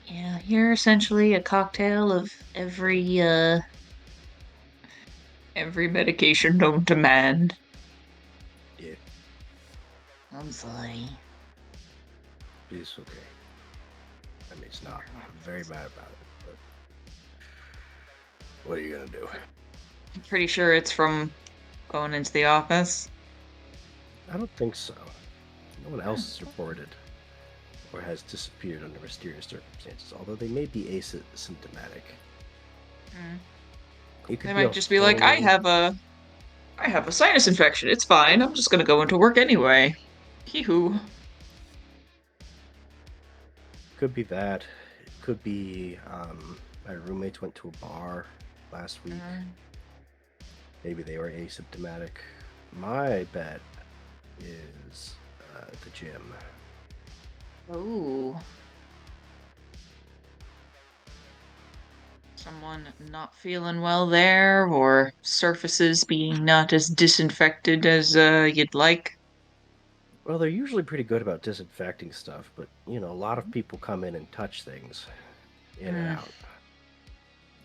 Yeah, you're essentially a cocktail of every medication known to man. Yeah, I'm sorry. it's okay. I mean, it's not. I'm very mad about it, but what are you gonna do? I'm pretty sure it's from going into the office. I don't think so. No one else has reported or has disappeared under mysterious circumstances, although they may be asymptomatic. Mm. You could They be might a just be like, I have a sinus infection. It's fine. I'm just gonna go into work anyway. Hee-hoo. Could be that. It could be my roommates went to a bar last week. Maybe they were asymptomatic. My bet is the gym. Oh. Someone not feeling well there, or surfaces being not as disinfected as you'd like. Well, they're usually pretty good about disinfecting stuff, but you know, a lot of people come in and touch things in and out.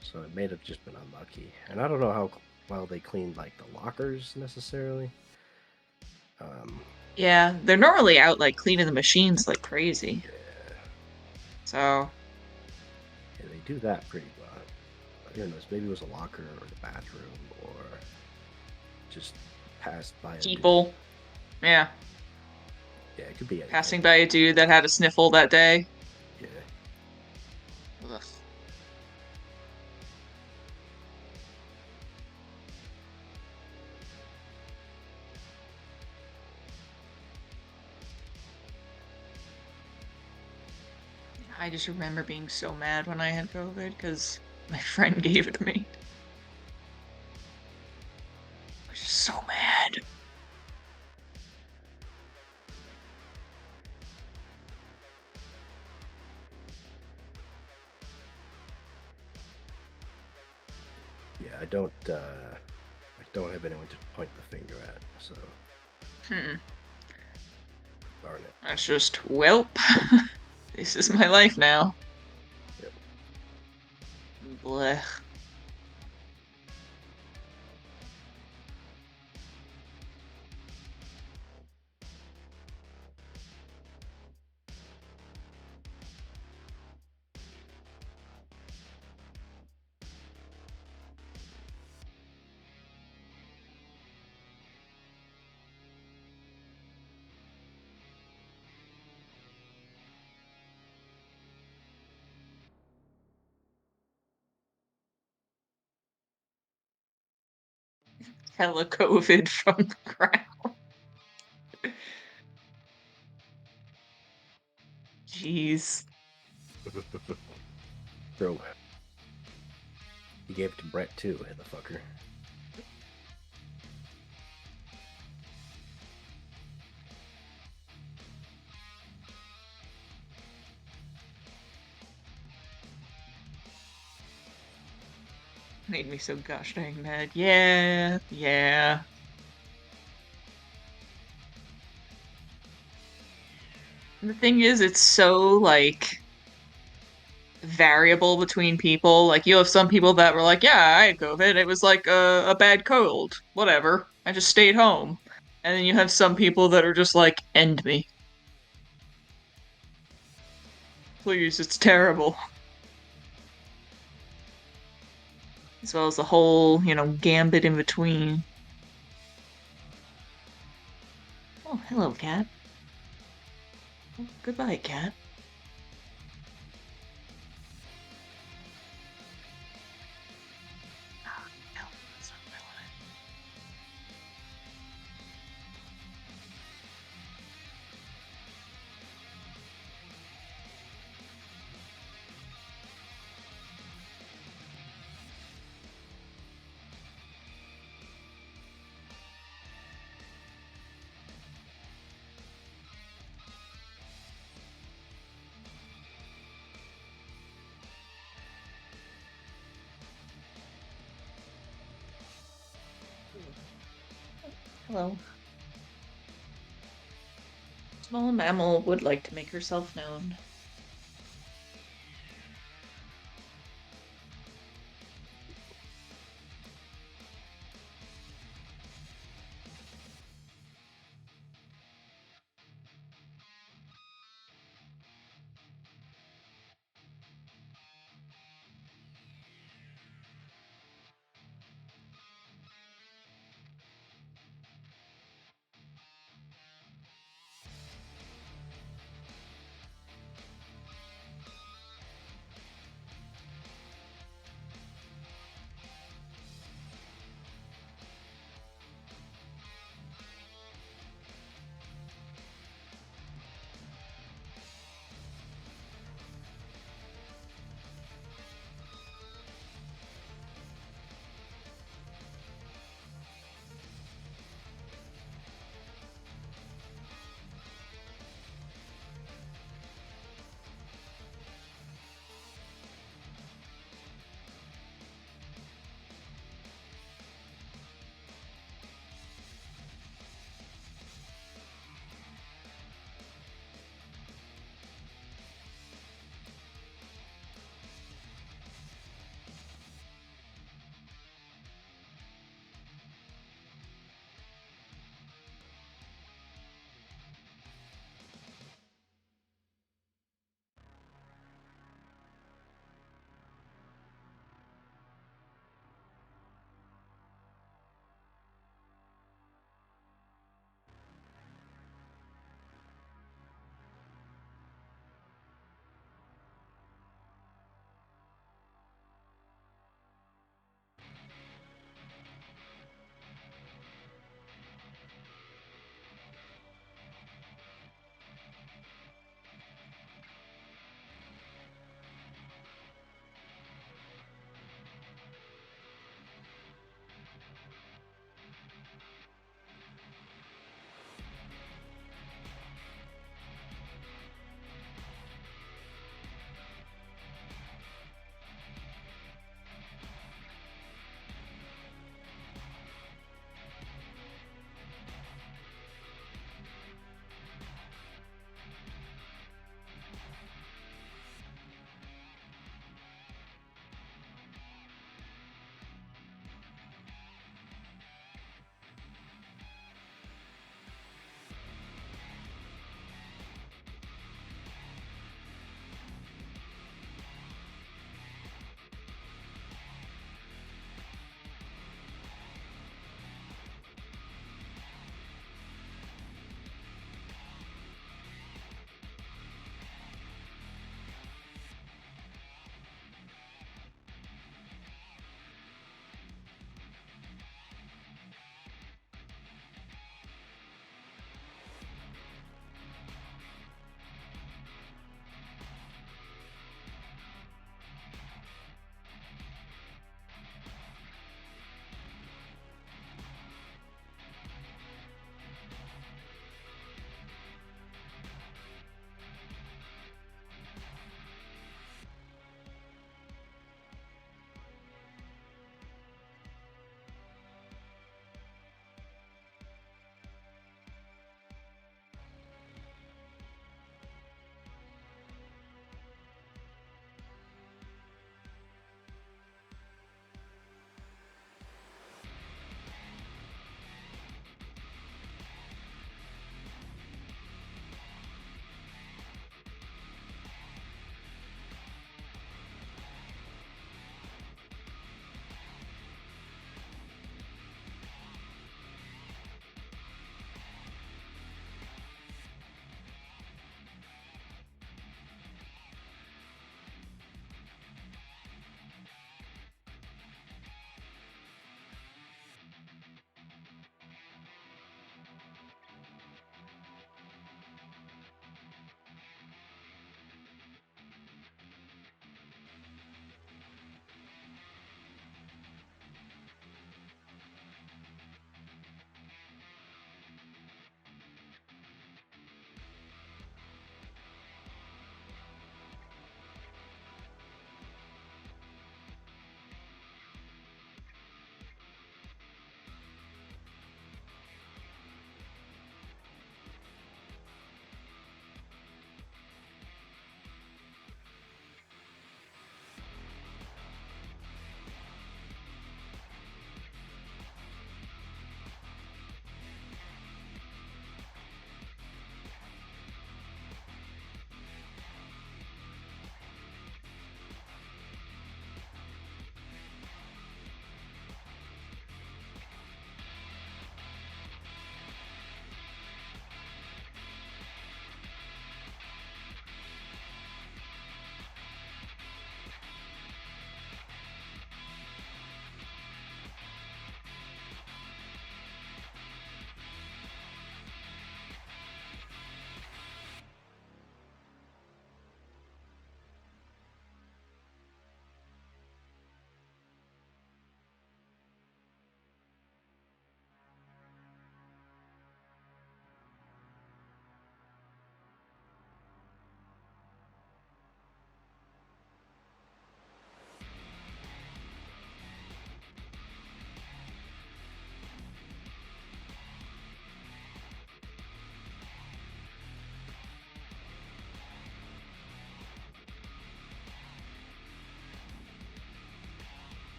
So it may have just been unlucky. And I don't know how well they cleaned like the lockers necessarily. Yeah, they're normally out like cleaning the machines like crazy. Yeah, So, yeah, they do that pretty well. Who knows? Maybe it was a locker or the bathroom or just passed by a dude. people. Yeah, Yeah, it could be anything. passing by a dude that had a sniffle that day. Yeah. Ugh. I just remember being so mad when I had COVID because my friend gave it to me. I was just so mad. Yeah, I don't have anyone to point the finger at, so darn it. That's just, welp. This is my life now. Yep. Blech. Hella COVID from the ground. Jeez. So he gave it to Brett too, the fucker. Made me so gosh dang mad. Yeah, yeah. And the thing is, it's so like variable between people. Like you have some people that were like, "Yeah, I had COVID. It was like a bad cold. Whatever. I just stayed home." And then you have some people that are just like, "End me, please. It's terrible." As well as the whole, gambit in between. Oh, hello, cat. Oh, goodbye, cat. Ah, no, that's not what I wanted. Hello. Small mammal would like to make herself known.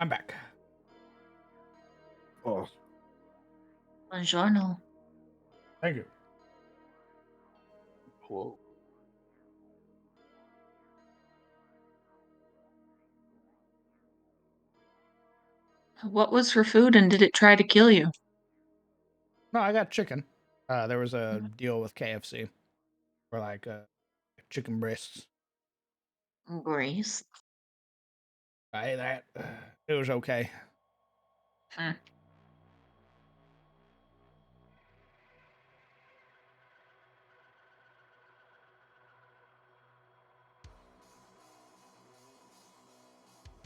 I'm back. Oh, Buongiorno. Thank you. Whoa. What was for food and did it try to kill you? No, I got chicken. There was a deal with KFC for like chicken breasts. Grace. I ate that. It was okay. Hmm.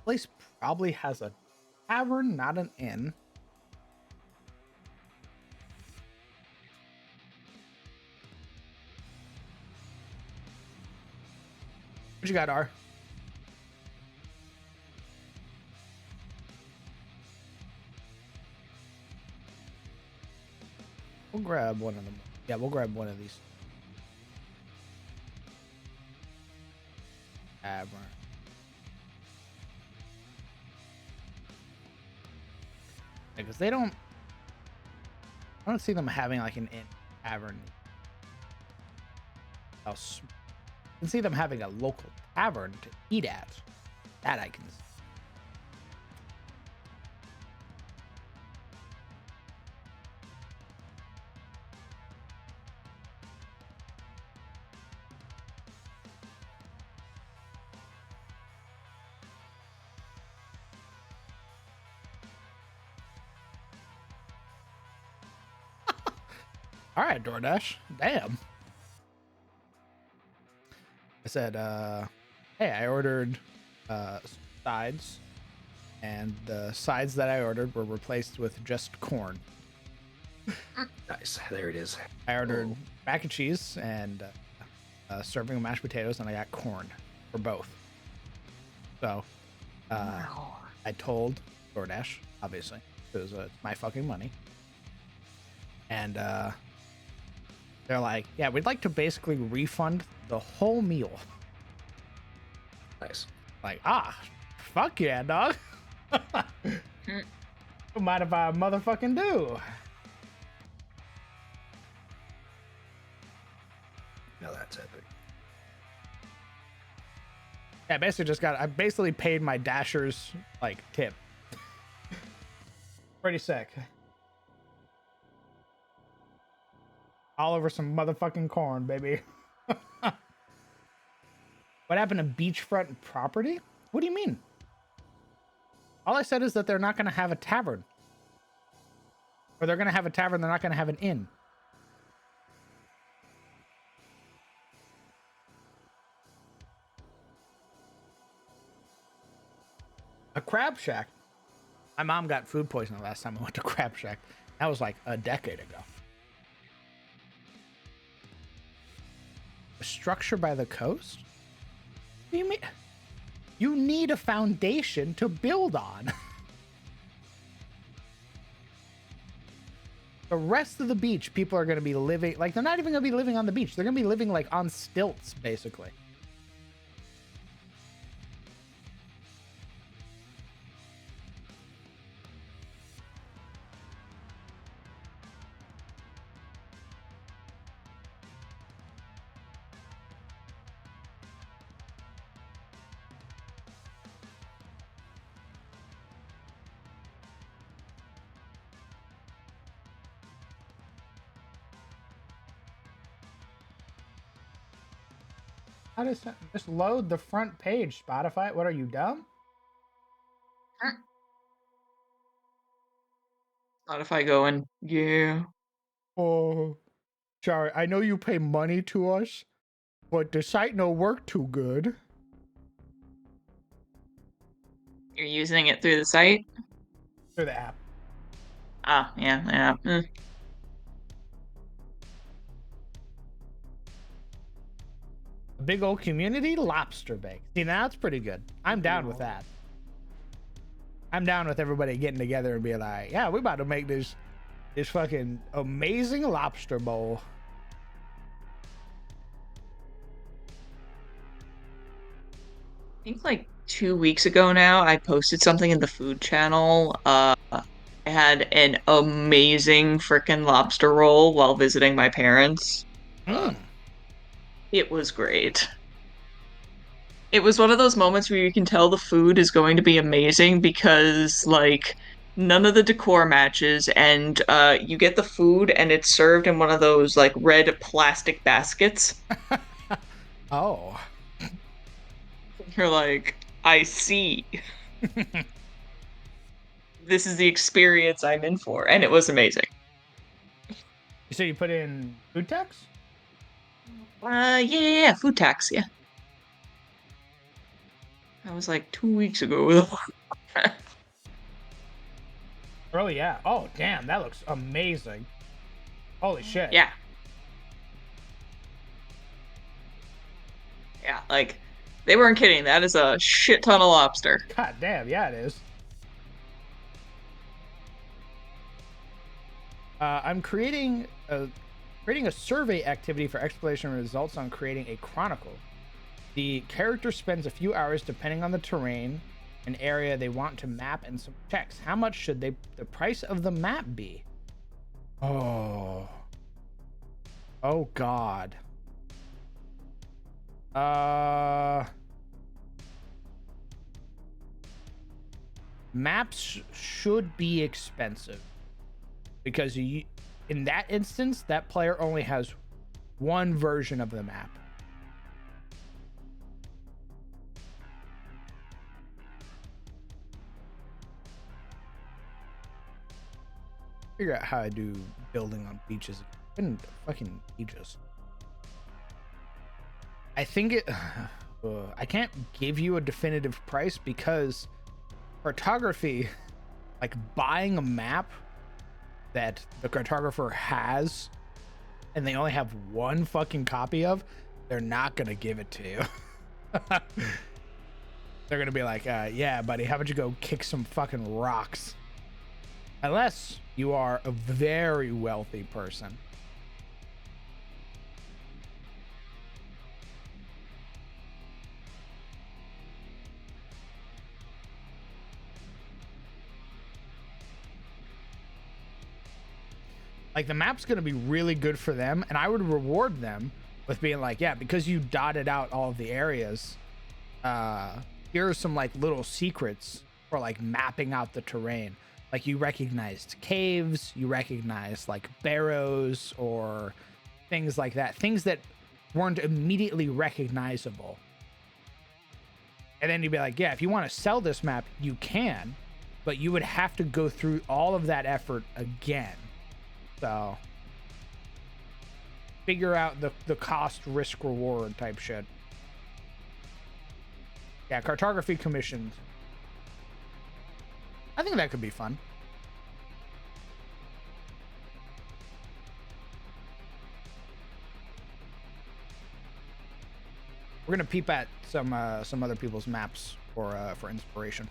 Place probably has a tavern, not an inn. What you got, R? We'll grab one of them. Yeah, we'll grab one of these. Tavern. Because they don't. I don't see them having like an inn tavern. I can see them having a local tavern to eat at. That I can see. All right, DoorDash. Damn. I said, hey, I ordered sides, and the sides that I ordered were replaced with just corn. nice. There it is. I ordered mac and cheese and a serving of mashed potatoes, and I got corn for both. So I told DoorDash, obviously, because it's my fucking money. And they're like, yeah, we'd like to basically refund the whole meal. Nice. Like, fuck yeah, dog. Don't mind if I motherfucking do. Now that's epic. Yeah, I basically paid my Dashers, like, tip. Pretty sick. All over some motherfucking corn, baby. What happened to beachfront property? What do you mean? All I said is that they're not going to have a tavern. Or they're going to have a tavern, they're not going to have an inn. A crab shack. My mom got food poisoning last time I went to Crab Shack. That was like a decade ago. A structure by the coast? What do you mean? You need a foundation to build on. The rest of the beach, people are going to be living, like, they're not even going to be living on the beach. They're going to be living, like, on stilts, basically. How does that just load the front page, Spotify? What are you, dumb? Spotify going, yeah. Oh, sorry. I know you pay money to us, but the site no work too good. You're using it through the site? Through the app. Ah, yeah. A big old community lobster bake. See, now that's pretty good. I'm down with that. I'm down with everybody getting together and being like, yeah, we're about to make this fucking amazing lobster bowl. I think like 2 weeks ago now, I posted something in the food channel. I had an amazing freaking lobster roll while visiting my parents. Uh, Mm. it was great. It was one of those moments where you can tell the food is going to be amazing because, like, none of the decor matches, and you get the food and it's served in one of those, like, red plastic baskets. Oh. You're like, I see. This is the experience I'm in for, and it was amazing. So you put in food tax? Yeah, food tax, yeah. That was like 2 weeks ago. Oh yeah. Oh damn, that looks amazing. Holy shit. Yeah. Yeah, like, they weren't kidding. That is a shit ton of lobster. God damn, yeah it is. I'm creating a survey activity for exploration results on creating a chronicle. The character spends a few hours depending on the terrain, an area they want to map, and some checks. How much should the price of the map be? Oh. Oh God. Maps should be expensive because in that instance, that player only has one version of the map. Figure out how I do building on beaches. It's been fucking ages. I think it. I can't give you a definitive price because cartography, like buying a map that the cartographer has and they only have one fucking copy of, they're not gonna give it to you. They're gonna be like, yeah, buddy, how about you go kick some fucking rocks? Unless you are a very wealthy person. Like, the map's going to be really good for them, and I would reward them with being like, yeah, because you dotted out all of the areas, here are some, like, little secrets for, like, mapping out the terrain. Like, you recognized caves, you recognized, like, barrows or things like that. Things that weren't immediately recognizable. And then you'd be like, yeah, if you want to sell this map, you can, but you would have to go through all of that effort again. So figure out the cost, risk, reward type shit. Yeah, cartography commissioned. I think that could be fun. We're gonna peep at some other people's maps for inspiration.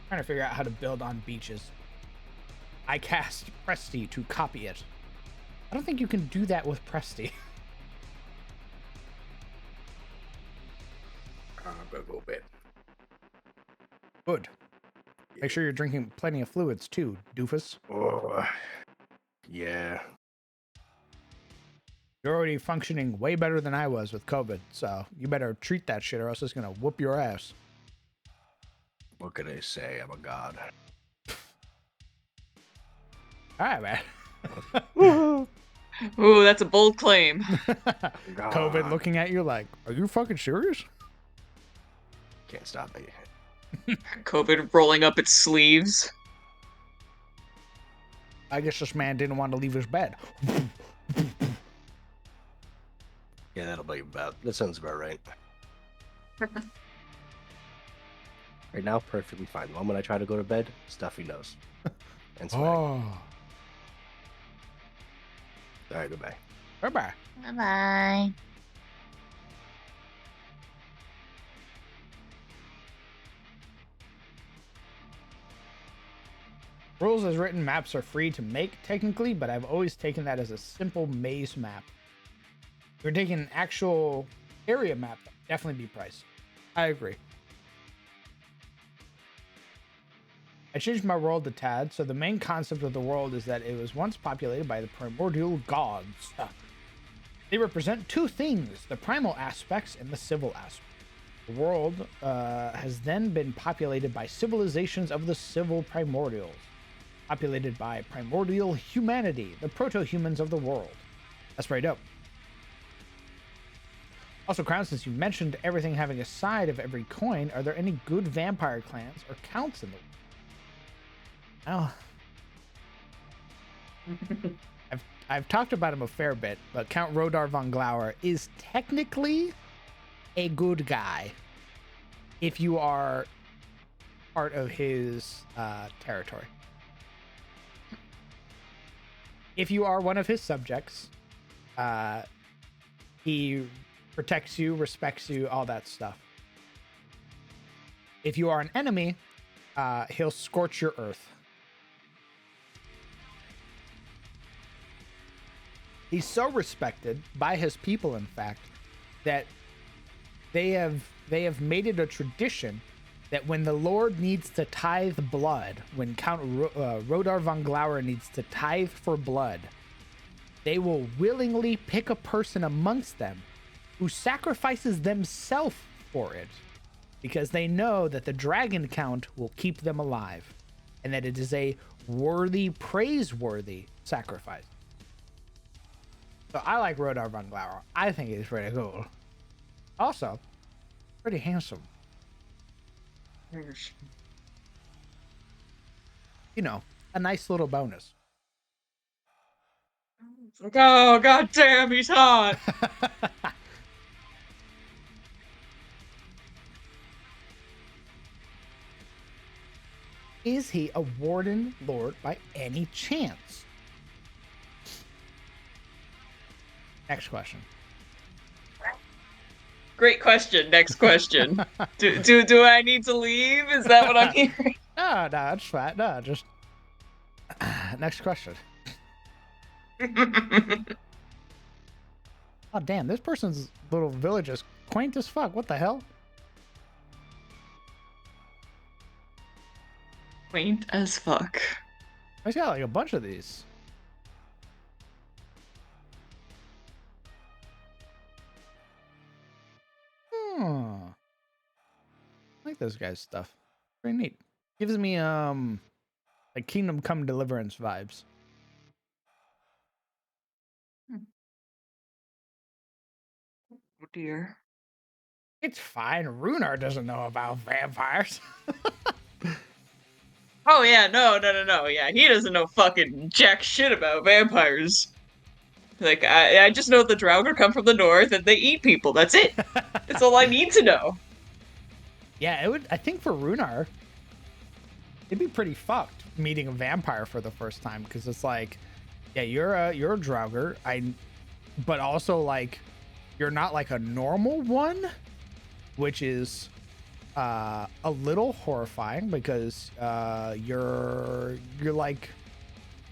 Trying to figure out how to build on beaches. I cast Presty to copy it. I don't think you can do that with Presty. A little bit. Good. Make sure you're drinking plenty of fluids too, doofus. Oh, yeah. You're already functioning way better than I was with COVID, so you better treat that shit or else it's gonna whoop your ass. What can I say? I'm a god. All right, man. Ooh, that's a bold claim. COVID looking at you like, are you fucking serious? Can't stop me. COVID rolling up its sleeves. I guess this man didn't want to leave his bed. Yeah, that'll be about. That sounds about right. Right now, perfectly fine. The moment I try to go to bed, stuffy nose. And sweating. Oh. All right, goodbye. Bye-bye. Bye-bye. Rules as written maps are free to make technically, but I've always taken that as a simple maze map. If you're taking an actual area map, definitely be priced. I agree. I changed my world a tad. So the main concept of the world is that it was once populated by the primordial gods. They represent two things: the primal aspects and the civil aspects. The world has then been populated by civilizations of the civil primordials, populated by primordial humanity, the proto-humans of the world. That's pretty dope. Also, Crown, since you mentioned everything having a side of every coin, are there any good vampire clans or counts in the world? Well, I've talked about him a fair bit, but Count Rodar von Glauer is technically a good guy if you are part of his territory. If you are one of his subjects, he protects you, respects you, all that stuff. If you are an enemy, he'll scorch your earth. He's so respected by his people, in fact, that they have made it a tradition that when the Lord needs to tithe blood, when Count Rodar von Glauer needs to tithe for blood, they will willingly pick a person amongst them who sacrifices themselves for it, because they know that the dragon count will keep them alive, and that it is a worthy, praiseworthy sacrifice. So I like Rodar von Glauer. I think he's pretty cool. Also, pretty handsome. You know, a nice little bonus. Oh, goddamn, he's hot. Is he a warden lord by any chance? Next question. Great question. Next question. Do I need to leave? Is that what I'm hearing? No, it's fine. No, just next question. Oh damn, this person's little village is quaint as fuck. What the hell? Quaint as fuck. He's got like a bunch of these. I like this guy's stuff. Pretty neat. Gives me like Kingdom Come Deliverance vibes. Oh dear. It's fine. Runar doesn't know about vampires. Oh yeah, no. Yeah, he doesn't know fucking jack shit about vampires. Like I just know the Draugr come from the north and they eat people. That's it. That's all I need to know. Yeah, it would. I think for Runar, it'd be pretty fucked meeting a vampire for the first time, because it's like, yeah, you're a Draugr, but also like you're not like a normal one, which is a little horrifying, because you're like,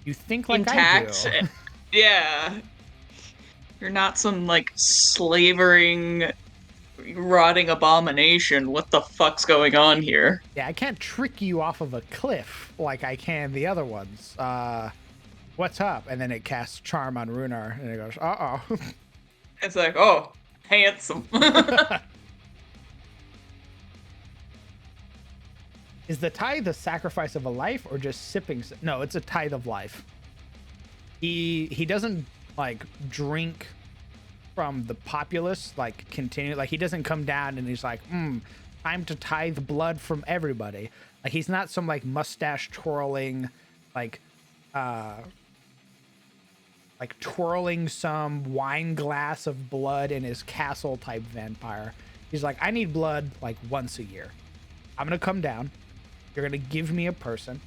you think like Intact. I do. Yeah. You're not some like slavering, rotting abomination. What the fuck's going on here? Yeah, I can't trick you off of a cliff like I can the other ones. What's up? And then it casts Charm on Runar, and it goes, uh-oh. It's like, oh, handsome. Is the tithe the sacrifice of a life, or just sipping? No, it's a tithe of life. He doesn't like drink from the populace, like continue. Like he doesn't come down and he's like, time to tithe blood from everybody. Like he's not some like mustache twirling, like twirling some wine glass of blood in his castle type vampire. He's like, I need blood like once a year. I'm gonna come down. You're gonna give me a person.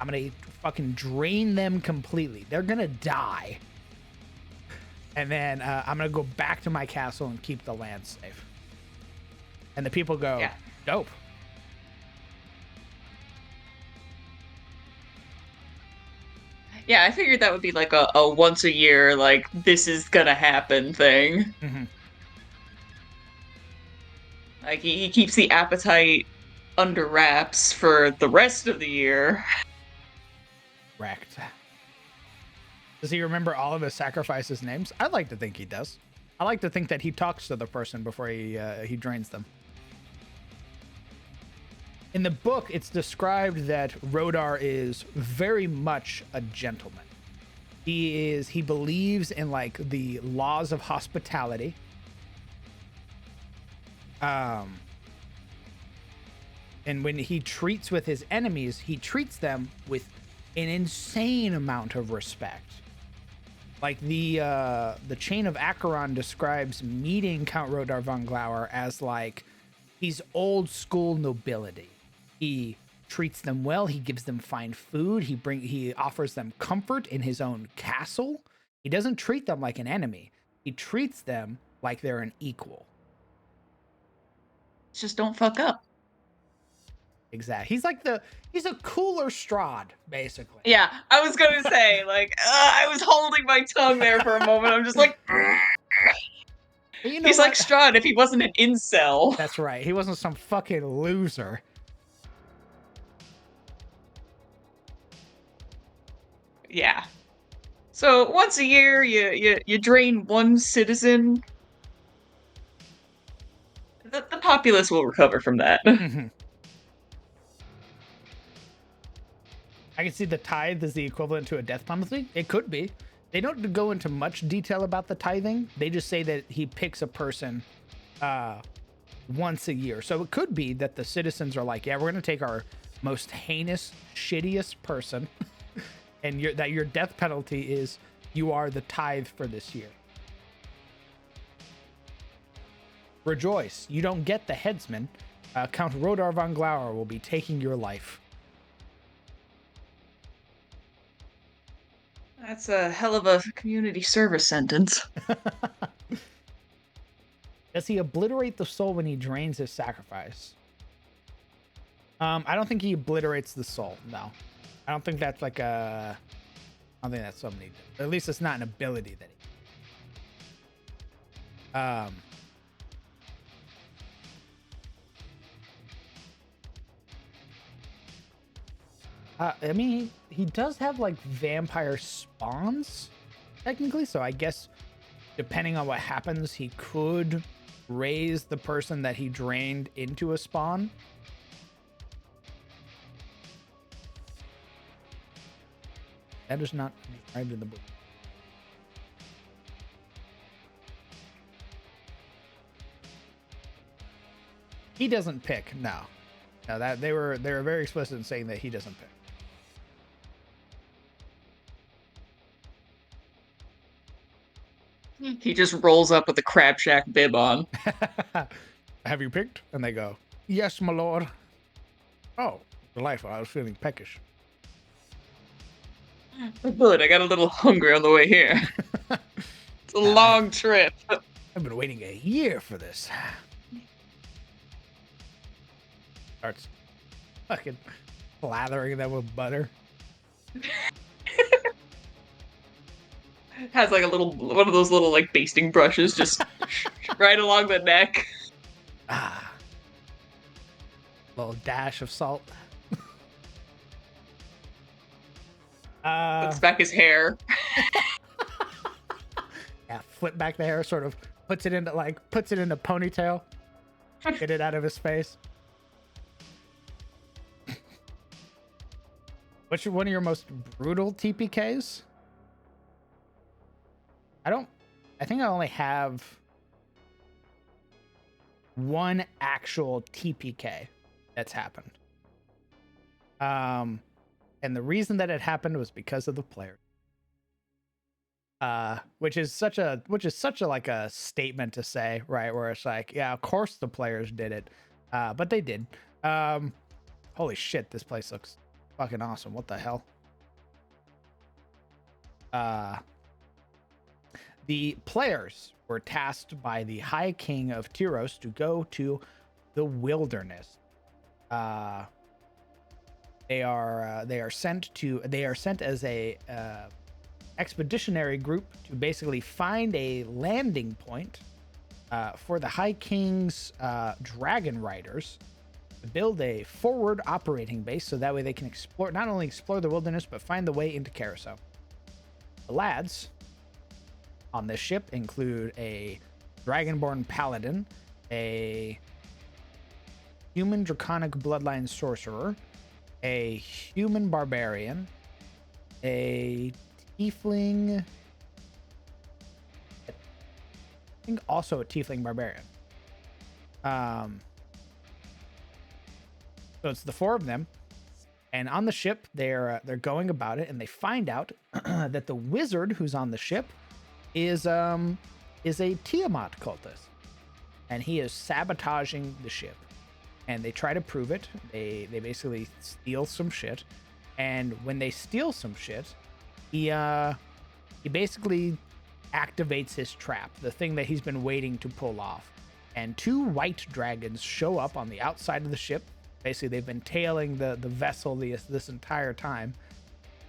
I'm gonna fucking drain them completely. They're gonna die. And then I'm gonna go back to my castle and keep the land safe. And the people go, yeah, dope. Yeah, I figured that would be like a once a year, like, this is gonna happen thing. Mm-hmm. Like, he keeps the appetite under wraps for the rest of the year. Correct. Does he remember all of his sacrifices' names? I'd like to think he does. I like to think that he talks to the person before he drains them. In the book, it's described that Rodar is very much a gentleman. He believes in like the laws of hospitality. And when he treats with his enemies, he treats them with an insane amount of respect. Like the Chain of Acheron describes meeting Count Rodar von Glauer as like he's old school nobility. He treats them well. He gives them fine food. He offers them comfort in his own castle. He doesn't treat them like an enemy. He treats them like they're an equal. Just don't fuck up. Exactly. He's a cooler Strahd, basically. Yeah, I was gonna say, like, I was holding my tongue there for a moment. I'm just like, You know he's what? like Strahd if he wasn't an incel. That's right. He wasn't some fucking loser. Yeah. So once a year, you drain one citizen. The populace will recover from that. Mm-hmm. I can see the tithe is the equivalent to a death penalty. It could be. They don't go into much detail about the tithing. They just say that he picks a person once a year. So it could be that the citizens are like, yeah, we're going to take our most heinous, shittiest person, and your death penalty is you are the tithe for this year. Rejoice, you don't get the headsman. Count Rodar von Glauer will be taking your life. That's a hell of a community service sentence. Does he obliterate the soul when he drains his sacrifice? I don't think he obliterates the soul. No, I don't think that's like a. I don't think that's something. At least it's not an ability that he. I mean, he does have like vampire spawns, technically. So I guess depending on what happens, he could raise the person that he drained into a spawn. That is not described in the book. He doesn't pick. No, that they were very explicit in saying that he doesn't pick. He just rolls up with a Crab Shack bib on. Have you picked? And they go, yes, my lord. Oh, delightful. I was feeling peckish. Good, I got a little hungry on the way here. It's a long trip. I've been waiting a year for this. Starts fucking slathering them with butter. Has like a little one of those little like basting brushes just right along the neck. Ah. Little dash of salt. Puts back his hair. Yeah, flip back the hair, sort of puts it into ponytail. Get it out of his face. What's one of your most brutal TPKs? I think I only have one actual TPK that's happened. And the reason that it happened was because of the player. Which is such a like a statement to say, right? Where it's like, yeah, of course the players did it. But they did. Holy shit, this place looks fucking awesome. What the hell? The players were tasked by the High King of Tyros to go to the wilderness. They are sent as a expeditionary group to basically find a landing point for the High King's dragon riders to build a forward operating base so that way they can explore, not only explore the wilderness, but find the way into Carousel. The lads on this ship include a Dragonborn Paladin, a human Draconic Bloodline Sorcerer, a human Barbarian, a Tiefling, I think also a Tiefling Barbarian. So it's the four of them, and on the ship they're going about it, and they find out that the wizard who's on the ship is a Tiamat cultist, and he is sabotaging the ship. And they try to prove it. They basically steal some shit, and when they steal some shit, he basically activates his trap, the thing that he's been waiting to pull off. And two white dragons show up on the outside of the ship. Basically, they've been tailing the vessel this entire time,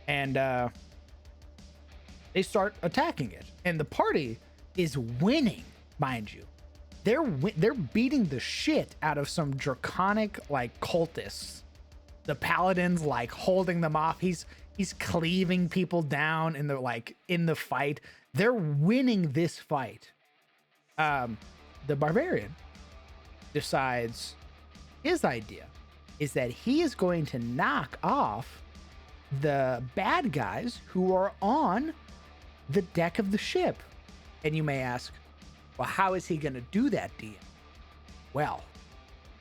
and they start attacking it. And the party is winning, mind you. They're beating the shit out of some draconic like cultists. The paladin's like holding them off. He's cleaving people down in the fight. They're winning this fight. The barbarian decides his idea is that he is going to knock off the bad guys who are on the deck of the ship. And you may ask, well, how is he going to do that, DM? Well,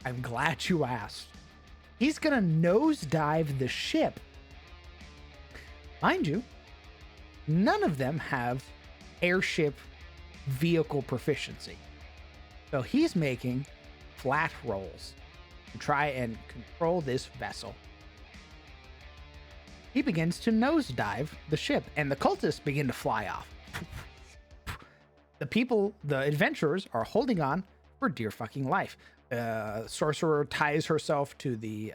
I'm glad you asked. He's going to nosedive the ship. Mind you, none of them have airship vehicle proficiency. So he's making flat rolls to try and control this vessel. He begins to nosedive the ship, and the cultists begin to fly off. The adventurers are holding on for dear fucking life. Sorcerer ties herself to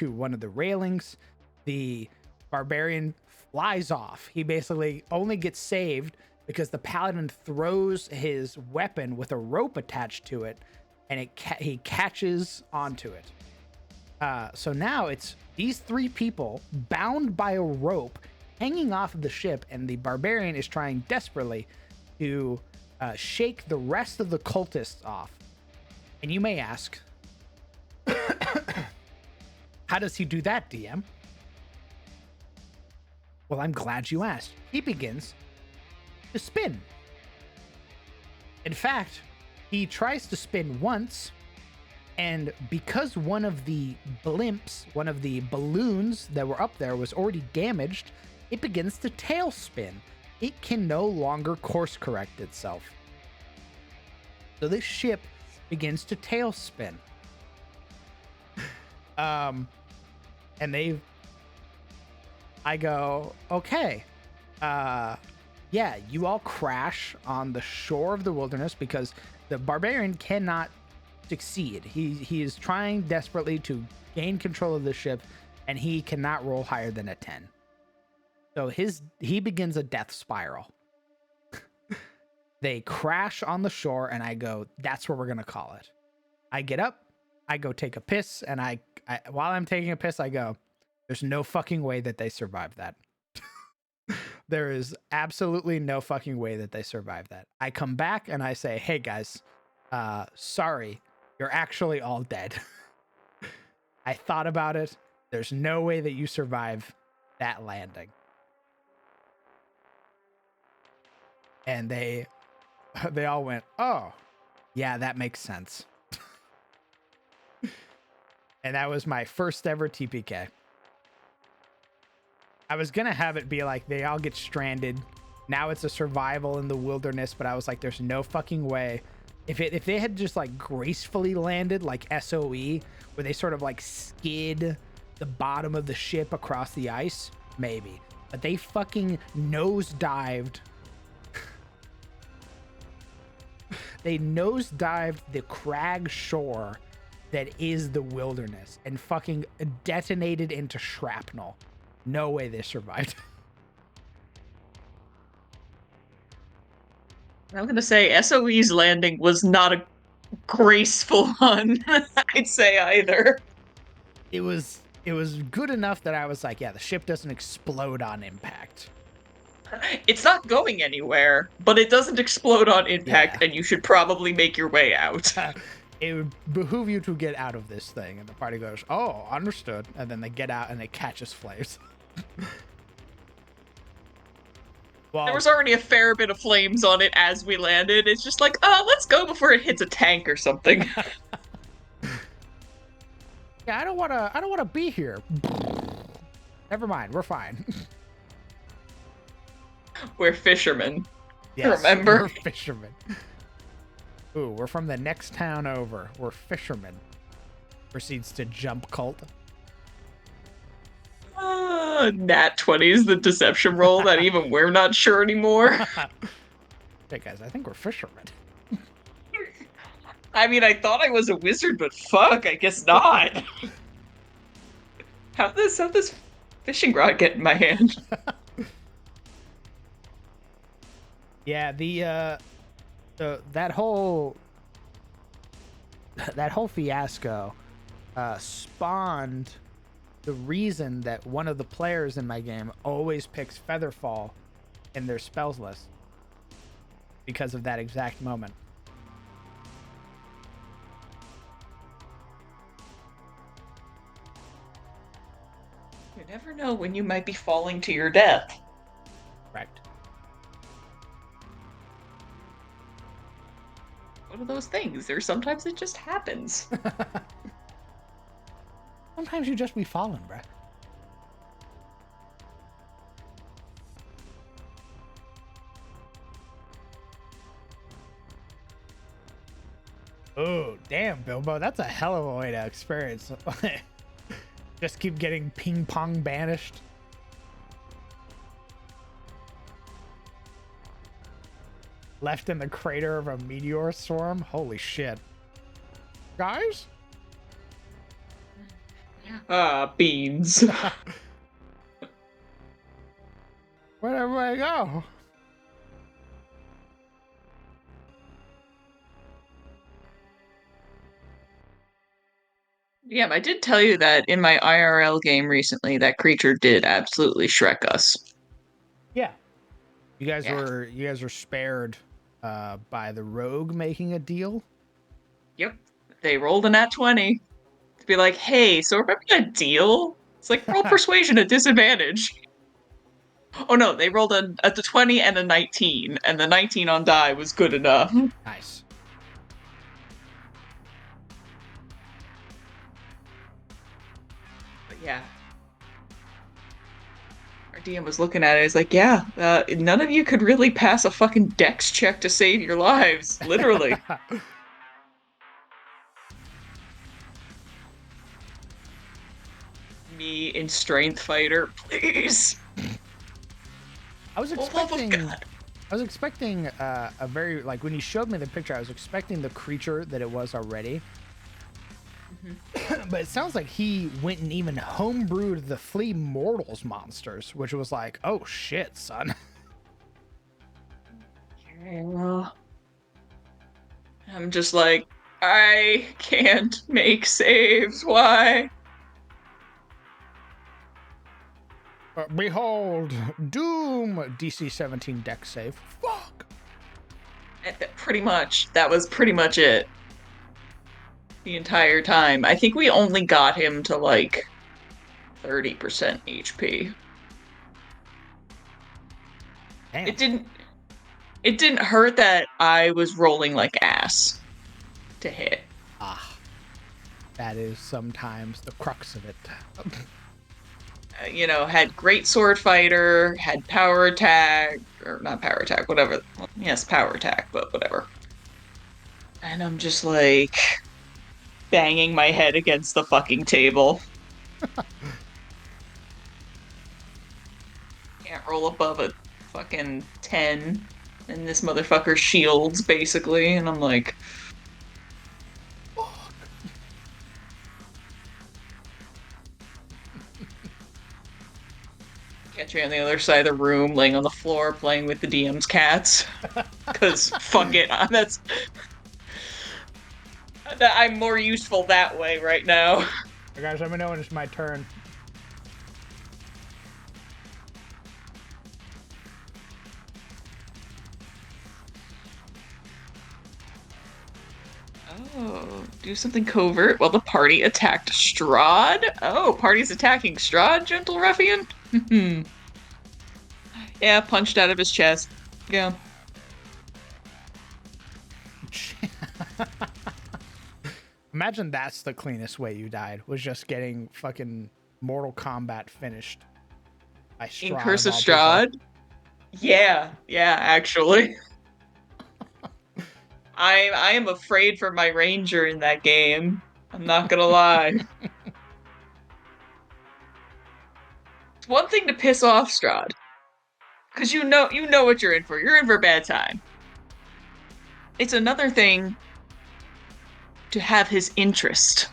one of the railings. The barbarian flies off. He basically only gets saved because the paladin throws his weapon with a rope attached to it, and he catches onto it. So now it's these three people bound by a rope hanging off of the ship, and the barbarian is trying desperately to shake the rest of the cultists off. And you may ask, how does he do that, DM? Well, I'm glad you asked. He begins to spin. In fact, he tries to spin once, and because one of the balloons that were up there was already damaged, it begins to tail spin. It can no longer course correct itself. So this ship begins to tail spin. And I go, okay, yeah, you all crash on the shore of the wilderness because the barbarian cannot succeed. He is trying desperately to gain control of the ship, and he cannot roll higher than a 10. So he begins a death spiral. They crash on the shore, and I go, that's what we're gonna call it. I get up, I go take a piss, and I while I'm taking a piss, I go, there's no fucking way that they survived that. There is absolutely no fucking way that they survived that. I come back and I say, hey guys, sorry, you're actually all dead. I thought about it. There's no way that you survive that landing. And they all went, oh, yeah, that makes sense. And that was my first ever TPK. I was gonna have it be like they all get stranded. Now it's a survival in the wilderness, but I was like, there's no fucking way. If they had just like gracefully landed like SOE, where they sort of like skid the bottom of the ship across the ice, maybe. But they fucking nosedived. They nosedived the crag shore that is the wilderness and fucking detonated into shrapnel. No way they survived. I'm gonna say SOE's landing was not graceful one, I'd say either. It was good enough that I was like, yeah, the ship doesn't explode on impact. It's not going anywhere, but it doesn't explode on impact, Yeah. and you should probably make your way out. It would behoove you to get out of this thing. And the party goes, oh, understood. And then they get out and it catches flames. Well, There was already a fair bit of flames on it as we landed. It's just like, oh, let's go before it hits a tank or something. yeah, I don't wanna be here. Never mind, we're fine. We're fishermen. Yes, Remember? we're fishermen. Ooh, we're from the next town over. We're fishermen. Proceeds to jump cult. Nat 20 is the deception roll that even we're not sure anymore. Hey guys, I think we're fishermen. I mean, I thought I was a wizard, but fuck, I guess not. How'd this fishing rod get in my hand? Yeah, that whole fiasco spawned the reason that one of the players in my game always picks Featherfall in their spells list because of that exact moment. You never know when you might be falling to your death. Right. One of those things. Or sometimes it just happens. Sometimes you just be falling, bruh. Oh, damn, Bilbo. That's a hell of a way to experience. Just keep getting ping pong banished. Left in the crater of a meteor swarm? Holy shit. Guys? Beans. Where'd everybody go? Yeah, I did tell you that in my IRL game recently, that creature did absolutely Shrek us. Yeah. You guys Yeah. were spared by the rogue making a deal. Yep. They rolled a nat 20 to be like, hey, so remember that deal? It's like, roll persuasion at disadvantage. Oh no, they rolled a 20 and a 19, and the 19 on die was good enough. Nice. But yeah. Our DM was looking at it, he's like, yeah, none of you could really pass a fucking dex check to save your lives. Literally. Me in Strength Fighter, please. I was For the love of expecting God. I was expecting a very, like, when you showed me the picture, I was expecting the creature that it was already. But it sounds like he went and even homebrewed the Flea Mortals monsters, which was like, oh shit, son. Yeah. I'm just like, I can't make saves. Why? Behold, Doom DC 17 deck save. Fuck. Pretty much. That was pretty much it. The entire time. I think we only got him to like 30% HP. Damn. It didn't hurt that I was rolling like ass to hit. Ah, that is sometimes the crux of it. You know, had great sword fighter, had power attack, or not power attack, whatever. Well, yes, power attack, but whatever. And I'm just like banging my head against the fucking table. Can't roll above a fucking 10. And this motherfucker shields, basically. And I'm like, catch me on the other side of the room, laying on the floor, playing with the DM's cats. Because fuck it. That I'm more useful that way right now. Hey guys, let me know when it's my turn. Oh, do something covert while the party attacked Strahd? Oh, party's attacking Strahd, gentle ruffian? Yeah, punched out of his chest. Yeah. Imagine that's the cleanest way you died, was just getting fucking Mortal Kombat finished by In Strahd Curse of of all people. Strahd? Yeah, actually. I am afraid for my ranger in that game. I'm not gonna lie. It's one thing to piss off Strahd, because you know what you're in for. You're in for a bad time. It's another thing to have his interest.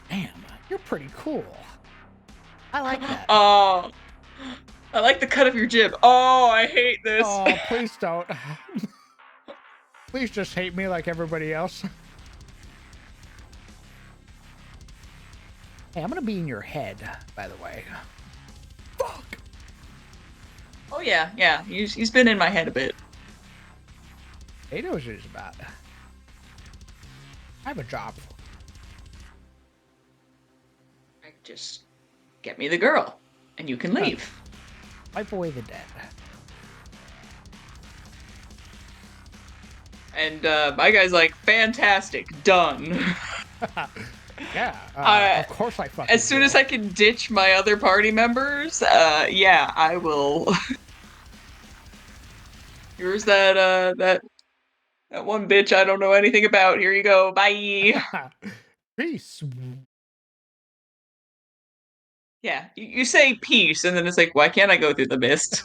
Damn, you're pretty cool. I like that. Oh, I like the cut of your jib. Oh, I hate this. Oh, please don't. Please just hate me like everybody else. Hey, I'm gonna be in your head, by the way. Fuck. Oh yeah. He's been in my head a bit. He knows what he's about. I have a job. Just get me the girl, and you can leave. Wipe away the dead. And my guy's like, fantastic, done. Yeah, of course I fucking As soon as I can ditch my other party members, yeah, I will. Here's that one bitch I don't know anything about. Here you go. Bye. Peace. Yeah, you say peace, and then it's like, why can't I go through the mist?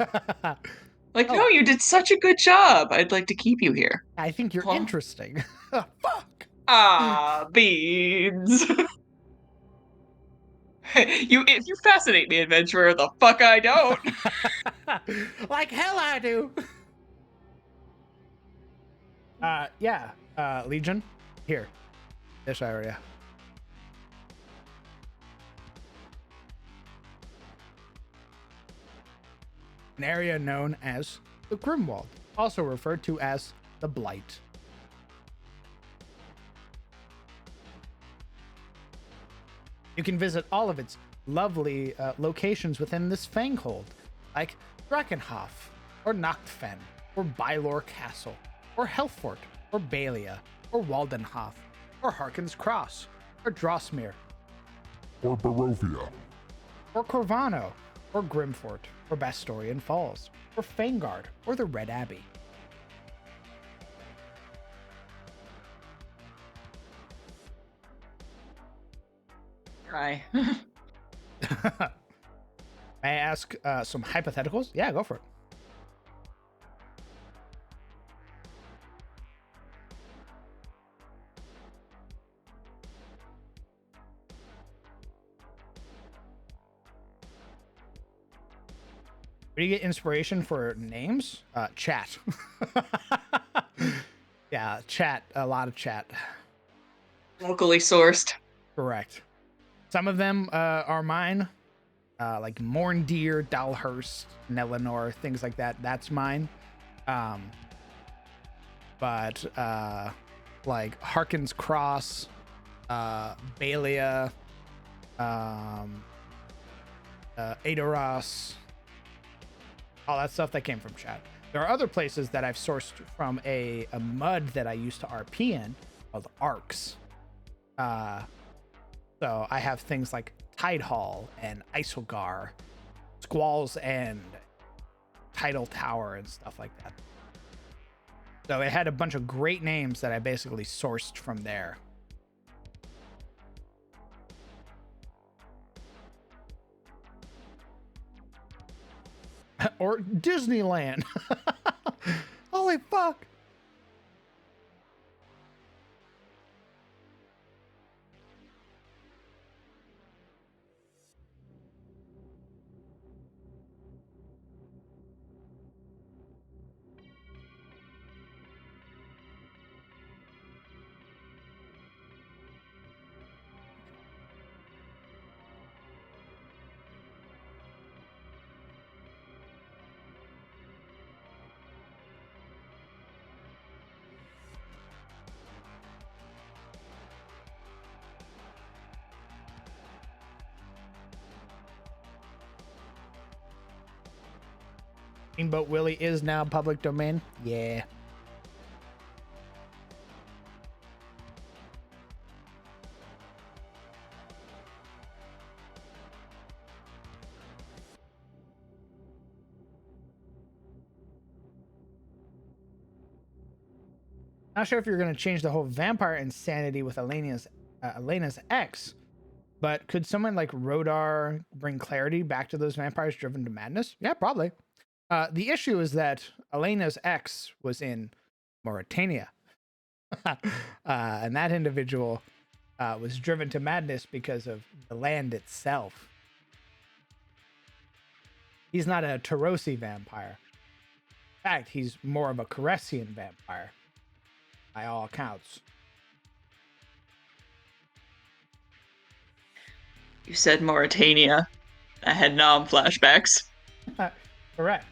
Like, no, you did such a good job. I'd like to keep you here. I think you're Huh? interesting. Fuck. Ah, beans. If you fascinate me, adventurer, the fuck I don't. Like hell I do. Yeah. Legion. Here. This area. An area known as the Grimwald, also referred to as the Blight. You can visit all of its lovely locations within this Fanghold, like Drakenhof, or Nachtfen, or Bylor Castle, or Helfort, or Balia, or Waldenhof, or Harkin's Cross, or Drosmir, or Barovia, or Corvano, or Grimfort, or Bastorian Falls, or Fangard, or the Red Abbey. Try. May I ask some hypotheticals? Yeah, go for it. Where do you get inspiration for names? Chat. Yeah, chat. A lot of chat. Locally sourced. Correct. Some of them are mine. Like Morndeer, Dalhurst, Nelinor, things like that. That's mine. But like Harkin's Cross, Balia, Adoros, all that stuff that came from chat. There are other places that I've sourced from a mud that I used to RP in called Arcs. So I have things like Tidehall and Isilgar, Squall's End, Tidal Tower, and stuff like that. So it had a bunch of great names that I basically sourced from there. Or Disneyland. Holy fuck. Steamboat Willie is now public domain. Yeah. Not sure if you're going to change the whole vampire insanity with Elena's ex, but could someone like Rodar bring clarity back to those vampires driven to madness? Yeah, probably. The issue is that Elena's ex was in Mauritania, and that individual was driven to madness because of the land itself. He's not a Tarosi vampire. In fact, he's more of a Caressian vampire, by all accounts. You said Mauritania. I had Nom flashbacks. Correct.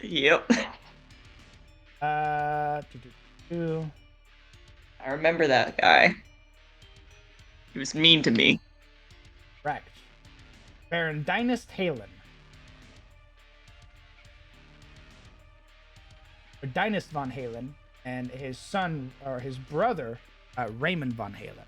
Yep. Uh, I remember that guy. He was mean to me. Correct. Baron Dynast Halen. Or Dynast von Halen, and his son, or his brother, Raymond von Halen.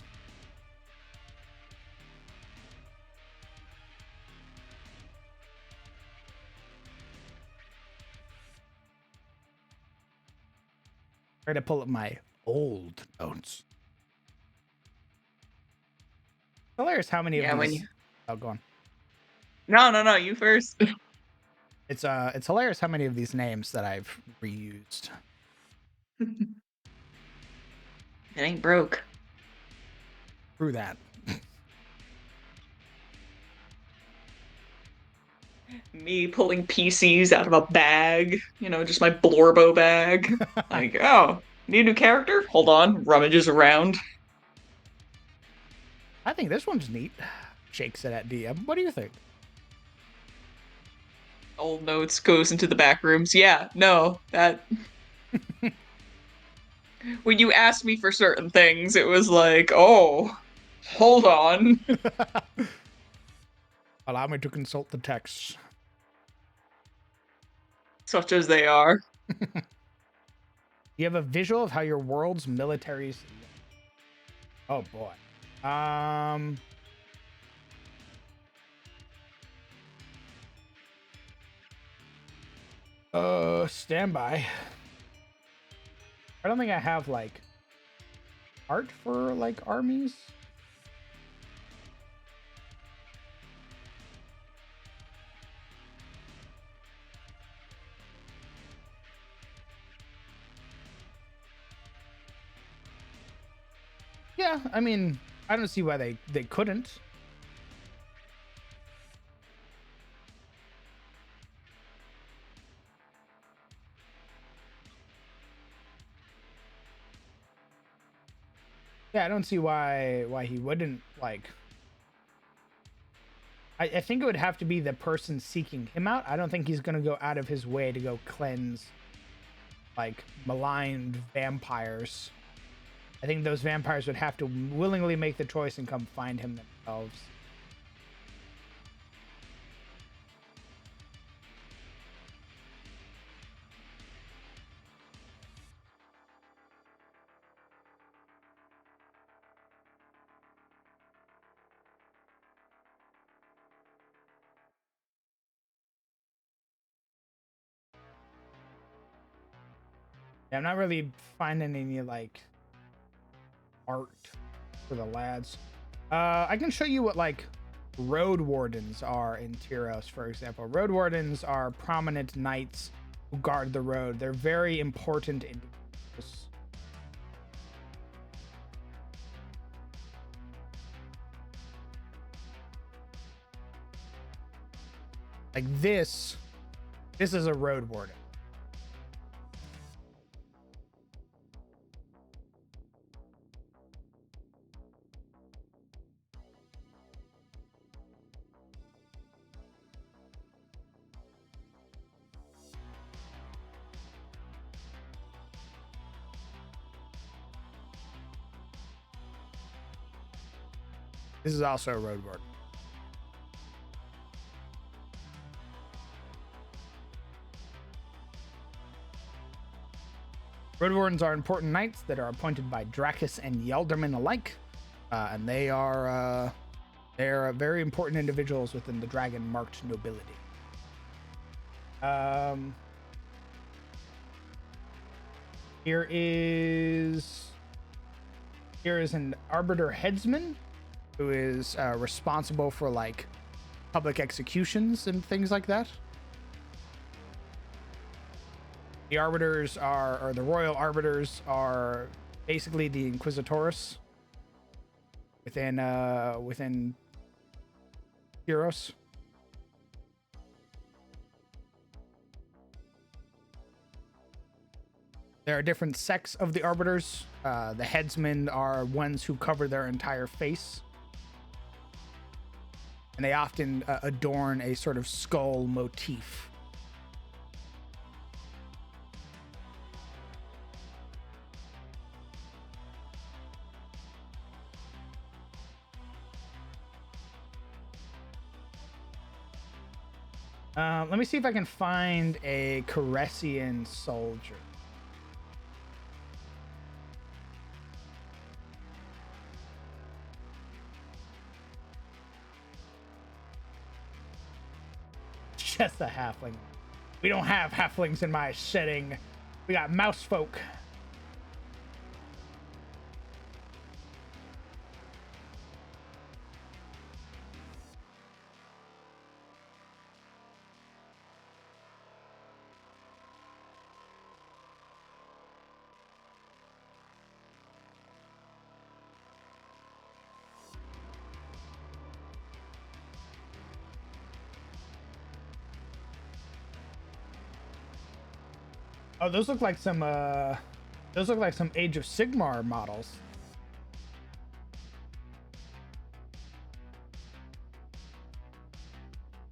Try to pull up my old notes. Hilarious how many of these. Oh, go on. No, you first. It's hilarious how many of these names that I've reused. It ain't broke. Through that. Me pulling PCs out of a bag, just my Blorbo bag. Like, oh, need a new character? Hold on, rummages around. I think this one's neat. Shakes it at DM. What do you think? Old notes goes into the back rooms. Yeah, no, that. When you asked me for certain things, it was like, oh, hold on. Allow me to consult the texts. Such as they are. You have a visual of how your world's militaries. Oh boy. Stand by. I don't think I have like art for like armies. Yeah, I mean, I don't see why they couldn't. Yeah, I don't see why he wouldn't like. I think it would have to be the person seeking him out. I don't think he's gonna go out of his way to go cleanse like maligned vampires. I think those vampires would have to willingly make the choice and come find him themselves. Yeah, I'm not really finding any like art for the lads. I can show you what like road wardens are in Tyros, for example. Road wardens are prominent knights who guard the road. They're very important individuals. Like this is a road warden. This is also a road warden. Road Wardens are important knights that are appointed by Dracus and Yalderman alike, and they're very important individuals within the dragon marked nobility. Here is an arbiter headsman who is responsible for like public executions and things like that. The arbiters or the royal arbiters are basically the inquisitores within Heroes. There are different sects of the arbiters. The headsmen are ones who cover their entire face, and they often adorn a sort of skull motif. Let me see if I can find a Caressian soldier. Just a halfling. We don't have halflings in my setting. We got mouse folk. Oh, those look like some Age of Sigmar models.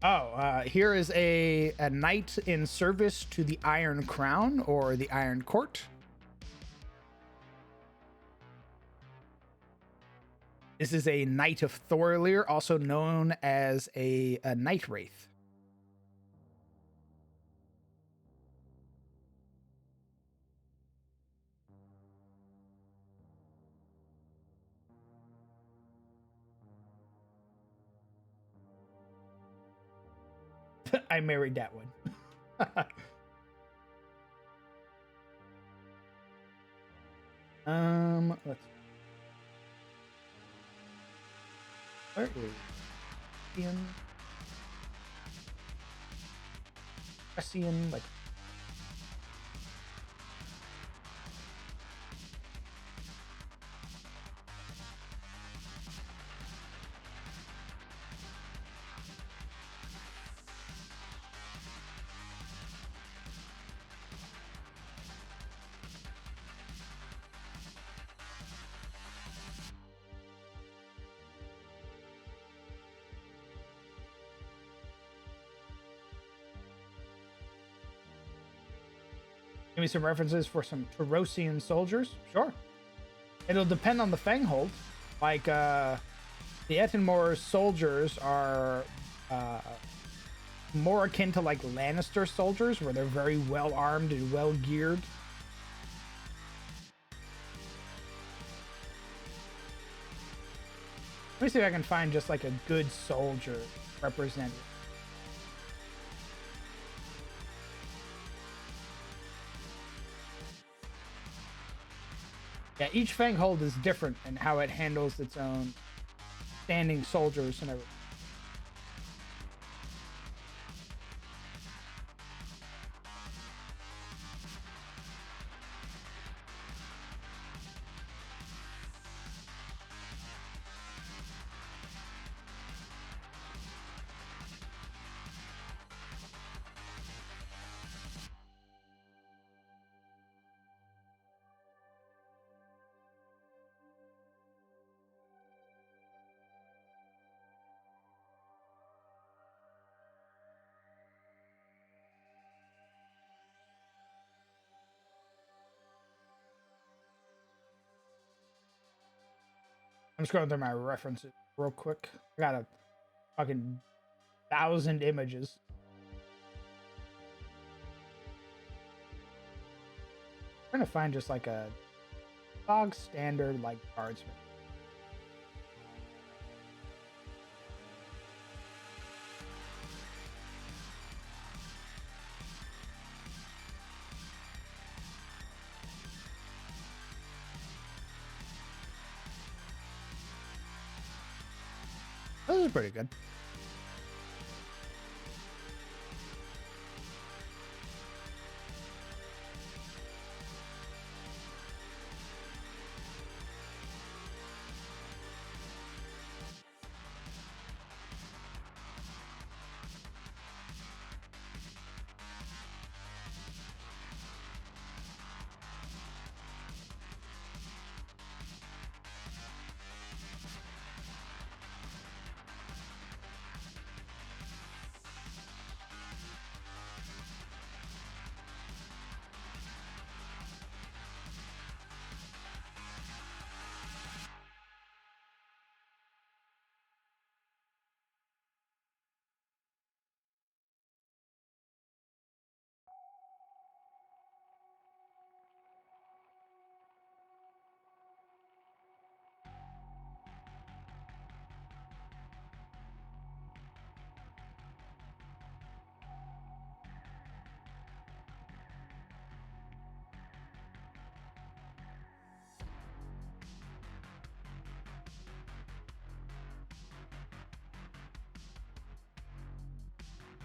Oh, here is a knight in service to the Iron Crown or the Iron Court. This is a Knight of Thorlear, also known as a Night Wraith. I married that one. Let's. Where is Ian? Like. Give me some references for some Tarosian soldiers. Sure. It'll depend on the Fanghold. Like, the Ettenmoor soldiers are more akin to, like, Lannister soldiers, where they're very well armed and well geared. Let me see if I can find just, like, a good soldier represented. Yeah, each Fanghold is different in how it handles its own standing soldiers and everything. I'm scrolling through my references real quick. I got a fucking 1,000 images. trying to find just like a bog standard like guardsman. This is pretty good.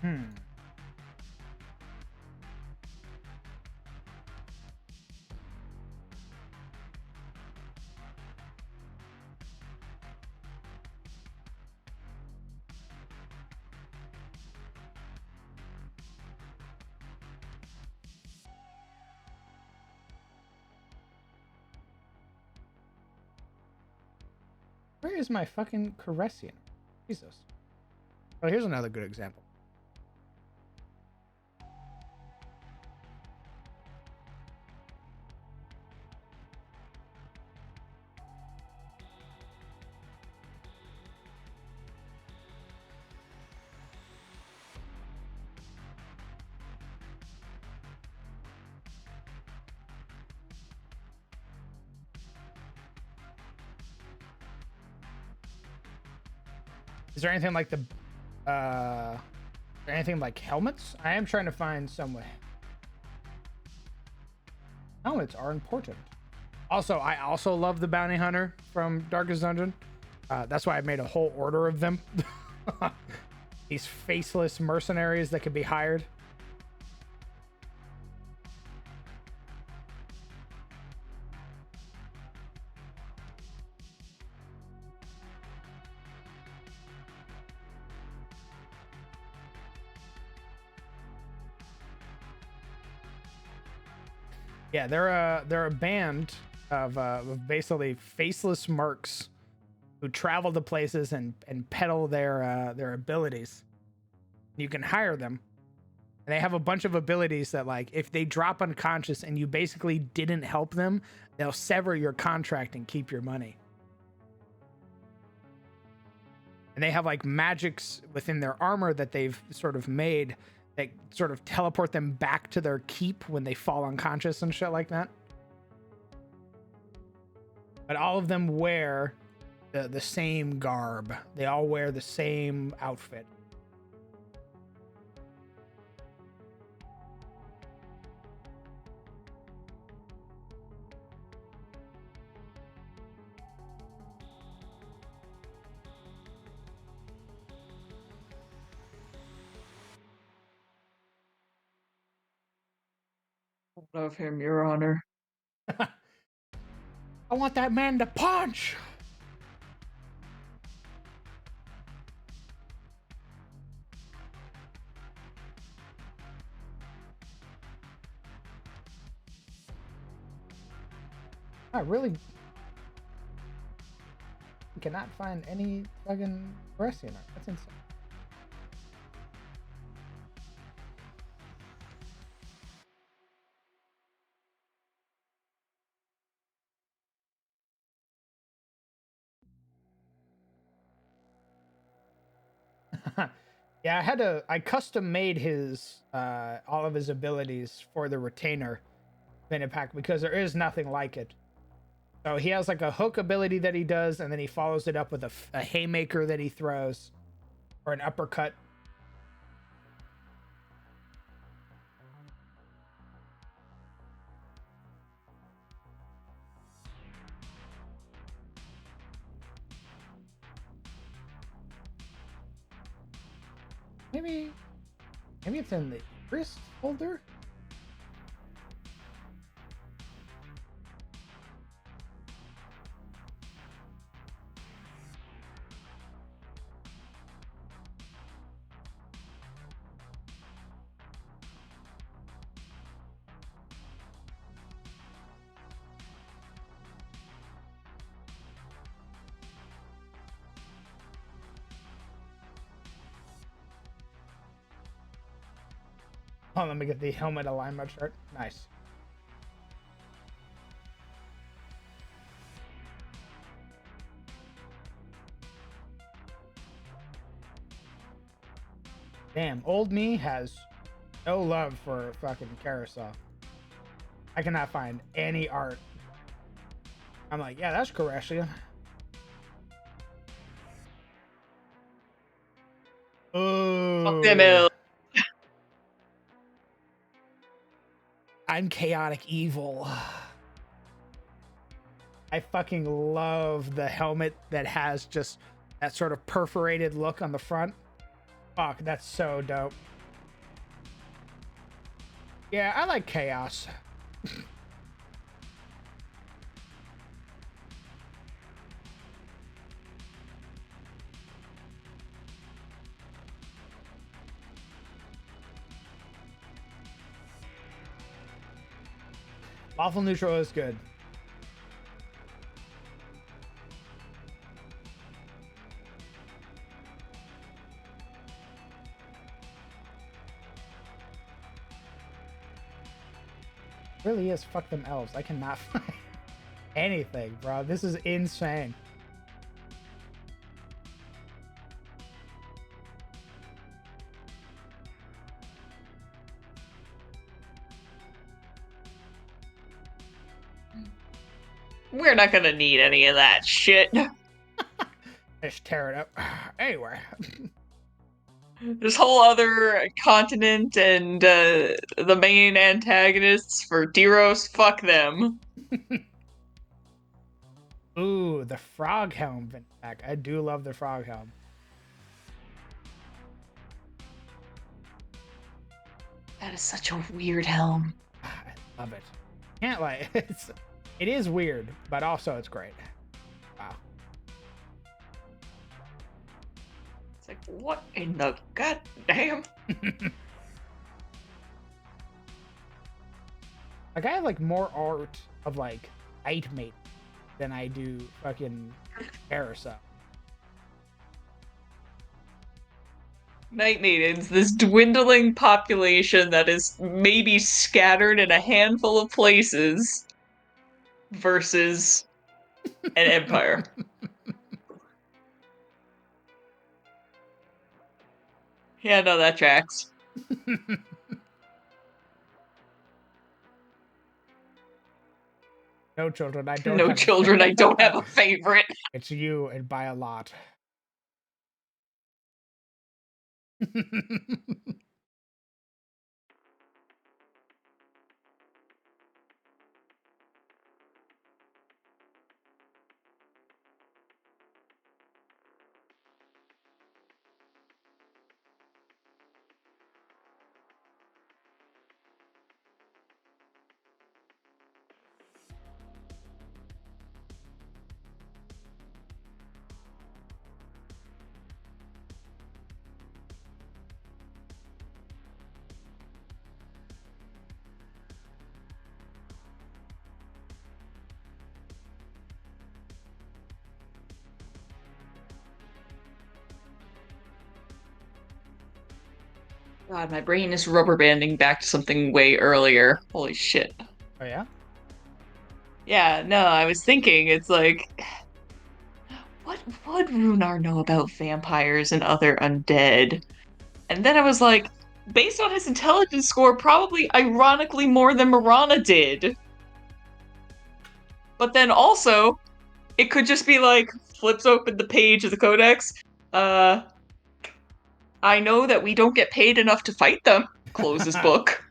Hmm. Where is my fucking Caressian? Jesus. Oh, here's another good example. Is there anything like anything like helmets? I am trying to find some way. Helmets are important. Also, I also love the bounty hunter from Darkest Dungeon. That's why I made a whole order of them. These faceless mercenaries that could be hired. Yeah, they're a band of basically faceless mercs who travel to places and peddle their abilities. You can hire them, and they have a bunch of abilities that, like, if they drop unconscious and you basically didn't help them, they'll sever your contract and keep your money. And they have like magics within their armor that they've sort of made that sort of teleport them back to their keep when they fall unconscious and shit like that. But all of them wear the same garb. They all wear the same outfit. Of him, Your Honor. I want that man to punch. I really cannot find any fucking Brescian art. That's insane. Yeah, I custom made his all of his abilities for the retainer Venepack because there is nothing like it. So he has like a hook ability that he does, and then he follows it up with a haymaker that he throws, or an uppercut. Maybe it's in the wrist holder. Oh, let me get the helmet alignment chart. Nice. Damn, old me has no love for fucking carousel. I cannot find any art. I'm like, yeah, that's Koreshian. Fuck them Oh, elves. I'm chaotic evil. I fucking love the helmet that has just that sort of perforated look on the front. Fuck, that's so dope. Yeah, I like chaos. Lawful neutral is good. Really is fuck them elves. I cannot find anything, bro. This is insane. We're not gonna need any of that shit. Just tear it up. Anyway. This whole other continent and the main antagonists for Deros, fuck them. Ooh, the frog helm pack. I do love the frog helm. That is such a weird helm. I love it. Can't lie. It is weird, but also it's great. Wow. It's like, what in the goddamn? Like I have like more art of like Nightmate than I do fucking Carousel. Night Maidens, this dwindling population that is maybe scattered in a handful of places versus an empire. Yeah, no, that tracks. No children. I don't No have children, I don't have a favorite. It's you and by a lot. God, my brain is rubber banding back to something way earlier. Holy shit. Oh yeah? Yeah, no, I was thinking, it's like, what would Runar know about vampires and other undead? And then I was like, based on his intelligence score, probably ironically more than Mirana did. But then also, it could just be like, flips open the page of the codex. I know that we don't get paid enough to fight them. Closes book.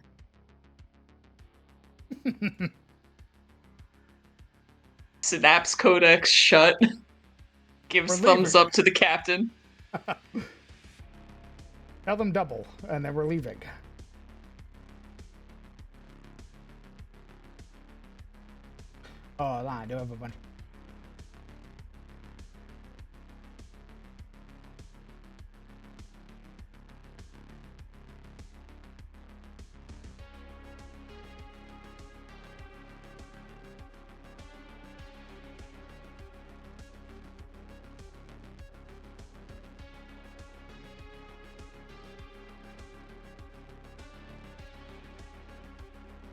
Synapse codex shut. Gives We're thumbs leaving. up to the captain. Tell them double, and then we're leaving. Oh, I do have a bunch.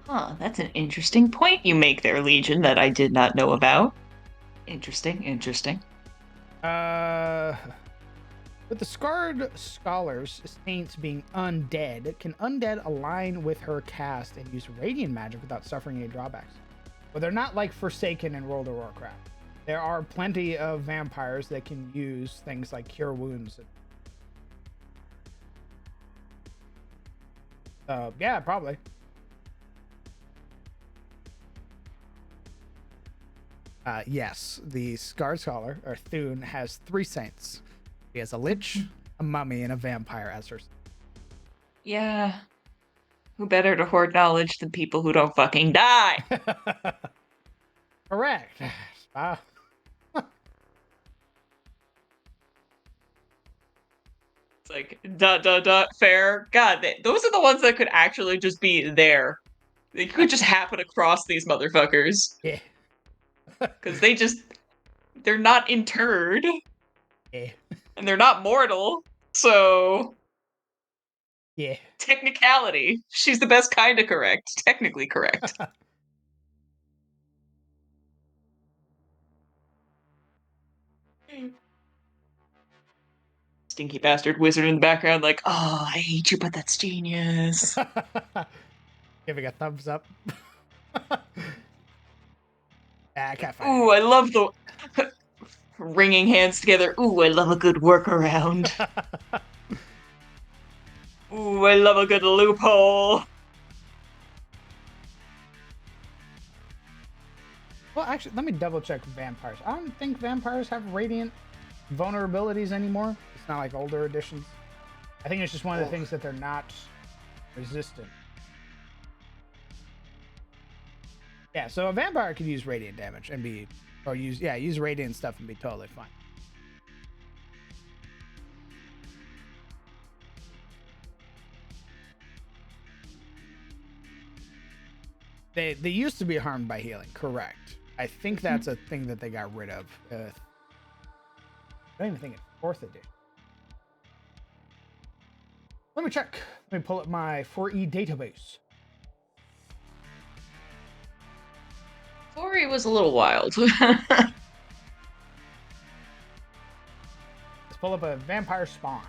Huh, that's an interesting point you make there, Legion, that I did not know about. Interesting. With the Scarred Scholar's Saints being undead, can undead align with her cast and use radiant magic without suffering any drawbacks? But they're not like Forsaken and World of Warcraft. There are plenty of vampires that can use things like Cure Wounds. Yeah, probably. Yes, the Scarred Scholar, or Thune, has 3 saints. He has a lich, a mummy, and a vampire as her. Yeah. Who better to hoard knowledge than people who don't fucking die? Correct. It's like, fair. God, those are the ones that could actually just be there. They could just happen across these motherfuckers. Yeah. Because they're not interred. Yeah. And they're not mortal. So, Yeah. technicality. She's the best kind of correct. Technically correct. Stinky bastard wizard in the background, like, oh, I hate you, but that's genius. Giving a thumbs up. I can't find Ooh, I love the wringing hands together. Ooh, I love a good workaround. Ooh, I love a good loophole. Well, actually, let me double check vampires. I don't think vampires have radiant vulnerabilities anymore. It's not like older editions. I think it's just one of the things that they're not resistant. Yeah, so a vampire could use radiant damage and be, or use radiant stuff and be totally fine. They used to be harmed by healing, correct? I think that's a thing that they got rid of. I don't even think it's 4th edition. Let me check. Let me pull up my 4E database. 4E was a little wild. Let's pull up a vampire spawn.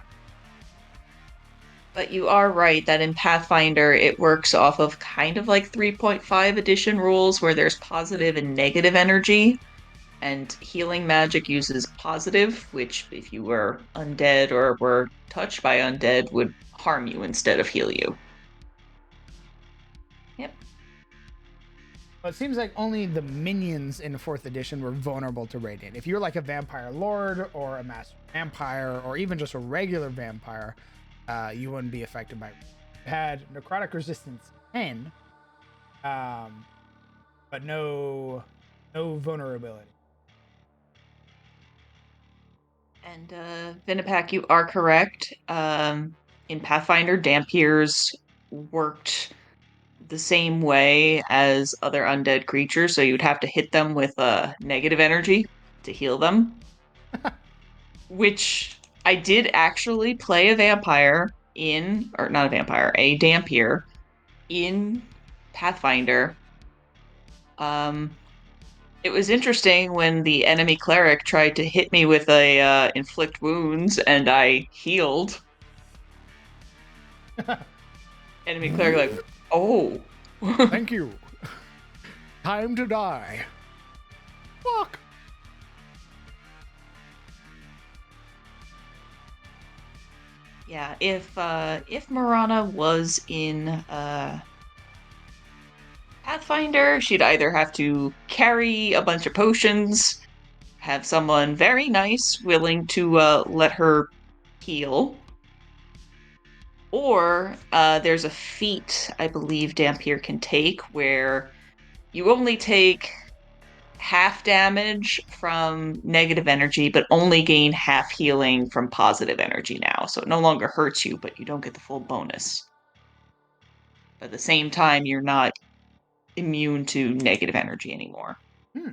But you are right that in Pathfinder, it works off of kind of like 3.5 edition rules where there's positive and negative energy. And healing magic uses positive, which, if you were undead or were touched by undead, would harm you instead of heal you. Yep. Well, it seems like only the minions in 4th edition were vulnerable to radiant. If you're like a vampire lord or a master vampire or even just a regular vampire, you wouldn't be affected by it. You had necrotic resistance 10, but no vulnerability. And Vinipac, you are correct. In Pathfinder, Dampiers worked the same way as other undead creatures, so you'd have to hit them with negative energy to heal them. Which I did actually play a vampire in, or not a vampire, a Dampier in Pathfinder. It was interesting when the enemy cleric tried to hit me with a inflict wounds and I healed. Enemy cleric like, oh. Thank you. Time to die. Fuck. Yeah, if Marana was in Pathfinder, she'd either have to carry a bunch of potions, have someone very nice willing to let her heal, or there's a feat I believe Dampier can take where you only take half damage from negative energy, but only gain half healing from positive energy now. So it no longer hurts you, but you don't get the full bonus. But at the same time, you're not immune to negative energy anymore. Hmm.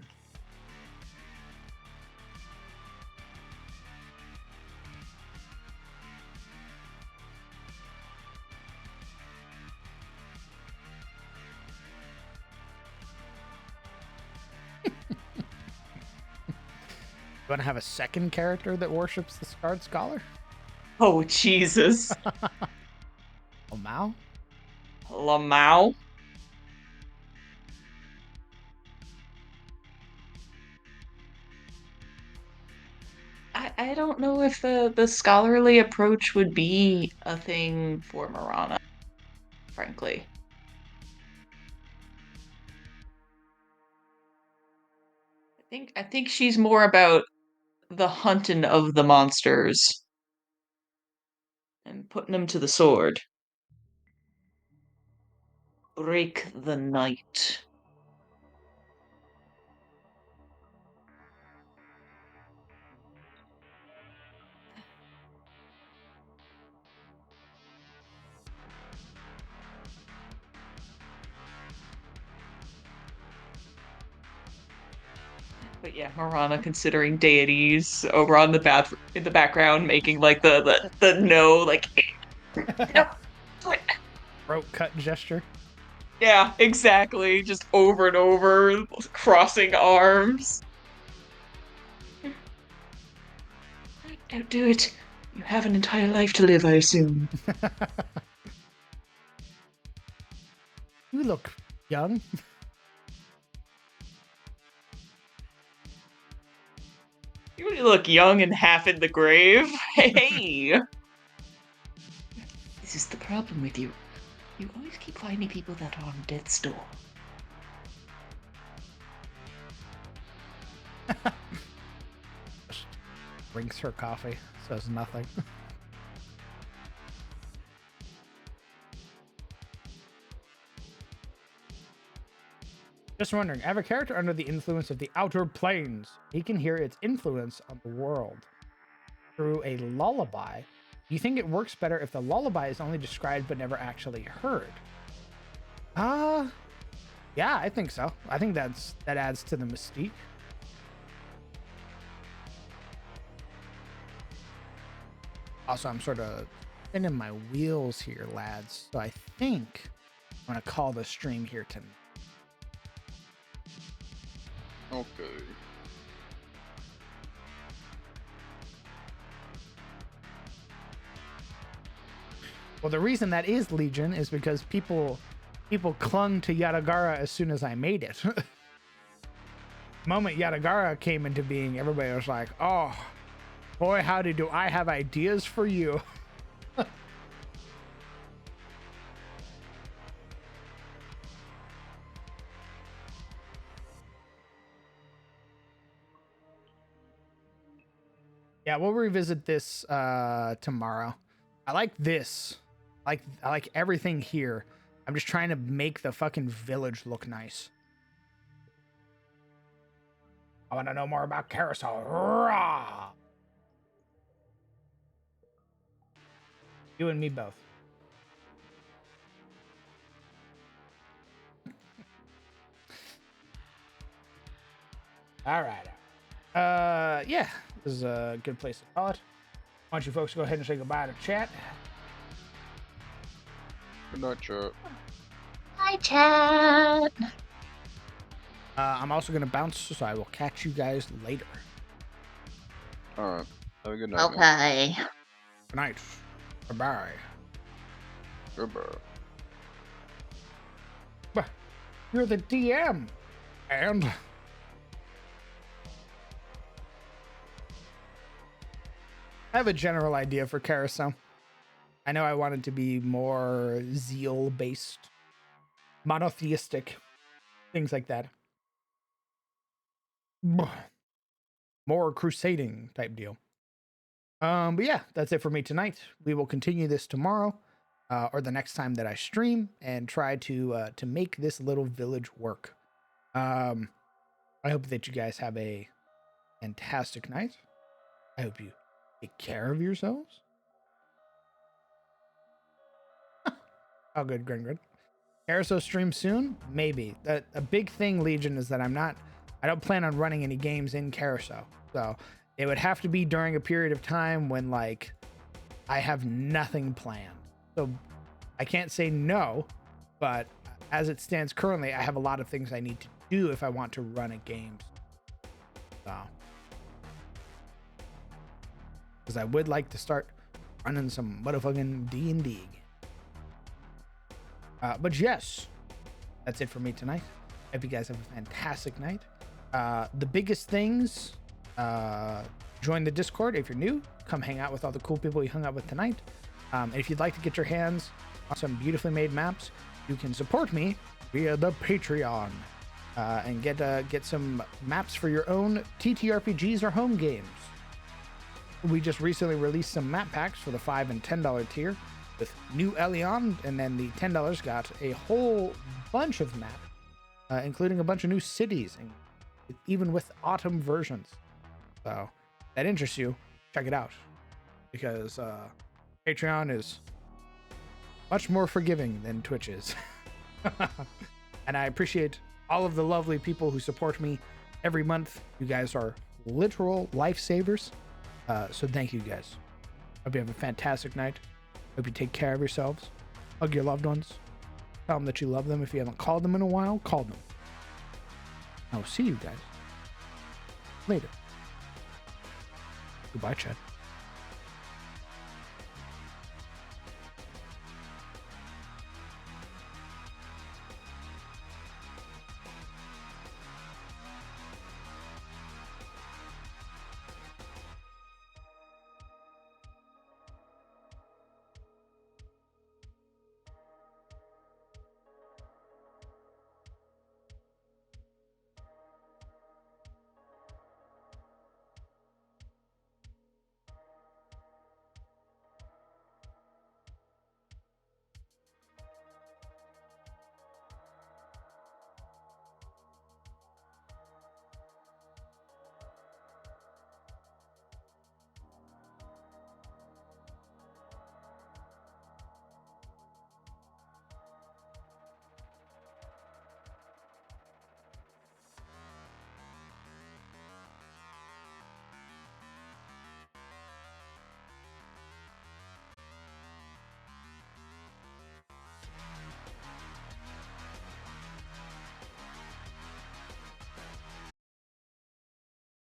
You want to have a second character that worships the Scarred Scholar? Oh, Jesus. Oh, Mao? Lamau? I don't know if the scholarly approach would be a thing for Marana, frankly. I think she's more about the hunting of the monsters and putting them to the sword. Break the night. But yeah, Marana considering deities over on the bath in the background, making like the no like no. Throat cut gesture. Yeah, exactly. Just over and over, crossing arms. Don't do it. You have an entire life to live, I assume. You look young. You really look young and half in the grave. Hey. This is the problem with you. You always keep finding people that are on death's door. Drinks her coffee. Says nothing. Just wondering, I have a character under the influence of the outer planes. He can hear its influence on the world through a lullaby. Do you think it works better if the lullaby is only described but never actually heard? Yeah, I think so. I think that adds to the mystique. Also, I'm sort of spinning my wheels here, lads. So I think I'm gonna call the stream here tonight. Okay. Well, the reason that is Legion is because people clung to Yatagara as soon as I made it. The moment Yatagara came into being, everybody was like, "Oh, boy, howdy, do I have ideas for you." Yeah, we'll revisit this tomorrow. I like this. I like everything here. I'm just trying to make the fucking village look nice. I want to know more about Carousel. Rah! You and me both. All right. Yeah, this is a good place to call it. Why don't you folks go ahead and say goodbye to chat? Good night, chat. Hi, chat. I'm also going to bounce, so I will catch you guys later. Alright. Have a good night. Man. Okay. Good night. Bye-bye. Goodbye. You're the DM. And I have a general idea for Carousel. I know I want it to be more zeal-based, monotheistic, things like that. More crusading type deal. But yeah, that's it for me tonight. We will continue this tomorrow, or the next time that I stream, and try to make this little village work. I hope that you guys have a fantastic night. I hope you take care of yourselves. Oh, good, good. Carousel stream soon? Maybe. A big thing, Legion, is that I don't plan on running any games in Carousel. So it would have to be during a period of time when, like, I have nothing planned. So I can't say no, but as it stands currently, I have a lot of things I need to do if I want to run a game. So, because I would like to start running some motherfucking D&D. But yes, that's it for me tonight. I hope you guys have a fantastic night. The biggest things, join the Discord if you're new. Come hang out with all the cool people you hung out with tonight. And if you'd like to get your hands on some beautifully made maps, you can support me via the Patreon and get some maps for your own TTRPGs or home games. We just recently released some map packs for the $5 and $10 tier with new Elion, and then the $10 got a whole bunch of maps, including a bunch of new cities, and even with autumn versions. So if that interests you, check it out, because Patreon is much more forgiving than Twitch is. And I appreciate all of the lovely people who support me every month. You guys are literal lifesavers. So thank you guys. Hope you have a fantastic night. Hope you take care of yourselves. Hug your loved ones. Tell them that you love them. If you haven't called them in a while, call them. I'll see you guys later. Goodbye, Chad.